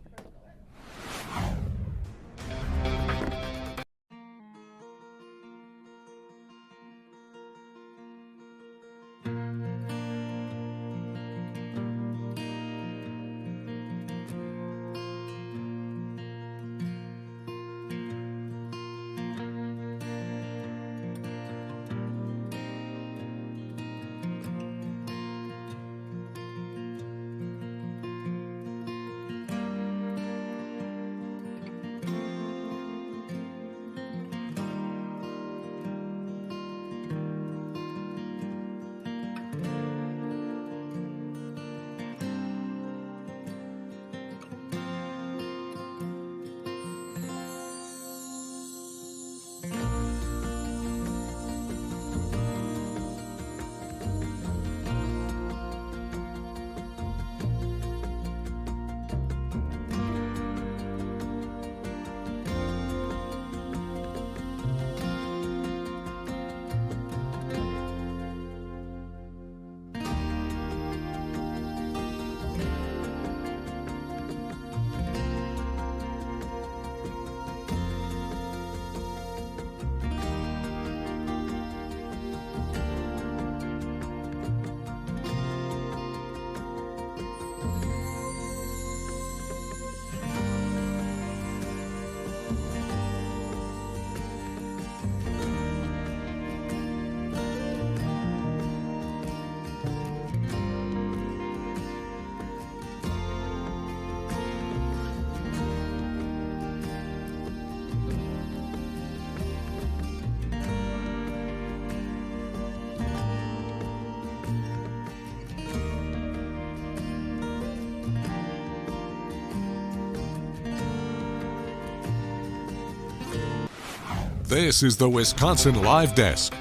This is the Wisconsin Live Desk.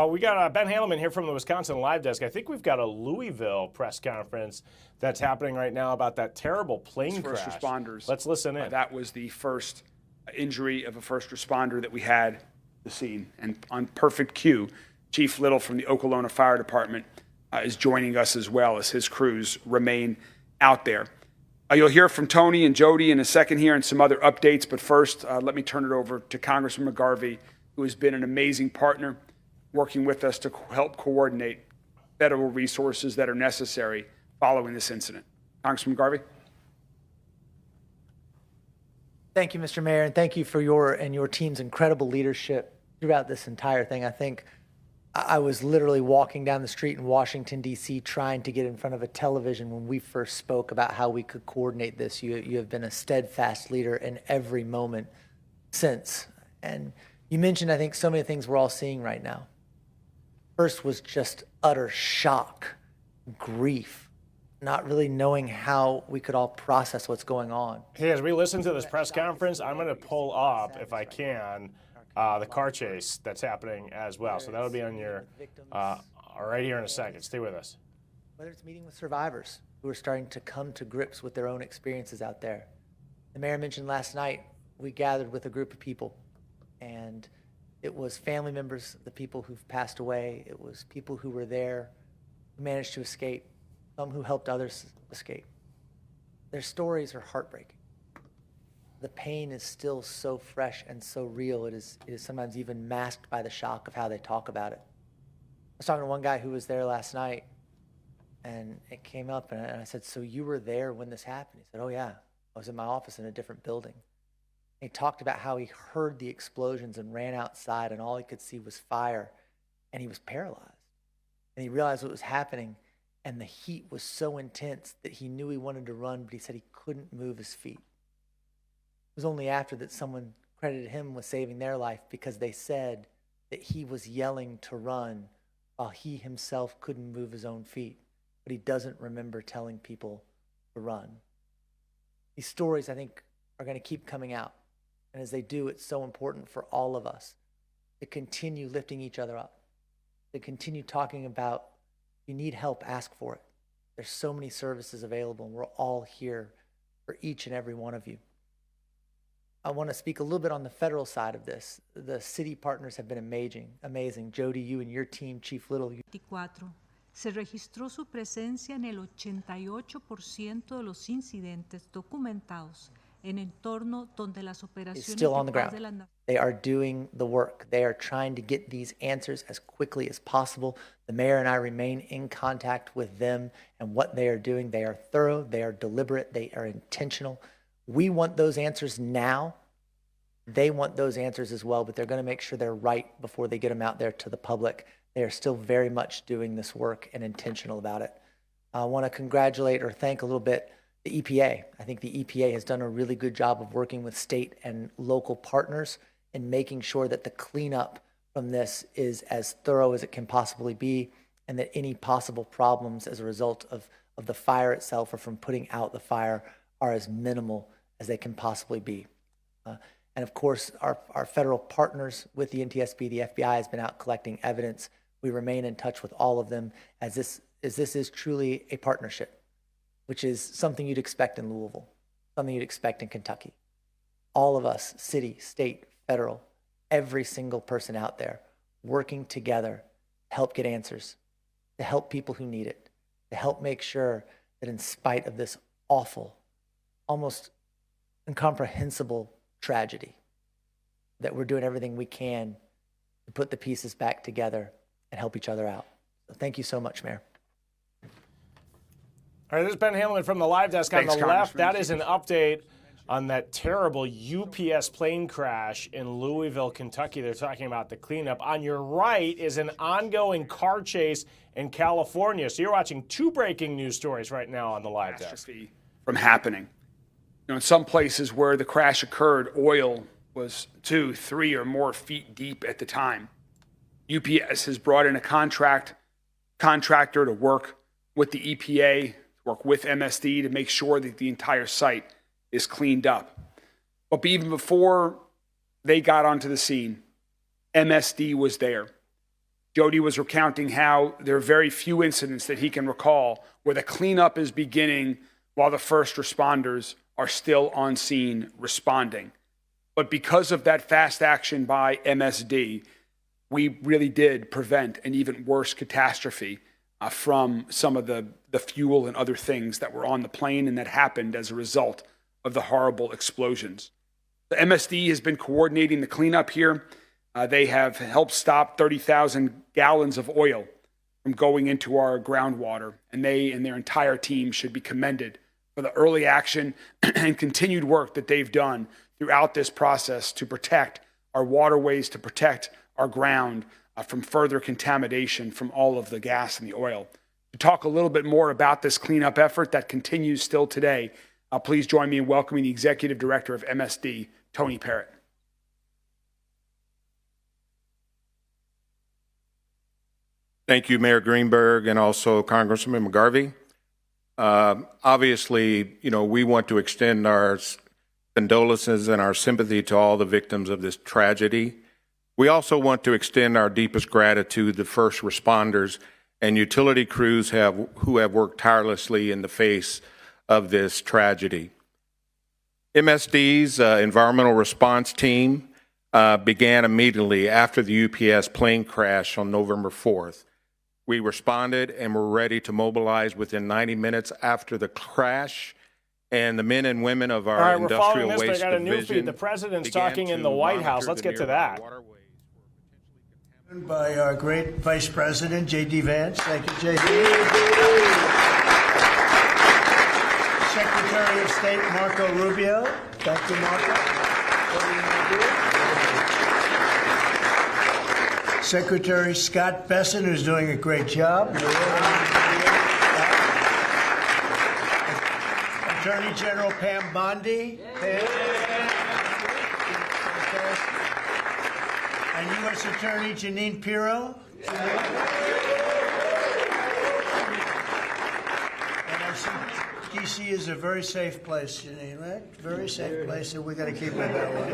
We got Ben Handelman here from the Wisconsin Live Desk. I think we've got a Louisville press conference that's happening right now about that terrible plane first crash. Responders. Let's listen in. That was the first injury of a first responder that we had at the scene. And on perfect cue, Chief Little from the Okolona Fire Department is joining us as well as his crews remain out there. You'll hear from Tony and Jody in a second here and some other updates, but first, let me turn it over to Congressman McGarvey, who has been an amazing partner working with us to help coordinate federal resources that are necessary following this incident. Congressman McGarvey. Thank you, Mr. Mayor, and thank you for your and your team's incredible leadership throughout this entire thing. I think I was literally walking down the street in Washington, D.C., trying to get in front of a television when we first spoke about how we could coordinate this. You have been a steadfast leader in every moment since. And you mentioned, I think, so many things we're all seeing right now. First was just utter shock, grief, not really knowing how we could all process what's going on. Hey, as we listen to this press conference, I'm going to pull up, if I can, the car chase that's happening as well. So that'll be on your, right here in a second. Stay with us. Whether it's meeting with survivors who are starting to come to grips with their own experiences out there. The mayor mentioned last night, we gathered with a group of people, and it was family members of the people who've passed away. It was people who were there, who managed to escape, some who helped others escape. Their stories are heartbreaking. The pain is still so fresh and so real. It is sometimes even masked by the shock of how they talk about it. I was talking to one guy who was there last night, and it came up, and I said, "So you were there when this happened?" He said, "Oh yeah, I was in my office in a different building." He talked about how he heard the explosions and ran outside, and all he could see was fire, and he was paralyzed. And he realized what was happening, and the heat was so intense that he knew he wanted to run, but he said he couldn't move his feet. It was only after that someone credited him with saving their life, because they said that he was yelling to run while he himself couldn't move his own feet, but he doesn't remember telling people to run. These stories, I think, are going to keep coming out. And as they do, it's so important for all of us to continue lifting each other up, to continue talking about, if you need help, ask for it. There's so many services available, and we're all here for each and every one of you. I want to speak a little bit on the federal side of this. The city partners have been amazing. Jody, you and your team, Chief Little. Se registró su presencia en el 88% de los incidentes documentados en entorno donde las operaciones still on the ground. They are doing the work. They are trying to get these answers as quickly as possible. The mayor and I remain in contact with them and what they are doing. They are thorough, they are deliberate, they are intentional. We want those answers now. They want those answers as well, but they're going to make sure they're right before they get them out there to the public. They are still very much doing this work and intentional about it. I want to congratulate or thank a little bit the EPA. I think the EPA has done a really good job of working with state and local partners and making sure that the cleanup from this is as thorough as it can possibly be, and that any possible problems as a result of the fire itself or from putting out the fire are as minimal as they can possibly be. And of course, our federal partners with the NTSB, the FBI has been out collecting evidence. We remain in touch with all of them as this is truly a partnership, which is something you'd expect in Louisville, something you'd expect in Kentucky. All of us, city, state, federal, every single person out there working together to help get answers, to help people who need it, to help make sure that in spite of this awful, almost incomprehensible tragedy, that we're doing everything we can to put the pieces back together and help each other out. So thank you so much, Mayor. All right, this is Ben Handelman from the Live Desk. On the left, that is an update on that terrible UPS plane crash in Louisville, Kentucky. They're talking about the cleanup. On your right is an ongoing car chase in California. So you're watching two breaking news stories right now on the Live Desk. From happening. You know, in some places where the crash occurred, oil was 2, 3, or more feet deep at the time. UPS has brought in a contractor to work with the EPA, work with MSD to make sure that the entire site is cleaned up. But even before they got onto the scene, MSD was there. Jody was recounting how there are very few incidents that he can recall where the cleanup is beginning while the first responders are still on scene responding. But because of that fast action by MSD, we really did prevent an even worse catastrophe from some of the fuel and other things that were on the plane and that happened as a result of the horrible explosions. The MSD has been coordinating the cleanup here. They have helped stop 30,000 gallons of oil from going into our groundwater, and they and their entire team should be commended for the early action and continued work that they've done throughout this process to protect our waterways, to protect our ground from further contamination from all of the gas and the oil. To talk a little bit more about this cleanup effort that continues still today, please join me in welcoming the Executive Director of MSD, Tony Parrott. Thank you, Mayor Greenberg, and also Congressman McGarvey. Obviously, we want to extend our condolences and our sympathy to all the victims of this tragedy. We also want to extend our deepest gratitude to first responders and utility crews who have worked tirelessly in the face of this tragedy. MSD's environmental response team began immediately after the UPS plane crash on November 4th. We responded and were ready to mobilize within 90 minutes after the crash, and the men and women of our industrial waste division. All right, we're following this, but I got a new feed. The president's talking in the White House. Let's get to that. By our great Vice President, J.D. Vance. Thank you, J.D. Secretary of State Marco Rubio. Thank you, Marco. Secretary Scott Besson, who's doing a great job. Attorney General Pam Bondi. And U.S. Attorney Janine Pirro. And I see D.C. is a very safe place, Janine, right? Very safe place, and we got to keep it that way.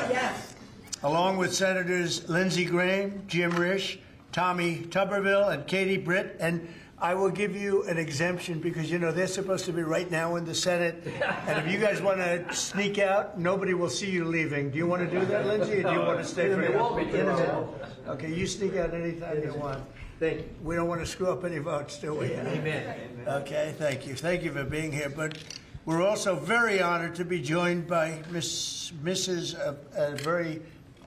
Yes. Along with Senators Lindsey Graham, Jim Risch, Tommy Tuberville, and Katie Britt. And I will give you an exemption because, they're supposed to be right now in the Senate. And if you guys want to sneak out, nobody will see you leaving. Do you want to do that, Lindsey, or do you want to stay for now? Okay, you sneak out anytime you want. Thank you. We don't want to screw up any votes, do we? Amen. Okay, thank you. Thank you for being here. But we're also very honored to be joined by Mrs. a very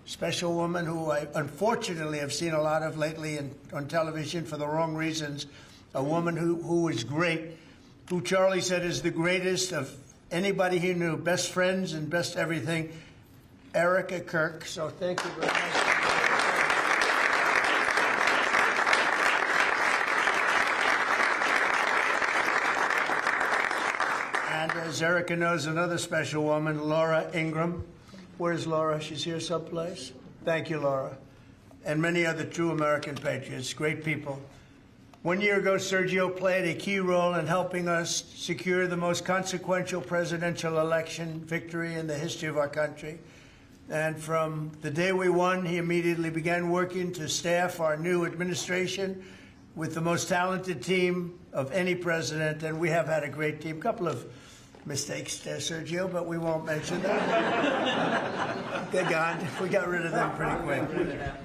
special woman who I unfortunately have seen a lot of lately on television for the wrong reasons. A woman who is great, who Charlie said is the greatest of anybody he knew, best friends and best everything, Erica Kirk. So thank you very much. And as Erica knows, another special woman, Laura Ingram. Where's Laura? She's here someplace. Thank you, Laura. And many other true American patriots, great people. 1 year ago, Sergio played a key role in helping us secure the most consequential presidential election victory in the history of our country. And from the day we won, he immediately began working to staff our new administration with the most talented team of any president. And we have had a great team. A couple of mistakes there, Sergio, but we won't mention that. They're gone. We got rid of them pretty quick.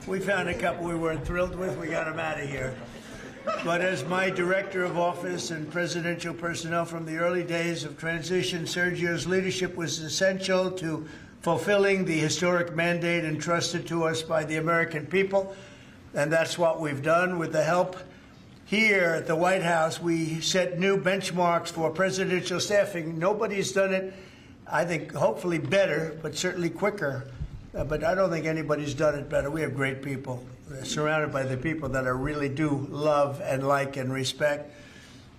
We found a couple we weren't thrilled with. We got them out of here. But as my director of office and presidential personnel from the early days of transition, Sergio's leadership was essential to fulfilling the historic mandate entrusted to us by the American people. And that's what we've done with the help here at the White House. We set new benchmarks for presidential staffing. Nobody's done it, I think, hopefully better, but certainly quicker. But I don't think anybody's done it better. We have great people, surrounded by the people that I really do love and like and respect.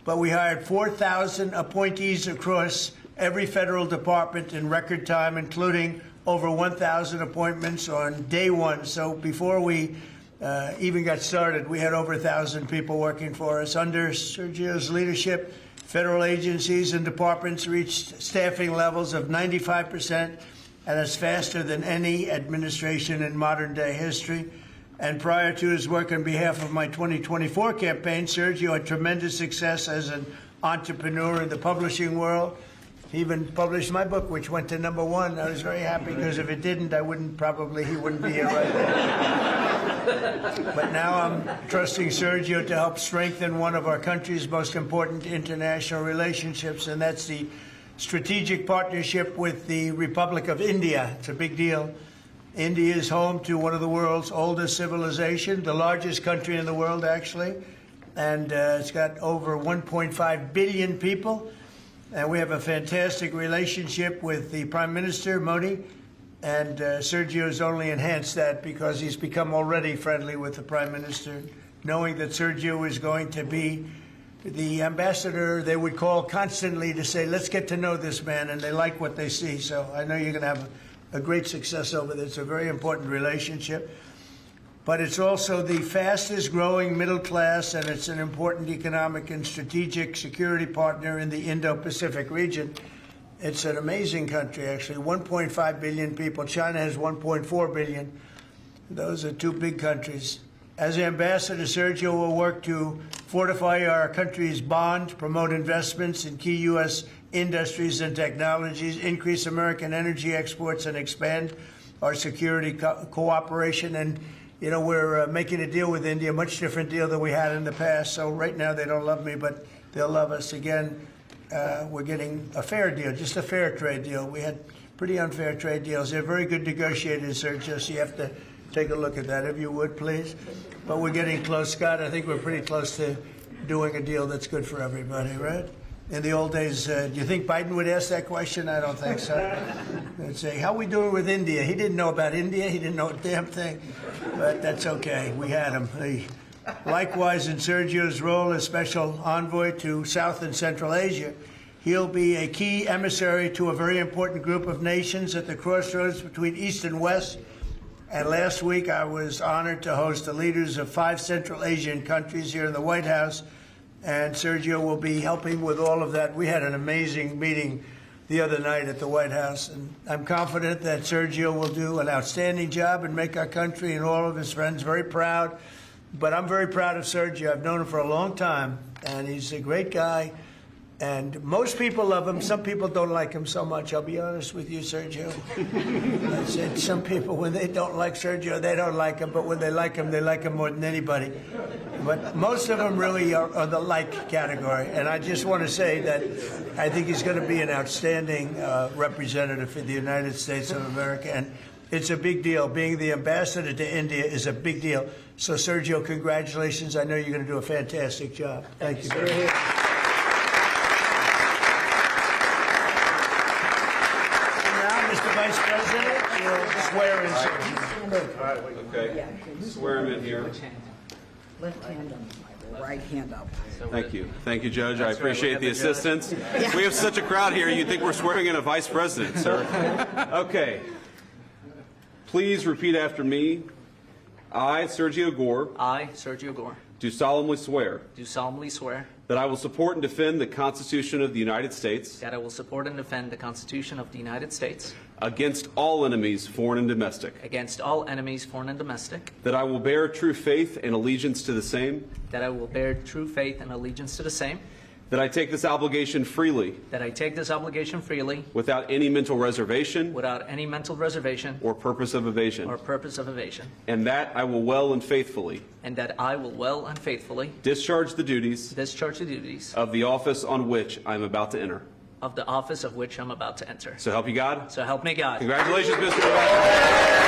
But we hired 4,000 appointees across every federal department in record time, including over 1,000 appointments on day one. So before we even got started, we had over 1,000 people working for us. Under Sergio's leadership, federal agencies and departments reached staffing levels of 95%, and it's faster than any administration in modern-day history. And prior to his work on behalf of my 2024 campaign, Sergio had tremendous success as an entrepreneur in the publishing world. He even published my book, which went to #1. I was very happy because if it didn't, he wouldn't be here right now. But now I'm trusting Sergio to help strengthen one of our country's most important international relationships, and that's the strategic partnership with the Republic of India. It's a big deal. India is home to one of the world's oldest civilizations, the largest country in the world, actually. And it's got over 1.5 billion people. And we have a fantastic relationship with the Prime Minister, Modi. And Sergio's only enhanced that because he's become already friendly with the Prime Minister, knowing that Sergio is going to be the ambassador they would call constantly to say, let's get to know this man, and they like what they see. So I know you're going to have a great success over there. It's a very important relationship. But it's also the fastest growing middle class, and it's an important economic and strategic security partner in the Indo-Pacific region. It's an amazing country, actually. 1.5 billion people. China has 1.4 billion. Those are two big countries. As ambassador, Sergio will work to fortify our country's bond, promote investments in key U.S. industries and technologies, increase American energy exports, and expand our security cooperation. And, you know, we're making a deal with India, a much different deal than we had in the past. So right now they don't love me, but they'll love us again. We're getting a fair deal, just a fair trade deal. We had pretty unfair trade deals. They're very good negotiators, Sergio, so you have to take a look at that, if you would, please. But we're getting close, Scott. I think we're pretty close to doing a deal that's good for everybody, right? In the old days, do you think Biden would ask that question? I don't think so. They'd say, how are we doing with India? He didn't know about India. He didn't know a damn thing. But that's okay. We had him. Likewise, in Sergio's role as special envoy to South and Central Asia, he'll be a key emissary to a very important group of nations at the crossroads between East and West. And last week, I was honored to host the leaders of 5 Central Asian countries here in the White House. And Sergio will be helping with all of that. We had an amazing meeting the other night at the White House. And I'm confident that Sergio will do an outstanding job and make our country and all of his friends very proud. But I'm very proud of Sergio. I've known him for a long time, and he's a great guy. And most people love him. Some people don't like him so much. I'll be honest with you, Sergio. I said some people, when they don't like Sergio, they don't like him. But when they like him more than anybody. But most of them really are the like category. And I just want to say that I think he's going to be an outstanding representative for the United States of America. And it's a big deal. Being the ambassador to India is a big deal. So, Sergio, congratulations. I know you're going to do a fantastic job. Thank you very much. Vice President, you'll swear in. Okay. Swear him in here. Left hand up, right hand up. Thank you. Thank you, Judge. I appreciate the assistance. We have such a crowd here, you'd think we're swearing in a vice president, sir. Okay. Please repeat after me. I, Sergio Gore. I, Sergio Gore. Do solemnly swear. Do solemnly swear. That I will support and defend the Constitution of the United States. That I will support and defend the Constitution of the United States. Against all enemies, foreign and domestic. Against all enemies, foreign and domestic. That I will bear true faith and allegiance to the same. That I will bear true faith and allegiance to the same. That I take this obligation freely. That I take this obligation freely. Without any mental reservation. Without any mental reservation. Or purpose of evasion. Or purpose of evasion. And that I will well and faithfully. And that I will well and faithfully. Discharge the duties. Discharge the duties. Of the office on which I am about to enter. Of the office of which I'm about to enter. So help you God? So help me God. Congratulations, Mr. Ambassador.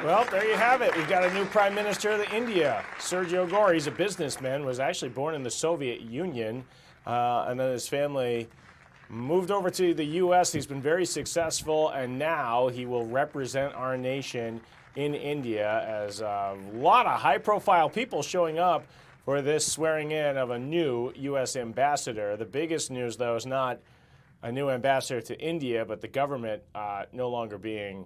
Well, there you have it. We've got a new Prime Minister of India, Sergio Gore. He's a businessman, was actually born in the Soviet Union, and then his family moved over to the U.S. He's been very successful, and now he will represent our nation in India as a lot of high-profile people showing up for this swearing in of a new U.S. ambassador. The biggest news, though, is not a new ambassador to India, but the government no longer being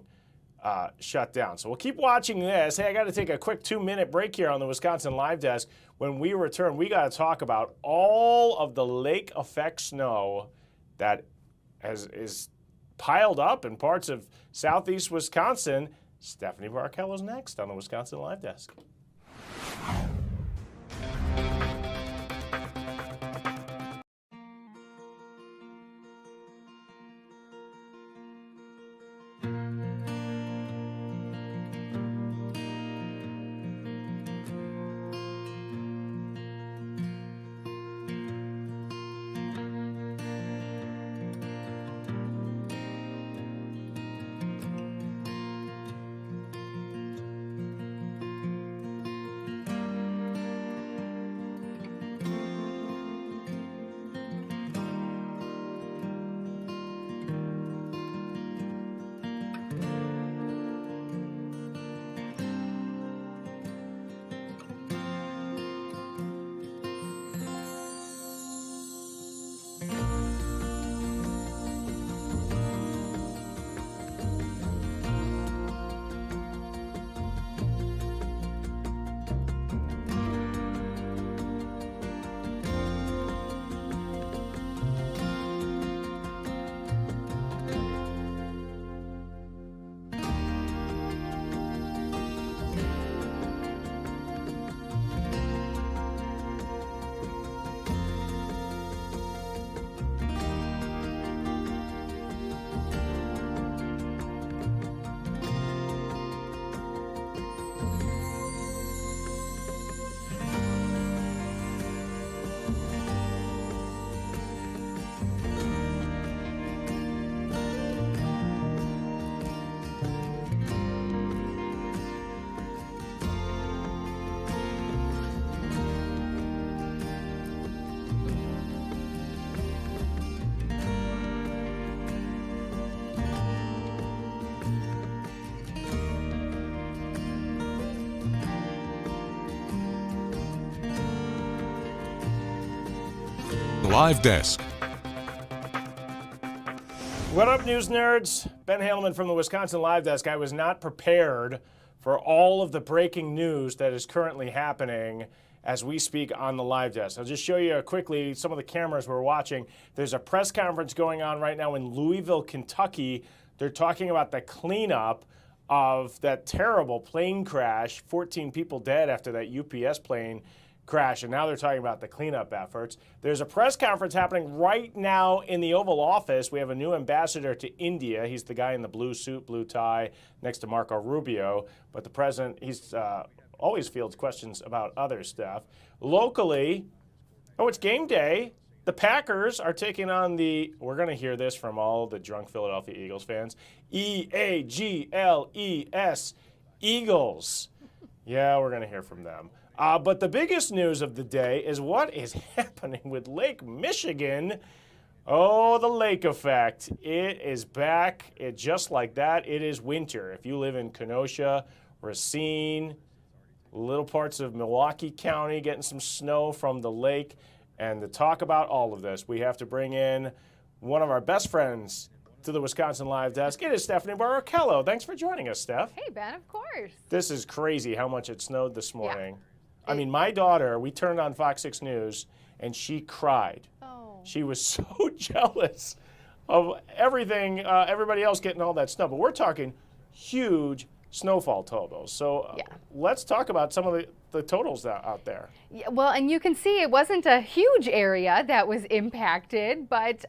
shut down. So we'll keep watching this. Hey, I got to take a quick 2-minute break here on the Wisconsin Live Desk. When we return, we got to talk about all of the lake effect snow that is piled up in parts of southeast Wisconsin. Stephanie Barkello's next on the Wisconsin Live Desk. Live Desk. What up, news nerds? Ben Haleman from the Wisconsin Live Desk. I was not prepared for all of the breaking news that is currently happening as we speak on the Live Desk. I'll just show you quickly some of the cameras we're watching. There's a press conference going on right now in Louisville, Kentucky. They're talking about the cleanup of that terrible plane crash, 14 people dead after that UPS plane crash, and now they're talking about the cleanup efforts. There's a press conference happening right now in the Oval Office. We have a new ambassador to India. He's the guy in the blue suit, blue tie, next to Marco Rubio. But the president, he's always fields questions about other stuff. Locally, it's game day. The Packers are taking on we're going to hear this from all the drunk Philadelphia Eagles fans, E-A-G-L-E-S, Eagles. Yeah, we're going to hear from them. But the biggest news of the day is what is happening with Lake Michigan. Oh, the lake effect. It is back. Just like that, it is winter. If you live in Kenosha, Racine, little parts of Milwaukee County, getting some snow from the lake. And to talk about all of this, we have to bring in one of our best friends to the Wisconsin Live Desk. It is Stephanie Barkello. Thanks for joining us, Steph. Hey, Ben, of course. This is crazy how much it snowed this morning. Yeah. I mean, my daughter, we turned on FOX6 News, and she cried. Oh. She was so jealous of everything, everybody else getting all that snow. But we're talking huge snowfall totals. So let's talk about some of the totals out there. Yeah, well, and you can see it wasn't a huge area that was impacted, but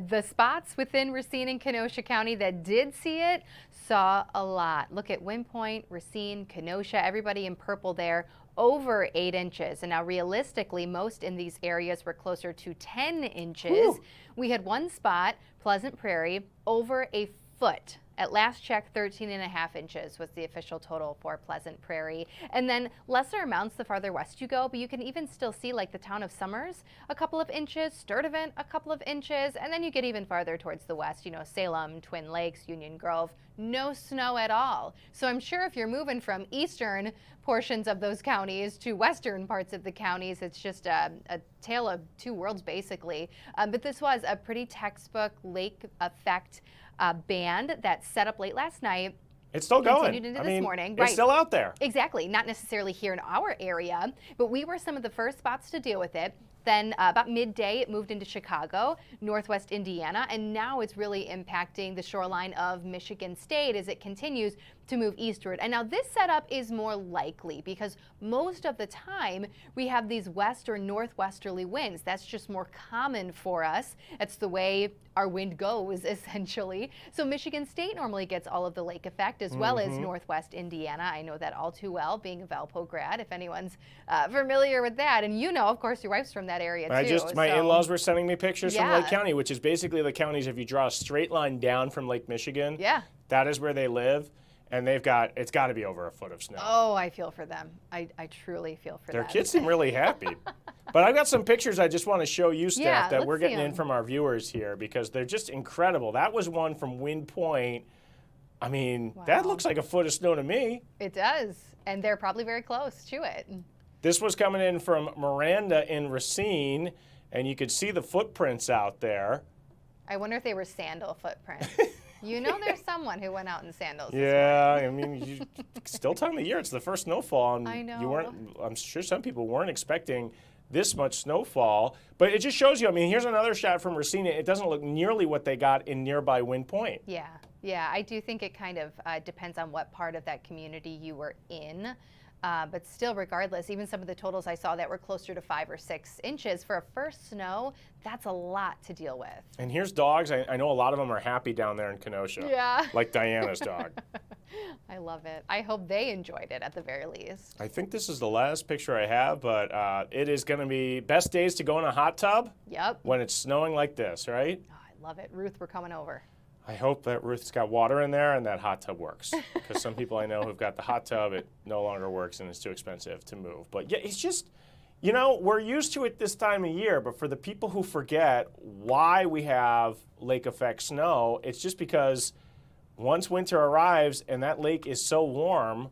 the spots within Racine and Kenosha County that did see it saw a lot. Look at Wind Point, Racine, Kenosha, everybody in purple there, over 8 inches. And now realistically, most in these areas were closer to 10 inches. Ooh. We had one spot, Pleasant Prairie, over a foot. At last check, 13.5 inches was the official total for Pleasant Prairie. And then lesser amounts the farther west you go, but you can even still see like the town of Summers, a couple of inches, Sturtevant, a couple of inches, and then you get even farther towards the west, Salem, Twin Lakes, Union Grove, no snow at all. So I'm sure if you're moving from eastern portions of those counties to western parts of the counties, it's just a tale of two worlds basically. But this was a pretty textbook lake effect band that set up late last night. It's still going. Continued into I this mean, morning. it's still out there. Exactly. Not necessarily here in our area, but we were some of the first spots to deal with it. Then about midday, it moved into Chicago, northwest Indiana, and now it's really impacting the shoreline of Michigan State as it continues to move eastward. And now this setup is more likely because most of the time we have these west or northwesterly winds. That's just more common for us. That's the way our wind goes, essentially. So Michigan State normally gets all of the lake effect as well as northwest Indiana. I know that all too well, being a Valpo grad, if anyone's familiar with that. And you know, of course, your wife's from that area too. My in-laws were sending me pictures from Yeah. Lake County, which is basically the counties if you draw a straight line down from Lake Michigan. Yeah. That is where they live. And it's got to be over a foot of snow. Oh, I feel for them. I truly feel for them. Their kids seem really happy. But I've got some pictures I just want to show you, Steph, Yeah, that we're let's see getting in 'em. from our viewers here because they're just incredible. That was one from Wind Point. I mean, that looks like a foot of snow to me. It does. And they're probably very close to it. This was coming in from Miranda in Racine, and you could see the footprints out there. I wonder if they were sandal footprints. You know there's someone who went out in sandals. Yeah, I mean, still time of year. It's the first snowfall. And I know. I'm sure some people weren't expecting this much snowfall. But it just shows you, I mean, here's another shot from Racine. It doesn't look nearly what they got in nearby Wind Point. Yeah, I do think it kind of depends on what part of that community you were in. But still, regardless, even some of the totals I saw that were closer to 5 or 6 inches for a first snow, that's a lot to deal with. And here's dogs. I know a lot of them are happy down there in Kenosha. Yeah. Like Diana's dog. I love it. I hope they enjoyed it at the very least. I think this is the last picture I have, but it is going to be best days to go in a hot tub. Yep. When it's snowing like this, right? Oh, I love it. Ruth, we're coming over. I hope that Ruth's got water in there and that hot tub works. Because some people I know who've got the hot tub, it no longer works and it's too expensive to move. But yeah, it's just, you know, we're used to it this time of year, but for the people who forget why we have lake effect snow, it's just because once winter arrives and that lake is so warm,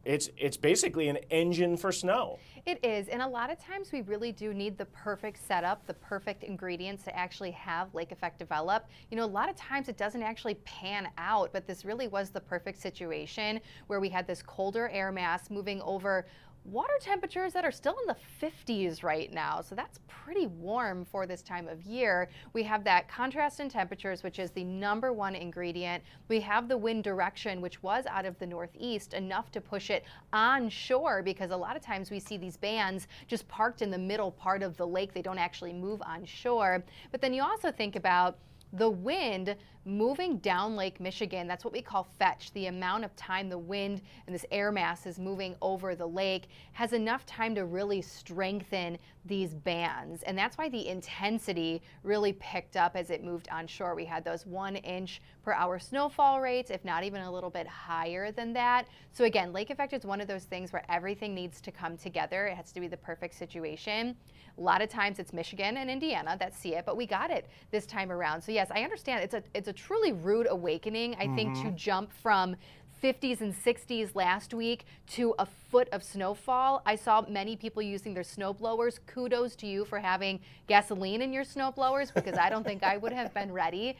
it's basically an engine for snow. It is, and a lot of times we really do need the perfect setup, the perfect ingredients to actually have lake effect develop. You know, a lot of times it doesn't actually pan out, but this really was the perfect situation where we had this colder air mass moving over water temperatures that are still in the 50s right now. So that's pretty warm for this time of year. We have that contrast in temperatures, which is the #1 ingredient. We have the wind direction, which was out of the northeast, enough to push it on shore, because a lot of times we see these bands just parked in the middle part of the lake. They don't actually move on shore. But then you also think about the wind moving down Lake Michigan. That's what we call fetch. The amount of time the wind and this air mass is moving over the lake has enough time to really strengthen these bands. And that's why the intensity really picked up as it moved onshore. We had those 1 inch per hour snowfall rates, if not even a little bit higher than that. So again, lake effect is one of those things where everything needs to come together. It has to be the perfect situation. A lot of times it's Michigan and Indiana that see it, but we got it this time around. So yes, I understand it's a truly rude awakening, I think, to jump from 50s and 60s last week to a foot of snowfall. I saw many people using their snow blowers. Kudos to you for having gasoline in your snow blowers, because I don't think I would have been ready.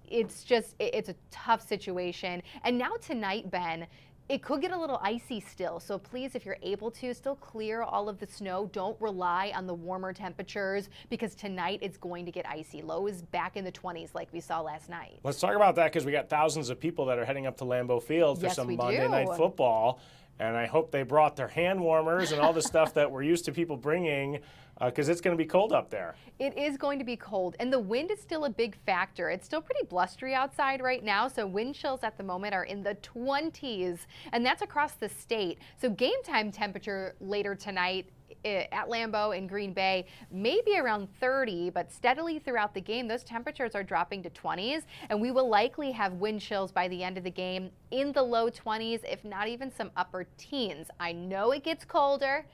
It's a tough situation. And now tonight, Ben, it could get a little icy still, so please, if you're able to, still clear all of the snow. Don't rely on the warmer temperatures, because tonight it's going to get icy. Lows back in the 20s like we saw last night. Let's talk about that, because we got thousands of people that are heading up to Lambeau Field for some Monday Night Football. And I hope they brought their hand warmers and all the stuff that we're used to people bringing, because it's going to be cold up there. It is going to be cold, and the wind is still a big factor. It's still pretty blustery outside right now, so wind chills at the moment are in the 20s, and that's across the state. So game time temperature later tonight at Lambeau in Green Bay, maybe around 30, but steadily throughout the game, those temperatures are dropping to 20s, and we will likely have wind chills by the end of the game in the low 20s, if not even some upper teens. I know it gets colder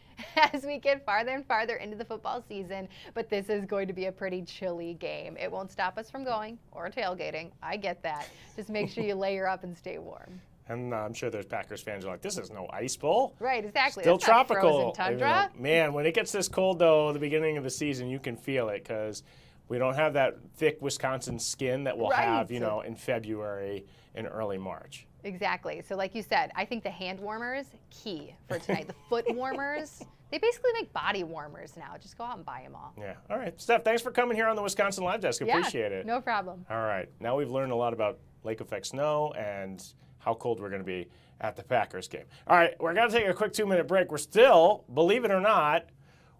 as we get farther and farther into the football season, but this is going to be a pretty chilly game. It won't stop us from going or tailgating. I get that. Just make sure you layer up and stay warm. And I'm sure there's Packers fans who are like, this is no ice bowl. Right, exactly. Still That's not tropical. frozen tundra. Man, when it gets this cold, though, the beginning of the season, you can feel it, because We don't have that thick Wisconsin skin that we'll Right. have, in February and early March. Exactly. So like you said, I think the hand warmers, key for tonight. The foot warmers, they basically make body warmers now. Just go out and buy them all. Yeah. All right. Steph, thanks for coming here on the Wisconsin Live Desk. Appreciate it. No problem. All right. Now we've learned a lot about lake effect snow and how cold we're going to be at the Packers game. All right. We're going to take a quick 2-minute break. We're still, believe it or not,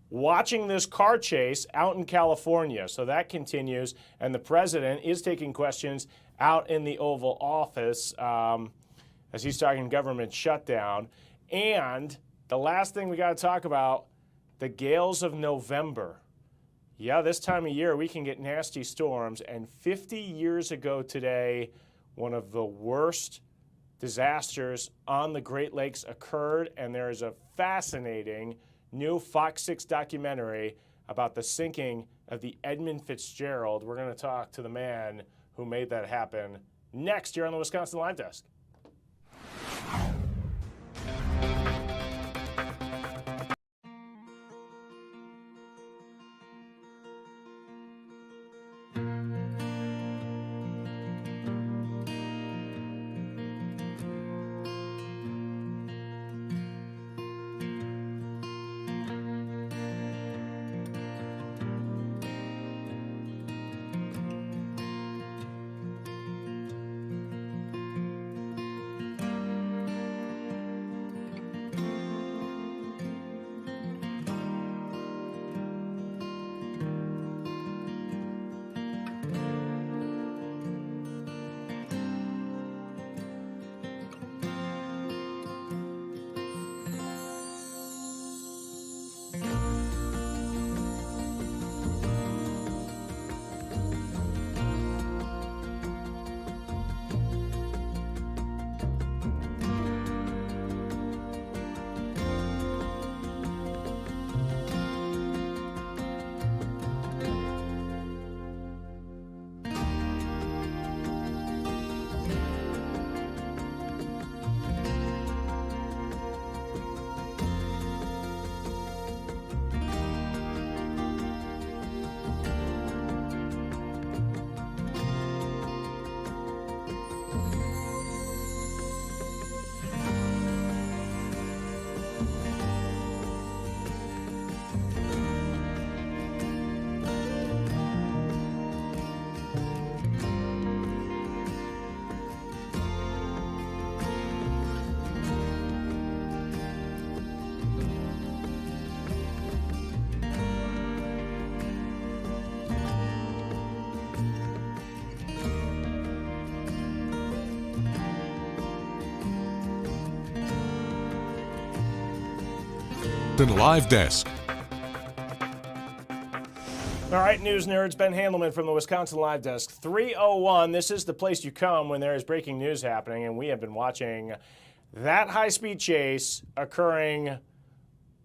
watching this car chase out in California. So that continues, and the president is taking questions out in the Oval Office as he's talking government shutdown. And the last thing we got to talk about, the gales of November. Yeah, this time of year we can get nasty storms, and 50 years ago today, one of the worst disasters on the Great Lakes occurred, and there is a fascinating new Fox 6 documentary about the sinking of the Edmund Fitzgerald. We're going to talk to the man who made that happen next year on the Wisconsin Live Desk. Live Desk. All right, news nerds, Ben Handelman from the Wisconsin Live Desk. 3:01, this is the place you come when there is breaking news happening, and we have been watching that high-speed chase occurring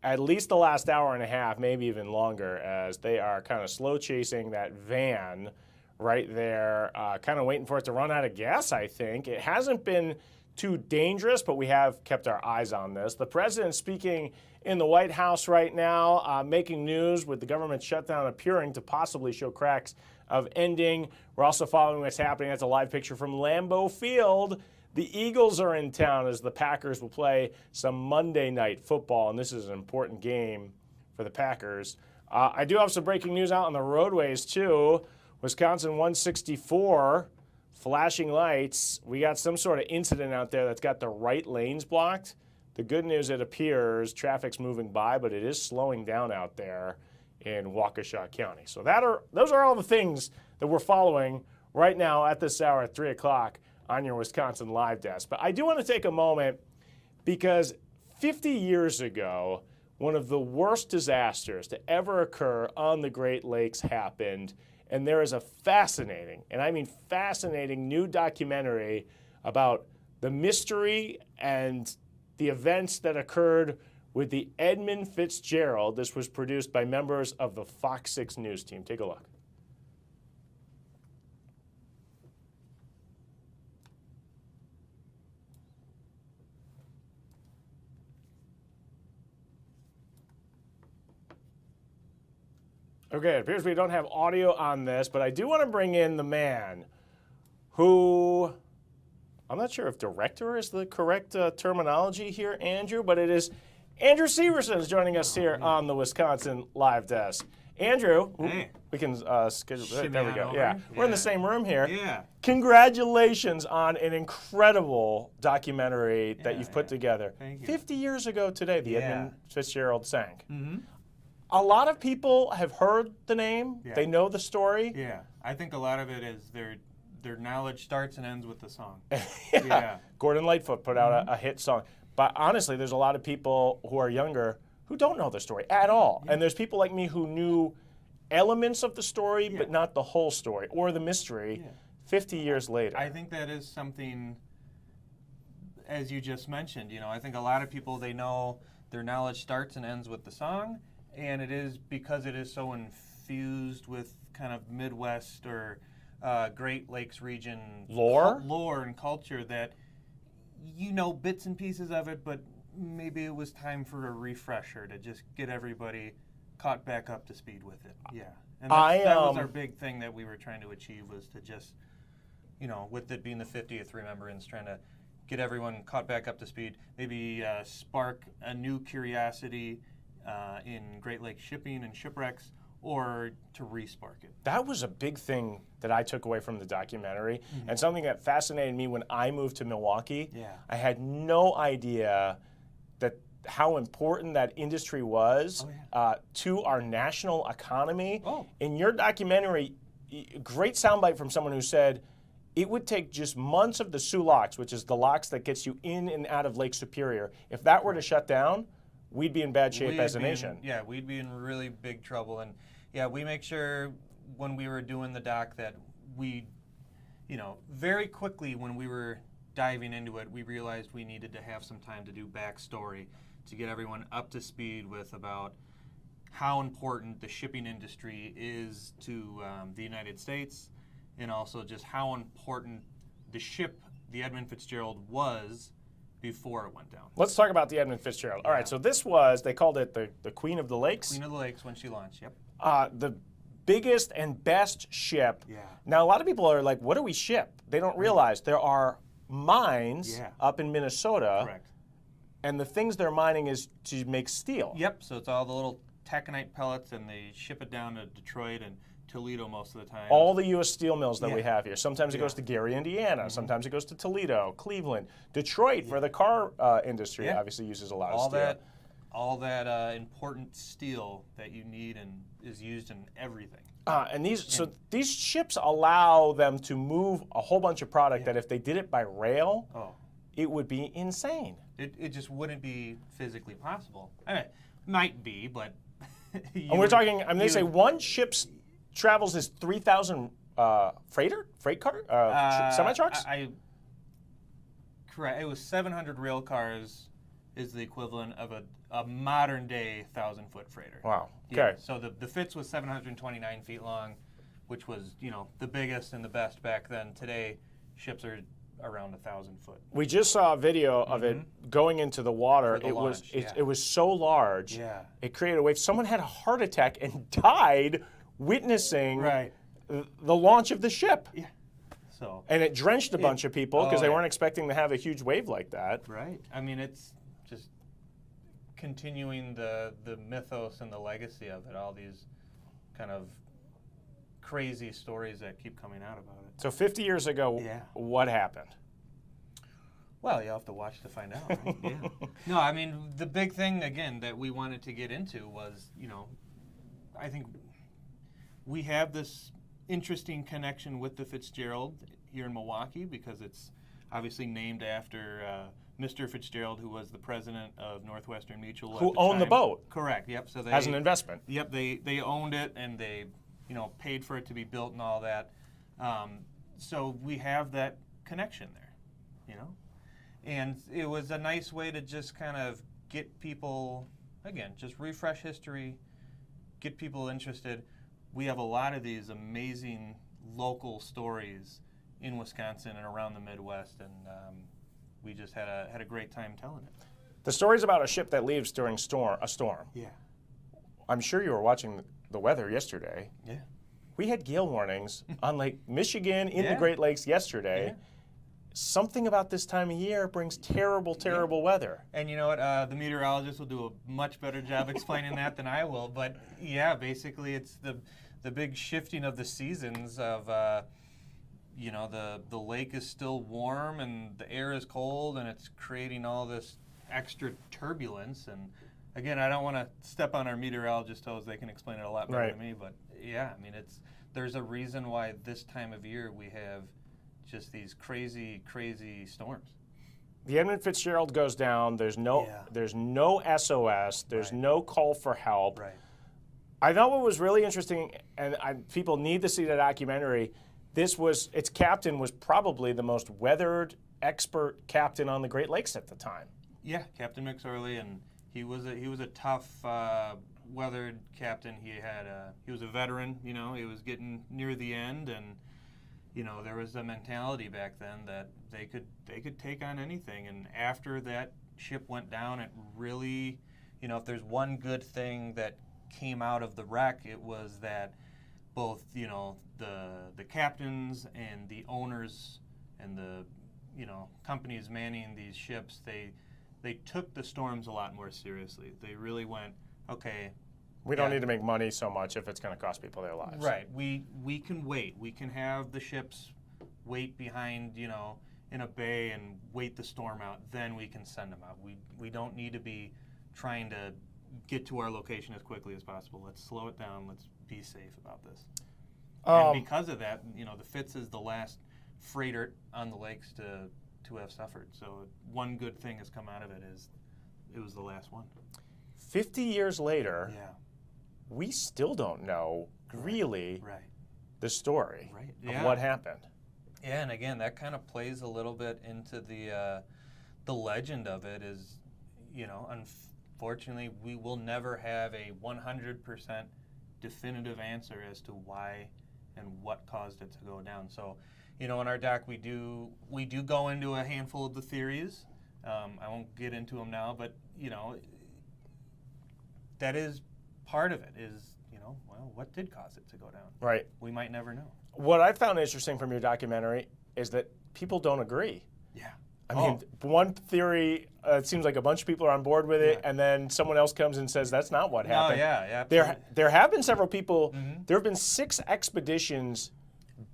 at least the last hour and a half, maybe even longer, as they are kind of slow chasing that van right there, kind of waiting for it to run out of gas, I think. It hasn't been too dangerous, but we have kept our eyes on this. The president speaking in the White House right now, making news with the government shutdown appearing to possibly show cracks of ending. We're also following what's happening. That's a live picture from Lambeau Field. The Eagles are in town as the Packers will play some Monday night football, and this is an important game for the Packers. I do have some breaking news out on the roadways, too. Wisconsin 164, flashing lights. We got some sort of incident out there that's got the right lanes blocked. The good news, it appears traffic's moving by, but it is slowing down out there in Waukesha County. So those are all the things that we're following right now at this hour at 3 o'clock on your Wisconsin Live Desk. But I do want to take a moment because 50 years ago, one of the worst disasters to ever occur on the Great Lakes happened, and there is a fascinating, and I mean fascinating, new documentary about the mystery and the events that occurred with the Edmund Fitzgerald. This was produced by members of the Fox 6 News team. Take a look. Okay, it appears we don't have audio on this, but I do want to bring in the man who, I'm not sure if director is the correct terminology here, Andrew, but it is Andrew Severson is joining us here on the Wisconsin Live Desk. Andrew, we can schedule. There we go. Yeah, we're in the same room here. Yeah. Congratulations on an incredible documentary that you've put together. Thank you. 50 years ago today, the Edmund Fitzgerald sank. Mm-hmm. A lot of people have heard the name. Yeah. They know the story. Yeah, I think a lot of it is their knowledge starts and ends with the song. Yeah. Gordon Lightfoot put out a hit song. But honestly, there's a lot of people who are younger who don't know the story at all. And there's people like me who knew elements of the story, but not the whole story or the mystery 50 years later. I think that is something, as you just mentioned, you know, I think a lot of people, they know their knowledge starts and ends with the song, and it is because it is so infused with kind of Midwest or Great Lakes region lore and culture that you know bits and pieces of it, but maybe it was time for a refresher to just get everybody caught back up to speed with it. Yeah, and that was our big thing that we were trying to achieve, was to just, you know, with it being the 50th remembrance, trying to get everyone caught back up to speed, maybe spark a new curiosity in Great Lakes shipping and shipwrecks, or to re-spark it. That was a big thing that I took away from the documentary, and something that fascinated me when I moved to Milwaukee. I had no idea that how important that industry was to our national economy. In your documentary, great soundbite from someone who said it would take just months of the Soo locks, which is the locks that gets you in and out of Lake Superior. If that were to shut down, we'd be in bad shape as a nation. Yeah, we'd be in really big trouble. And yeah, we make sure when we were doing the doc that we, you know, very quickly when we were diving into it, we realized we needed to have some time to do backstory to get everyone up to speed with about how important the shipping industry is to the United States, and also just how important the ship, the Edmund Fitzgerald, was before it went down. Let's talk about the Edmund Fitzgerald. All right, so this was, they called it the Queen of the Lakes. Queen of the Lakes when she launched, yep. The biggest and best ship. Now, a lot of people are like, what do we ship? They don't realize there are mines up in Minnesota. Correct. And the things they're mining is to make steel. Yep, so it's all the little taconite pellets, and they ship it down to Detroit and Toledo most of the time. All the U.S. steel mills that we have here. Sometimes it goes to Gary, Indiana. Sometimes it goes to Toledo, Cleveland, Detroit for the car industry. Obviously uses a lot of steel. All that important steel that you need and is used in everything. And these ships allow them to move a whole bunch of product that if they did it by rail, it would be insane. It just wouldn't be physically possible. I mean, it might be, but and we're talking. I mean, they say one ship's travels is 3,000 freight car semi trucks. Correct. It was 700 rail cars is the equivalent of a modern day 1,000-foot freighter. Wow. Okay. Yeah, so the Fitz was 729 feet long, which was, you know, the biggest and the best back then. Today, ships are around 1,000 foot. We just saw a video of it going into the water. It was so large. It created a wave. Someone had a heart attack and died witnessing the launch of the ship. Yeah. So. And it drenched a bunch of people because they weren't expecting to have a huge wave like that. Right. I mean, it's just continuing the mythos and the legacy of it. All these kind of crazy stories that keep coming out about it. So 50 years ago, what happened? Well, you have to watch to find out, right? No, I mean, the big thing, again, that we wanted to get into was, you know, I think we have this interesting connection with the Fitzgerald here in Milwaukee because it's obviously named after Mr. Fitzgerald, who was the president of Northwestern Mutual. Who owned the boat. Correct, yep. So they, as an investment. Yep, they owned it and they, you know, paid for it to be built and all that. So we have that connection there, you know? And it was a nice way to just kind of get people, again, just refresh history, get people interested. We have a lot of these amazing local stories in Wisconsin and around the Midwest, and we just had a great time telling it. The story's about a ship that leaves during a storm. Yeah. I'm sure you were watching the weather yesterday. Yeah. We had gale warnings on Lake Michigan, in the Yeah. Great Lakes yesterday. Yeah. Something about this time of year brings terrible, terrible weather. And you know what? The meteorologist will do a much better job explaining that than I will. But yeah, basically, it's the big shifting of the seasons of, you know, the lake is still warm and the air is cold, and it's creating all this extra turbulence. And again, I don't want to step on our meteorologist toes. They can explain it a lot better Right. than me. But yeah, I mean, there's a reason why this time of year we have just these crazy, crazy storms. The Edmund Fitzgerald goes down. There's no SOS. There's no call for help. Right. I thought what was really interesting, and people need to see the documentary. Its captain was probably the most weathered, expert captain on the Great Lakes at the time. Yeah, Captain McSorley, and he was a tough, weathered captain. He was a veteran. You know, he was getting near the end, and you know, there was a mentality back then that they could take on anything. And after that ship went down, it really, you know, if there's one good thing that came out of the wreck, it was that both, you know, the captains and the owners and the, you know, companies manning these ships, they took the storms a lot more seriously. They really went, okay, We don't need to make money so much if it's going to cost people their lives. right. We can wait. We can have the ships wait behind, you know, in a bay and wait the storm out. Then we can send them out. We don't need to be trying to get to our location as quickly as possible. Let's slow it down. Let's be safe about this. And because of that, you know, the Fitz is the last freighter on the lakes to have suffered. So one good thing has come out of it is it was the last one. 50 years later, Yeah. we still don't know really Right. the story Right. of Yeah. what happened. Yeah, and again, that kind of plays a little bit into the legend of it. Is, you know, unfortunately, we will never have a 100% definitive answer as to why and what caused it to go down. So, you know, in our doc, we do go into a handful of the theories. I won't get into them now, but you know, that is part of it. Is, you know, well, what did cause it to go down? Right. We might never know. What I found interesting from your documentary is that people don't agree. Yeah. I mean, one theory, it seems like a bunch of people are on board with it, and then someone else comes and says that's not what happened. yeah, There have been several people. There have been 6 expeditions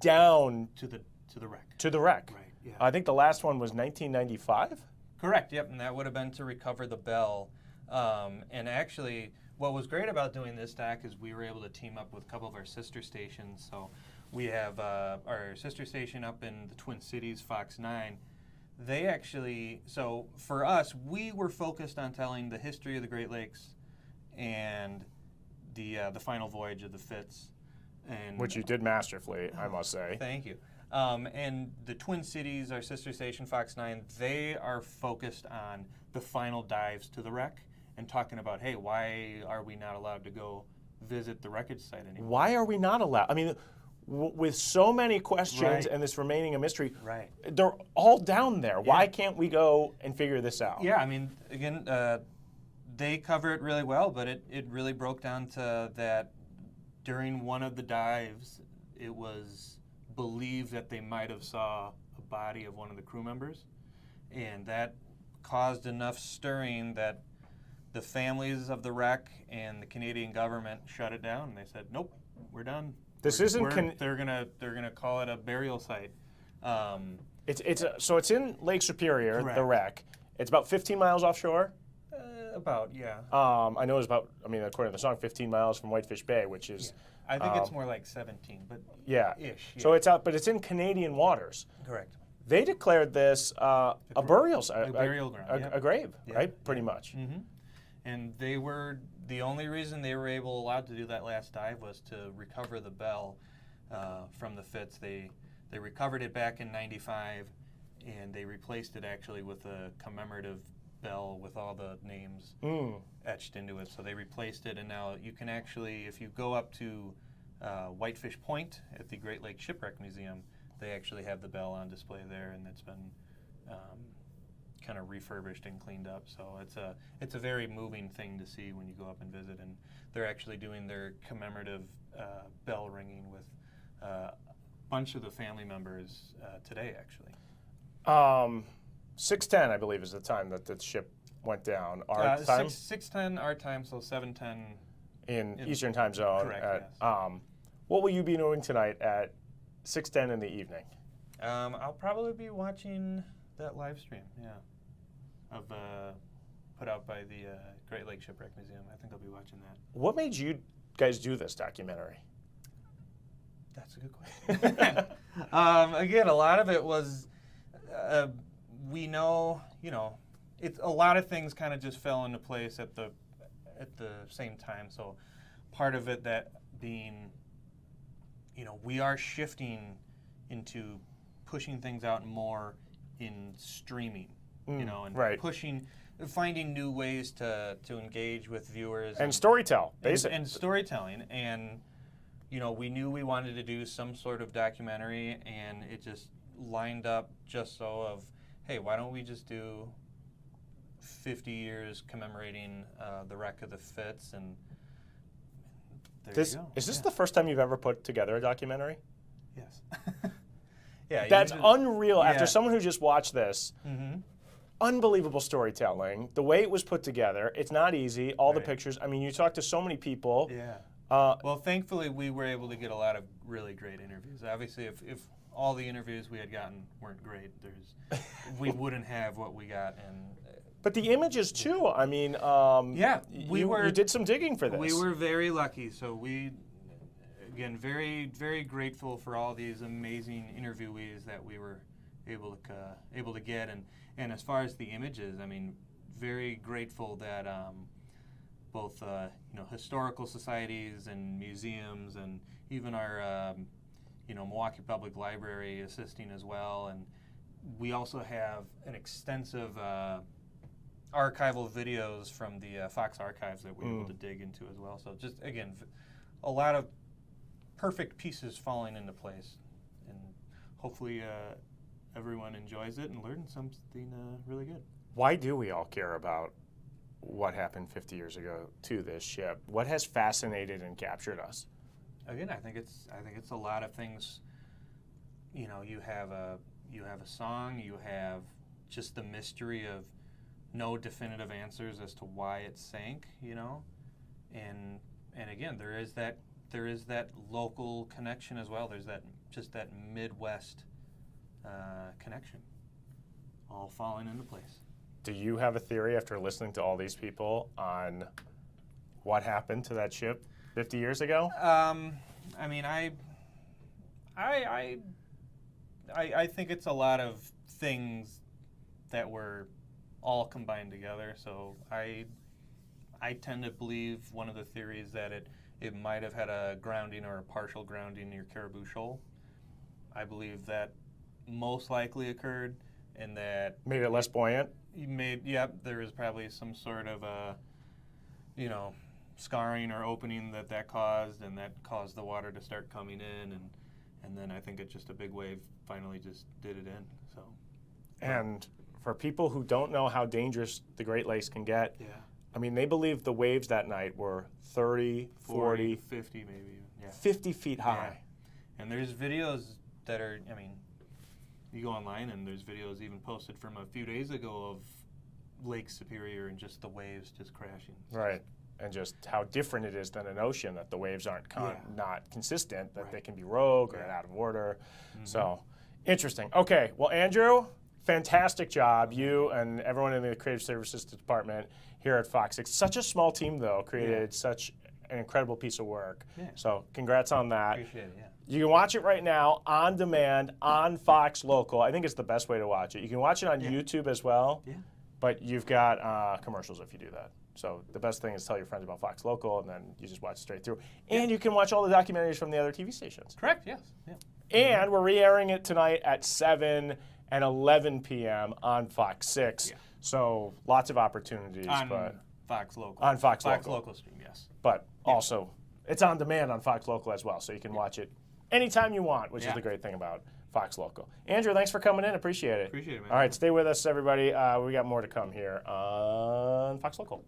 down to the wreck. To the wreck. Right. Yeah. I think the last one was 1995. Correct. Yep. And that would have been to recover the bell. And actually, what was great about doing this doc is we were able to team up with a couple of our sister stations. So we have our sister station up in the Twin Cities, FOX9. They actually, so for us, we were focused on telling the history of the Great Lakes and the final voyage of the Fitz. And Which you did masterfully, I must say. Thank you. And the Twin Cities, our sister station, FOX9, they are focused on the final dives to the wreck and talking about, hey, why are we not allowed to go visit the wreckage site anymore? Why are we not allowed? I mean, with so many questions Right. and this remaining a mystery, Right. they're all down there. Why can't we go and figure this out? Yeah, I mean, again, they cover it really well, but it really broke down to that during one of the dives, it was believed that they might have saw a body of one of the crew members, and that caused enough stirring that the families of the wreck and the Canadian government shut it down. And they said, "Nope, we're done. They're gonna call it a burial site." So it's in Lake Superior, Correct. the wreck. It's about 15 miles offshore. About, yeah. I know it's about. I mean, according to the song, 15 miles from Whitefish Bay, which is. I think it's more like 17, but yeah. ish. Yeah. So it's out, but it's in Canadian waters. Correct. They declared this a burial site, a burial ground, a grave, Yeah. right? Pretty much. Mm-hmm. And they were the only reason they were allowed to do that last dive was to recover the bell from the Fitz. They recovered it back in '95, and they replaced it actually with a commemorative bell with all the names etched into it. So they replaced it, and now you can actually, if you go up to Whitefish Point at the Great Lakes Shipwreck Museum, they actually have the bell on display there, and it's been kind of refurbished and cleaned up. So it's a very moving thing to see when you go up and visit. And they're actually doing their commemorative bell ringing with a bunch of the family members today, actually. 6:10, I believe, is the time that the ship went down. Our time? 6:10 our time, so 7:10 in Eastern Time Zone. Correct, yes. What will you be doing tonight at 6:10 in the evening? I'll probably be watching that live stream, of put out by the Great Lakes Shipwreck Museum. I think I'll be watching that. What made you guys do this documentary? That's a good question. Again, a lot of it was, we know, a lot of things kind of just fell into place at the same time. So part of it that being, we are shifting into pushing things out more in streaming, and finding new ways to engage with viewers and storytell, basically, and storytelling. And we knew we wanted to do some sort of documentary, and it just lined up just so of, hey, why don't we just do 50 years commemorating the wreck of the Fitz, and there you go. Is this the first time you've ever put together a documentary? Yes. Yeah, that's unreal. Yeah. After someone who just watched this, unbelievable storytelling. The way it was put together, it's not easy. All the pictures. I mean, you talk to so many people. Yeah. Well, thankfully, we were able to get a lot of really great interviews. Obviously, if all the interviews we had gotten weren't great, we wouldn't have what we got. But the images too. I mean, you did some digging for this. We were very lucky. So we, again, very, very grateful for all these amazing interviewees that we were able to get. And as far as the images, I mean, very grateful that both historical societies and museums, and even our Milwaukee Public Library assisting as well. And we also have an extensive archival videos from the Fox archives that we're able to dig into as well. So just, again, a lot of perfect pieces falling into place. And hopefully everyone enjoys it and learns something really good. Why do we all care about what happened 50 years ago to this ship? What has fascinated and captured us? Again, I think it's a lot of things. You have a song, you have just the mystery of no definitive answers as to why it sank, and again, there is that local connection as well. There's that Midwest connection, all falling into place. Do you have a theory after listening to all these people on what happened to that ship 50 years ago? I mean, I think it's a lot of things that were all combined together. So I tend to believe one of the theories that it might have had a grounding or a partial grounding near Caribou Shoal. I believe that most likely occurred, and that made it less buoyant. There was probably some sort of scarring or opening that caused, and that caused the water to start coming in, and then I think just a big wave finally just did it in. So, and for people who don't know how dangerous the Great Lakes can get, I mean, they believe the waves that night were 30, 40, 50 maybe, 50 feet high. Yeah. And there's videos that are, I mean, you go online and there's videos even posted from a few days ago of Lake Superior and just the waves just crashing. Right. And just how different it is than an ocean, that the waves aren't not consistent, that they can be rogue or out of order. So, interesting. Okay, well, Andrew, fantastic job. You and everyone in the Creative Services Department here at Fox 6. Such a small team, though, created such an incredible piece of work. So, congrats on that. Appreciate it, You can watch it right now on demand on Fox Local. I think it's the best way to watch it. You can watch it on YouTube as well, but you've got commercials if you do that. So the best thing is tell your friends about Fox Local, and then you just watch it straight through. And you can watch all the documentaries from the other TV stations. Correct, yes. And we're re-airing it tonight at 7 and 11 p.m. on Fox 6. So lots of opportunities. On Fox Local. On Fox Local. Fox Local stream, yes. But also, it's on demand on Fox Local as well, so you can watch it anytime you want, which is the great thing about Fox Local. Andrew, thanks for coming in. Appreciate it. Appreciate it, man. All right, stay with us, everybody. We got more to come here on Fox Local.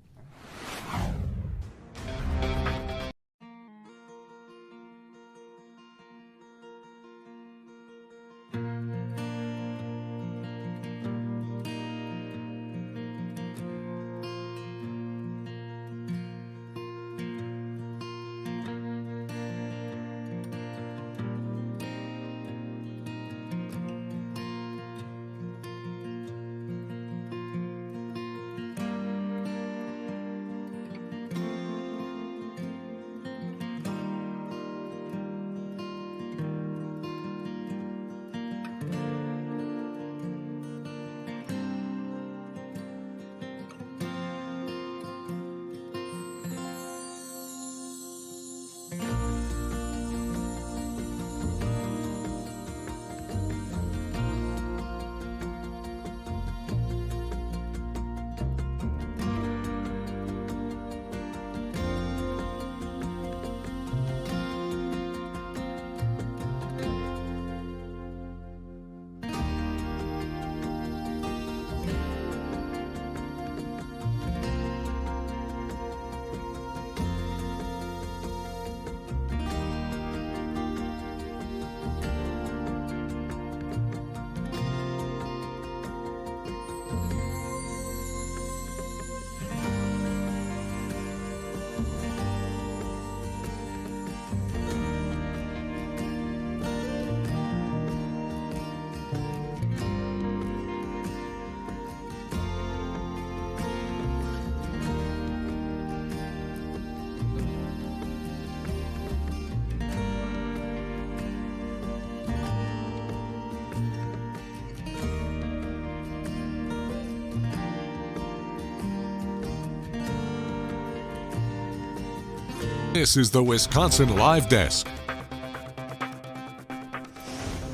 This is the Wisconsin Live Desk.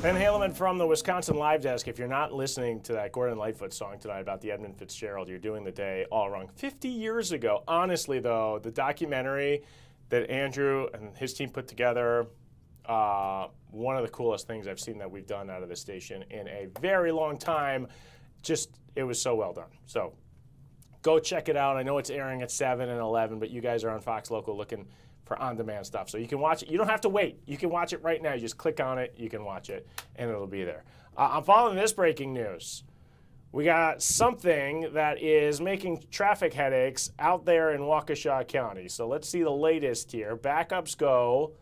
Ben Haleman from the Wisconsin Live Desk. If you're not listening to that Gordon Lightfoot song tonight about the Edmund Fitzgerald, you're doing the day all wrong. 50 years ago, honestly, though, the documentary that Andrew and his team put together, one of the coolest things I've seen that we've done out of the station in a very long time. Just, it was so well done. So go check it out. I know it's airing at 7 and 11, but you guys are on Fox Local looking for on-demand stuff. So you can watch it. You don't have to wait. You can watch it right now. You just click on it. You can watch it, and it'll be there. I'm following this breaking news. We got something that is making traffic headaches out there in Waukesha County. So let's see the latest here. Backups go.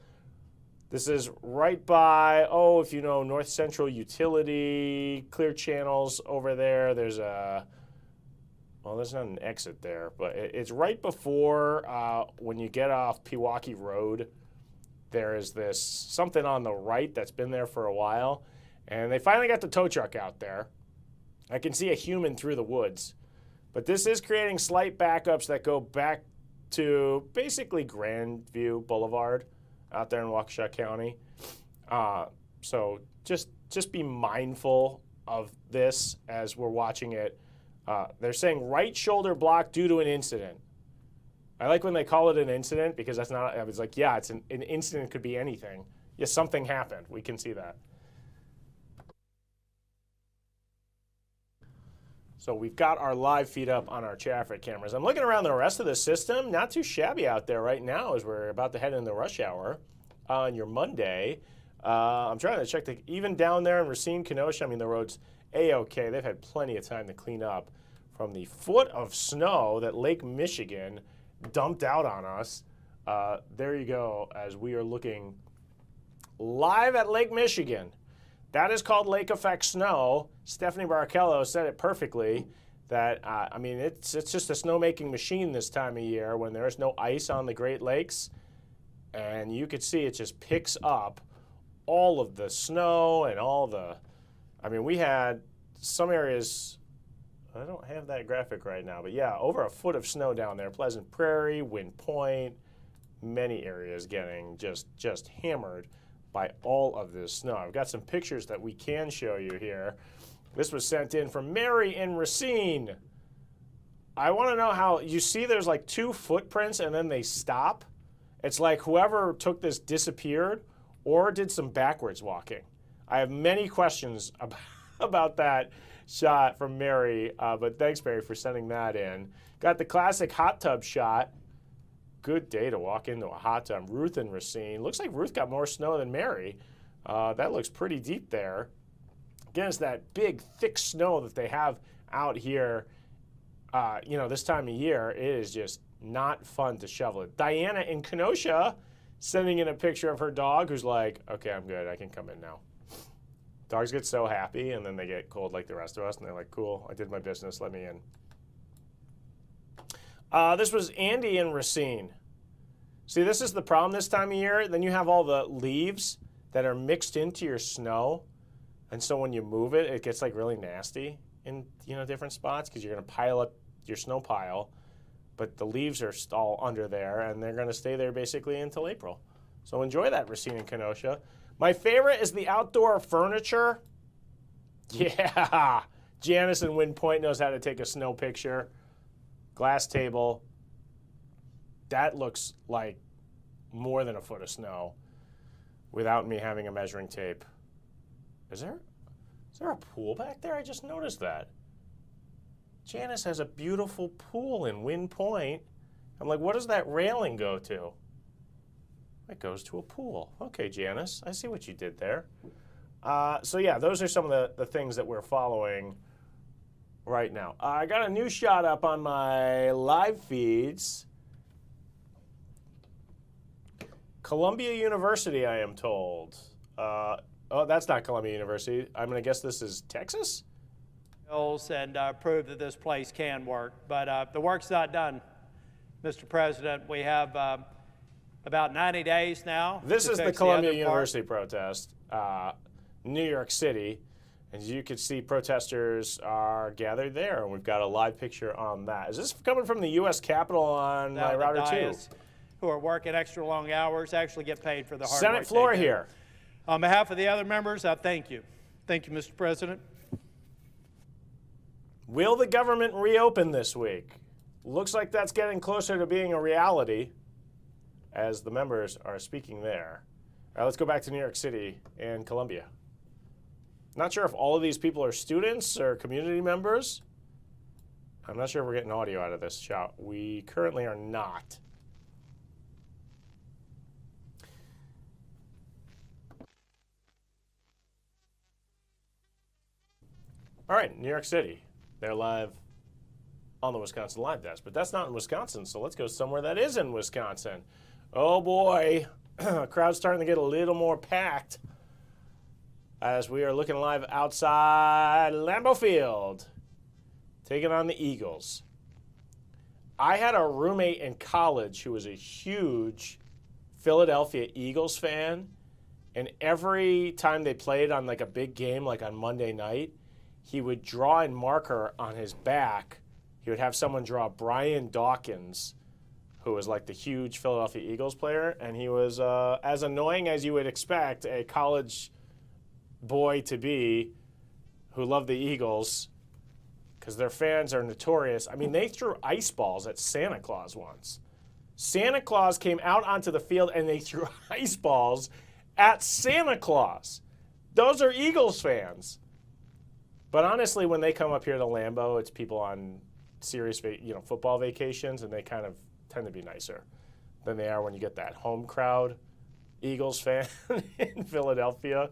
This is right by, if you know, North Central Utility, clear channels over there. There's a... Well, there's not an exit there, but it's right before when you get off Pewaukee Road. There is this something on the right that's been there for a while, and they finally got the tow truck out there. I can see a human through the woods, but this is creating slight backups that go back to basically Grandview Boulevard out there in Waukesha County. So just be mindful of this as we're watching it. They're saying right shoulder block due to an incident. I like when they call it an incident because that's not, I was like, yeah, it's an incident, could be anything. Yes, something happened. We can see that. So we've got our live feed up on our traffic cameras. I'm looking around the rest of the system. Not too shabby out there right now as we're about to head into rush hour on your Monday. I'm trying to check even down there in Racine, Kenosha, I mean, the road's A-OK. They've had plenty of time to clean up from the foot of snow that Lake Michigan dumped out on us. There you go, as we are looking live at Lake Michigan. That is called lake effect snow. Stephanie Barcello said it perfectly, that, I mean, it's just a snowmaking machine this time of year when there's no ice on the Great Lakes. And you could see it just picks up all of the snow and all the, I mean, we had some areas, I don't have that graphic right now, but yeah, over a foot of snow down there. Pleasant Prairie, Wind Point, many areas getting just hammered by all of this snow. I've got some pictures that we can show you here. This was sent in from Mary in Racine. I want to know how, you see there's like 2 footprints and then they stop. It's like whoever took this disappeared or did some backwards walking. I have many questions about that shot from Mary, but thanks, Mary, for sending that in. Got the classic hot tub shot. Good day to walk into a hot tub. Ruth and Racine. Looks like Ruth got more snow than Mary. That looks pretty deep there. Again, it's that big, thick snow that they have out here, this time of year. It is just not fun to shovel it. Diana in Kenosha sending in a picture of her dog who's like, okay, I'm good. I can come in now. Dogs get so happy, and then they get cold like the rest of us, and they're like, cool, I did my business. Let me in. This was Andy in Racine. See, this is the problem this time of year. Then you have all the leaves that are mixed into your snow. And so when you move it, it gets like really nasty in different spots because you're going to pile up your snow pile. But the leaves are all under there, and they're going to stay there basically until April. So enjoy that, Racine and Kenosha. My favorite is the outdoor furniture. Yeah. Janice in Wind Point knows how to take a snow picture. Glass table. That looks like more than a foot of snow without me having a measuring tape. Is there a pool back there? I just noticed that. Janice has a beautiful pool in Wind Point. I'm like, what does that railing go to? It goes to a pool. Okay, Janice, I see what you did there. So yeah, those are some of the things that we're following right now. I got a new shot up on my live feeds. Columbia University, I am told. Oh, that's not Columbia University. I'm going to guess this is Texas? And prove that this place can work. But the work's not done, Mr. President. We have about 90 days now. This is the Columbia University protest, New York City. As you can see, protesters are gathered there, and we've got a live picture on that. Is this coming from the U.S. Capitol on my router too? Who are working extra long hours actually get paid for the hard work. Senate floor here. On behalf of the other members, I thank you. Thank you, Mr. President. Will the government reopen this week? Looks like that's getting closer to being a reality as the members are speaking there. All right, let's go back to New York City and Columbia. Not sure if all of these people are students or community members. I'm not sure if we're getting audio out of this shot. We currently are not. All right, New York City. They're live on the Wisconsin Live Desk, but that's not in Wisconsin, so let's go somewhere that is in Wisconsin. Oh boy, crowd's starting to get a little more packed as we are looking live outside Lambeau Field, taking on the Eagles. I had a roommate in college who was a huge Philadelphia Eagles fan, and every time they played on like a big game, like on Monday night, he would draw in marker on his back. He would have someone draw Brian Dawkins, who was like the huge Philadelphia Eagles player, and he was as annoying as you would expect a college boy to be who loved the Eagles, because their fans are notorious. I mean, they threw ice balls at Santa Claus once. Santa Claus came out onto the field and they threw ice balls at Santa Claus. Those are Eagles fans. But honestly, when they come up here to Lambeau, it's people on serious, football vacations, and they kind of tend to be nicer than they are when you get that home crowd Eagles fan in Philadelphia.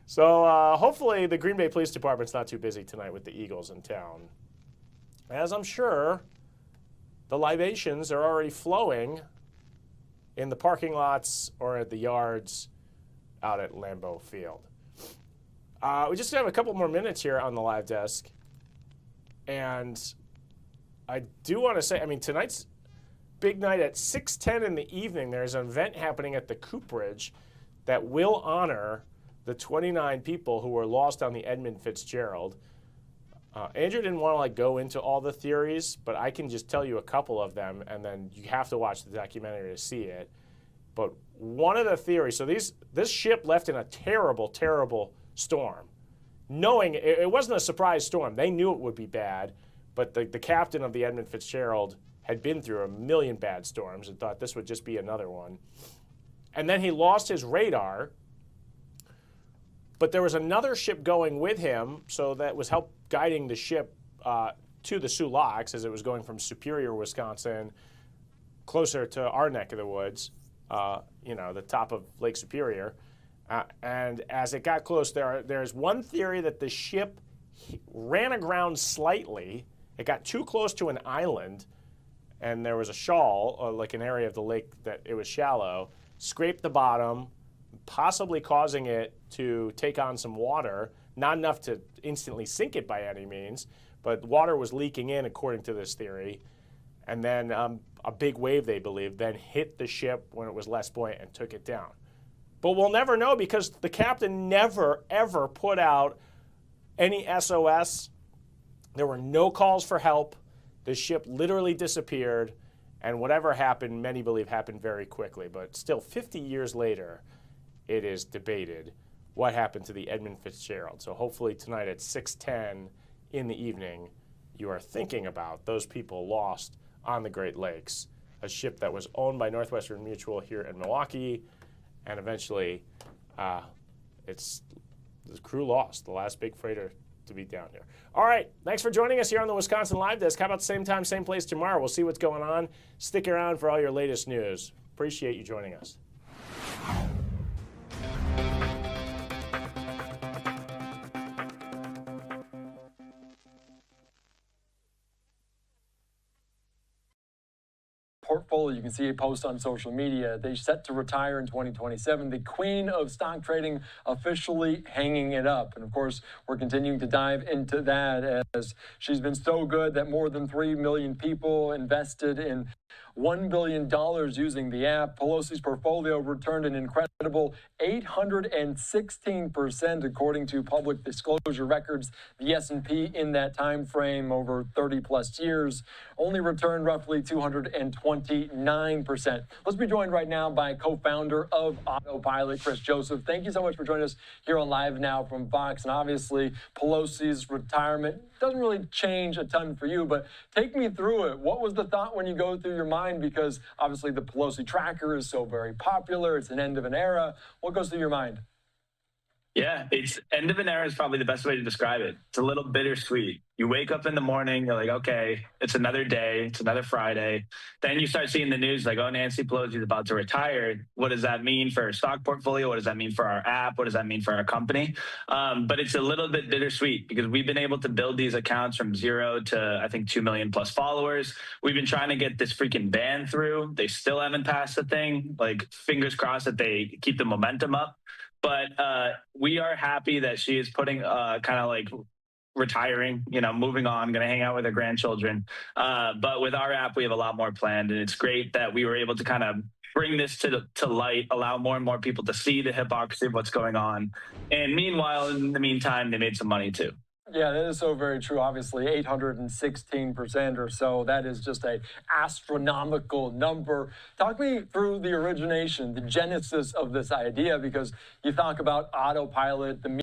So hopefully the Green Bay Police Department's not too busy tonight with the Eagles in town, as I'm sure the libations are already flowing in the parking lots or at the yards out at Lambeau Field. We just have a couple more minutes here on the live desk. And I do want to say, I mean, tonight's big night at 6:10 in the evening. There's an event happening at the Cooperage that will honor the 29 people who were lost on the Edmund Fitzgerald. Andrew didn't want to go into all the theories, but I can just tell you a couple of them, and then you have to watch the documentary to see it. But one of the theories, so this ship left in a terrible, terrible storm, knowing it wasn't a surprise storm. They knew it would be bad, but the captain of the Edmund Fitzgerald had been through a million bad storms and thought this would just be another one. And then he lost his radar, But there was another ship going with him, so that was help guiding the ship to the Sioux Locks as it was going from Superior, Wisconsin, closer to our neck of the woods, the top of Lake Superior. And as it got close, there's one theory that the ship ran aground slightly. It got too close to an island, and there was a shoal, or like an area of the lake that it was shallow, scraped the bottom, possibly causing it to take on some water, not enough to instantly sink it by any means, but water was leaking in according to this theory. And then a big wave, they believe, then hit the ship when it was less buoyant and took it down. But we'll never know because the captain never, ever put out any SOS. There were no calls for help. The ship literally disappeared, and whatever happened, many believe happened very quickly. But still, 50 years later, it is debated what happened to the Edmund Fitzgerald. So hopefully tonight at 6:10 in the evening, you are thinking about those people lost on the Great Lakes, a ship that was owned by Northwestern Mutual here in Milwaukee, and eventually the crew lost, the last big freighter to be down here. All right, thanks for joining us here on the Wisconsin Live Desk. How about the same time, same place tomorrow? We'll see what's going on. Stick around for all your latest news. Appreciate you joining us. Portfolio. You can see a post on social media. They're set to retire in 2027. The queen of stock trading officially hanging it up. And of course, we're continuing to dive into that as she's been so good that more than 3 million people invested in $1 billion using the app. Pelosi's portfolio returned an incredible 816% according to public disclosure records. The S&P in that time frame over 30 plus years only returned roughly 229%. Let's be joined right now by co-founder of Autopilot, Chris Joseph. Thank you so much for joining us here on Live Now from Fox. And obviously, Pelosi's retirement doesn't really change a ton for you, but take me through it. What was the thought when you go through your mind? Because obviously the Pelosi tracker is so very popular. It's an end of an era. What goes through your mind? Yeah, it's end of an era is probably the best way to describe it. It's a little bittersweet. You wake up in the morning, you're like, okay, it's another day, it's another Friday. Then you start seeing the news like, oh, Nancy Pelosi is about to retire. What does that mean for our stock portfolio? What does that mean for our app? What does that mean for our company? But it's a little bit bittersweet because we've been able to build these accounts from 0 to, I think, 2 million plus followers. We've been trying to get this freaking ban through. They still haven't passed the thing. Like, fingers crossed that they keep the momentum up. But we are happy that she is putting kind of like retiring, moving on, going to hang out with her grandchildren. But with our app, we have a lot more planned. And it's great that we were able to kind of bring this to light, allow more and more people to see the hypocrisy of what's going on. And meanwhile, in the meantime, they made some money too. Yeah, that is so very true. Obviously, 816% or so. That is just an astronomical number. Talk me through the origination, the genesis of this idea, because you talk about Autopilot, the